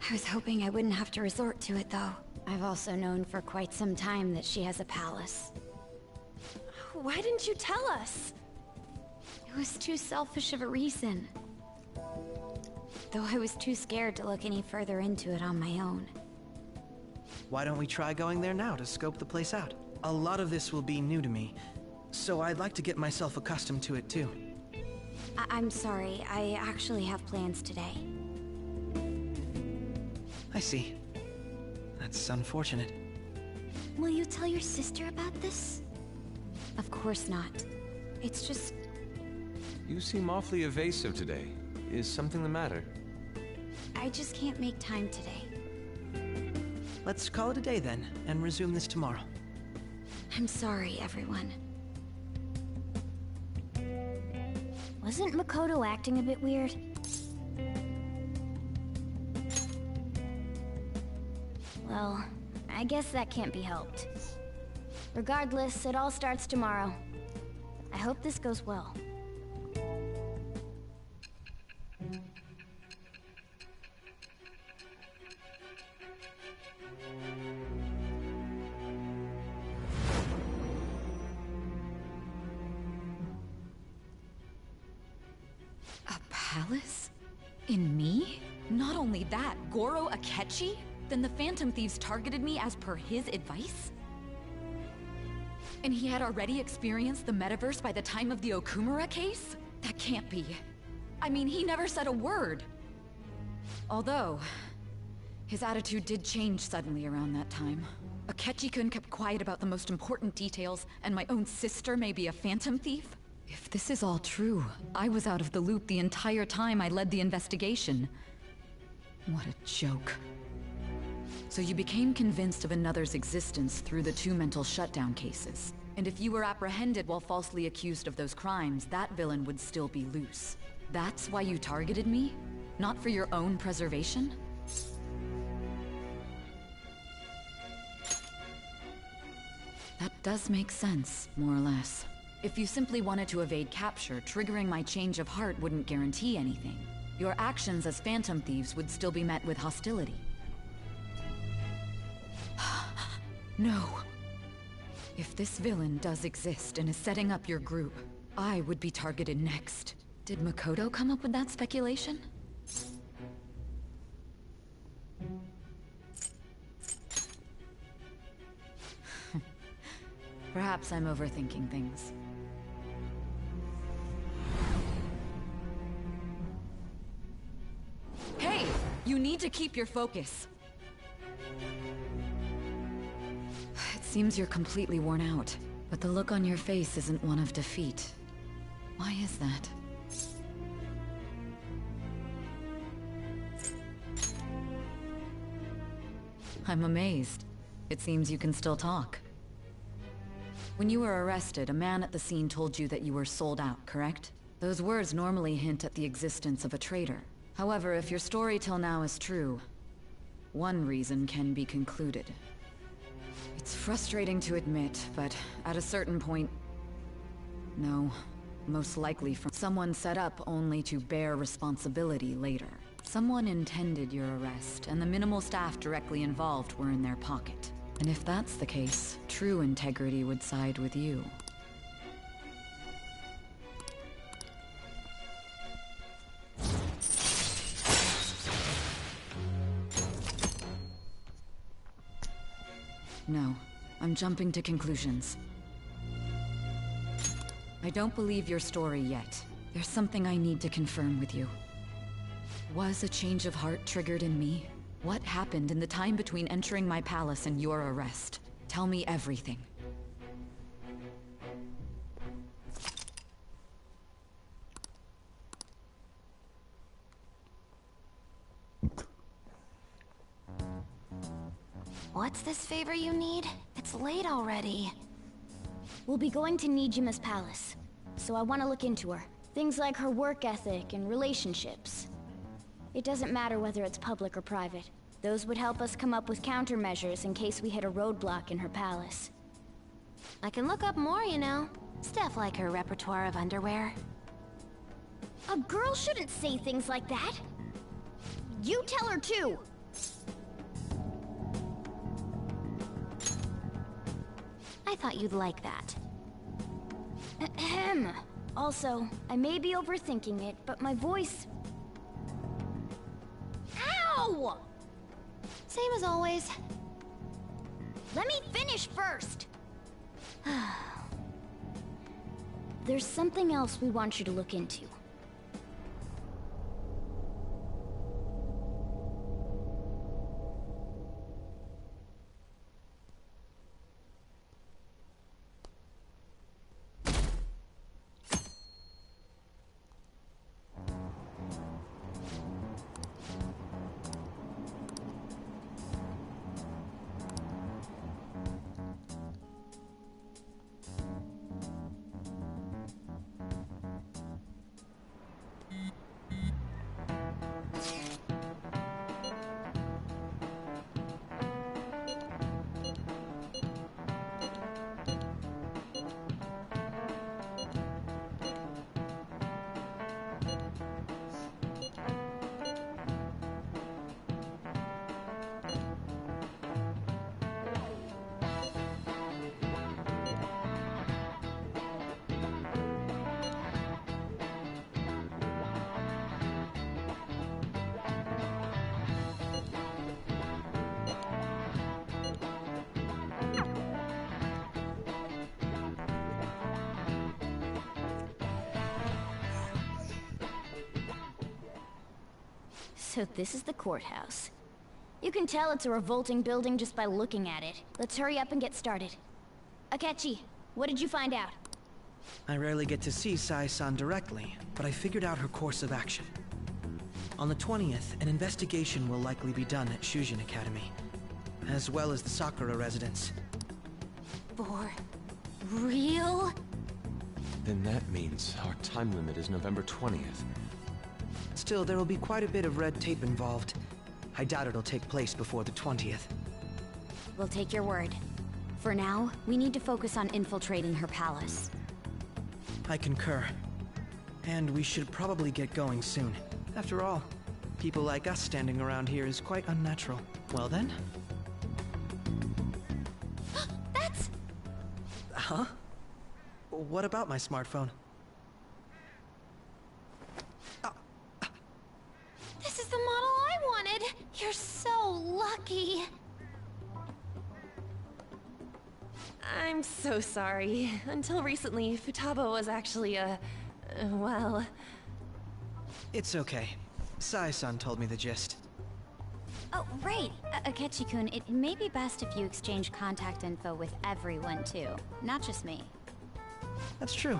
I was hoping I wouldn't have to resort to it, though. I've also known for quite some time that she has a palace. Why didn't you tell us? It was too selfish of a reason. Though I was too scared to look any further into it on my own. Why don't we try going there now to scope the place out? A lot of this will be new to me, so I'd like to get myself accustomed to it too. I'm sorry, I actually have plans today. I see. That's unfortunate. Will you tell your sister about this? Of course not. It's just... You seem awfully evasive today. Is something the matter? I just can't make time today. Let's call it a day then, and resume this tomorrow. I'm sorry, everyone. Wasn't Makoto acting a bit weird? Well, I guess that can't be helped. Regardless, it all starts tomorrow. I hope this goes well. A palace? In me? Not only that, Goro Akechi? Then the Phantom Thieves targeted me as per his advice? And he had already experienced the metaverse by the time of the Okumura case? That can't be. I mean, he never said a word. Although, his attitude did change suddenly around that time. Akechi-kun kept quiet about the most important details, and my own sister may be a Phantom Thief? If this is all true, I was out of the loop the entire time I led the investigation. What a joke. So you became convinced of another's existence through the 2 mental shutdown cases. And if you were apprehended while falsely accused of those crimes, that villain would still be loose. That's why you targeted me? Not for your own preservation? That does make sense, more or less. If you simply wanted to evade capture, triggering my change of heart wouldn't guarantee anything. Your actions as Phantom Thieves would still be met with hostility. No. If this villain does exist and is setting up your group, I would be targeted next. Did Makoto come up with that speculation? Perhaps I'm overthinking things. Hey! You need to keep your focus. It seems you're completely worn out, but the look on your face isn't one of defeat. Why is that? I'm amazed. It seems you can still talk. When you were arrested, a man at the scene told you that you were sold out, correct? Those words normally hint at the existence of a traitor. However, if your story till now is true, one reason can be concluded. It's frustrating to admit, but at a certain point... No, most likely from someone set up only to bear responsibility later. Someone intended your arrest, and the minimal staff directly involved were in their pocket. And if that's the case, true integrity would side with you. No, I'm jumping to conclusions. I don't believe your story yet. There's something I need to confirm with you. Was a change of heart triggered in me? What happened in the time between entering my palace and your arrest? Tell me everything. What's this favor you need? It's late already. We'll be going to Nijima's palace, so I want to look into her. Things like her work ethic and relationships. It doesn't matter whether it's public or private. Those would help us come up with countermeasures in case we hit a roadblock in her palace. I can look up more, you know. Stuff like her repertoire of underwear. A girl shouldn't say things like that. You tell her too. I thought you'd like that. Ahem. Also, I may be overthinking it, but my voice... Ow! Same as always. Let me finish first! There's something else we want you to look into. So this is the courthouse. You can tell it's a revolting building just by looking at it. Let's hurry up and get started. Akechi, what did you find out? I rarely get to see Sai-san directly, but I figured out her course of action. On the 20th, an investigation will likely be done at Shujin Academy, as well as the Sakura residence. For real? Then that means our time limit is November 20th. Still, there will be quite a bit of red tape involved. I doubt it'll take place before the 20th. We'll take your word. For now, we need to focus on infiltrating her palace. I concur. And we should probably get going soon. After all, people like us standing around here is quite unnatural. Well then? That's... Huh? What about my smartphone? This is the model I wanted! You're so lucky! I'm so sorry. Until recently, Futaba was actually well... It's okay. Sai-san told me the gist. Oh, right. Akechi-kun, it may be best if you exchange contact info with everyone, too. Not just me. That's true.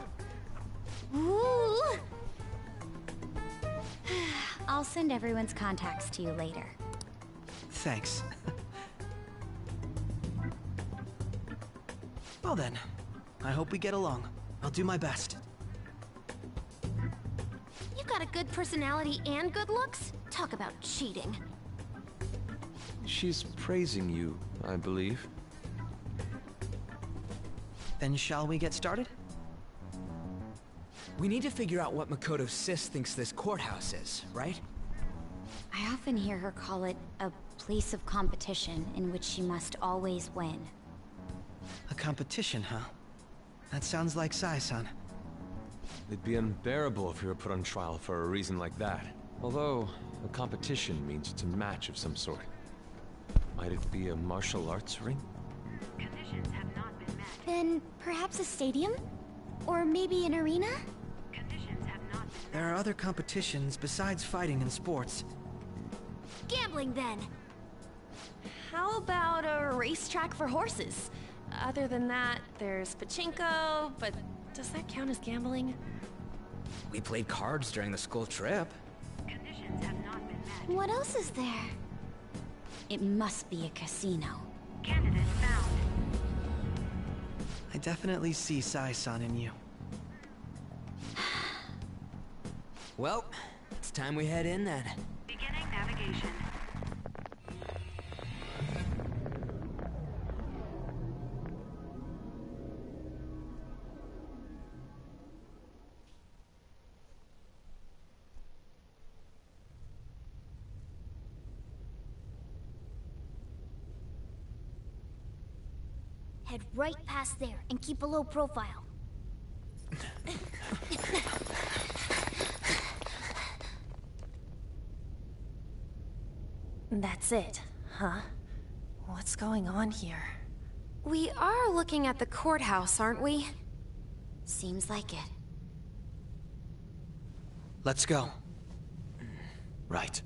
Ooh! I'll send everyone's contacts to you later. Thanks. Well then, I hope we get along. I'll do my best. You've got a good personality and good looks? Talk about cheating. She's praising you, I believe. Then shall we get started? We need to figure out what Makoto Sis thinks this courthouse is, right? I often hear her call it a place of competition in which she must always win. A competition, huh? That sounds like Sai-san. It'd be unbearable if we were put on trial for a reason like that. Although, a competition means it's a match of some sort. Might it be a martial arts ring? Conditions have not been met. Then perhaps a stadium? Or maybe an arena? Conditions have not been met. There are other competitions besides fighting and sports. Gambling, then! How about a racetrack for horses? Other than that, there's pachinko, but does that count as gambling? We played cards during the school trip. Conditions have not been met. What else is there? It must be a casino. Candidate found. I definitely see Sai-san in you. Well, it's time we head in then. Beginning navigation. Head right past there and keep a low profile. That's it, huh? What's going on here? We are looking at the courthouse, aren't we? Seems like it. Let's go. Right.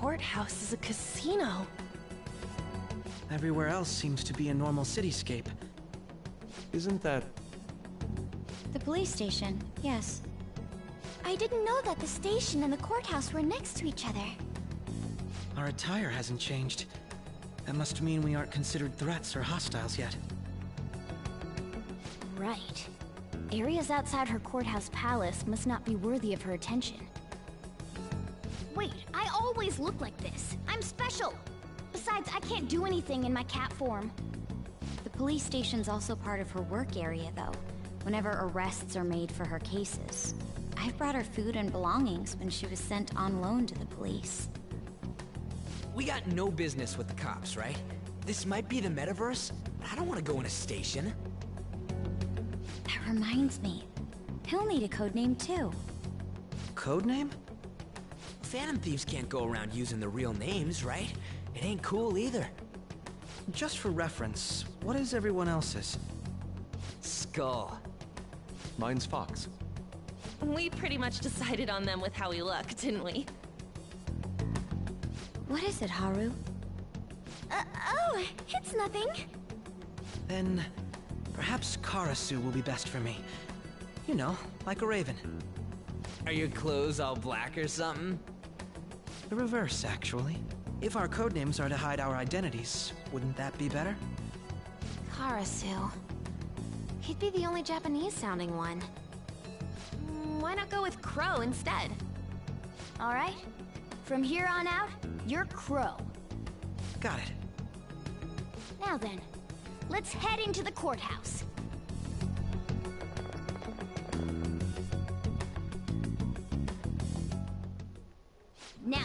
Courthouse is a casino. Everywhere else seems to be a normal cityscape. Isn't that... The police station, yes. I didn't know that the station and the courthouse were next to each other. Our attire hasn't changed. That must mean we aren't considered threats or hostiles yet. Right. Areas outside her courthouse palace must not be worthy of her attention. Wait, I always look like this. I'm special. Besides, I can't do anything in my cat form. The police station's also part of her work area, though, whenever arrests are made for her cases. I've brought her food and belongings when she was sent on loan to the police. We got no business with the cops, right? This might be the metaverse, but I don't want to go in a station. That reminds me. He'll need a codename, too. Codename? Phantom Thieves can't go around using the real names, right? It ain't cool either. Just for reference, what is everyone else's? Skull. Mine's Fox. We pretty much decided on them with how we look, didn't we? What is it, Haru? Oh, it's nothing. Then, perhaps Karasu will be best for me. You know, like a raven. Are your clothes all black or something? The reverse, actually. If our codenames are to hide our identities, wouldn't that be better? Karasu. He'd be the only Japanese-sounding one. Why not go with Crow instead? All right. From here on out, you're Crow. Got it. Now then, let's head into the courthouse. Now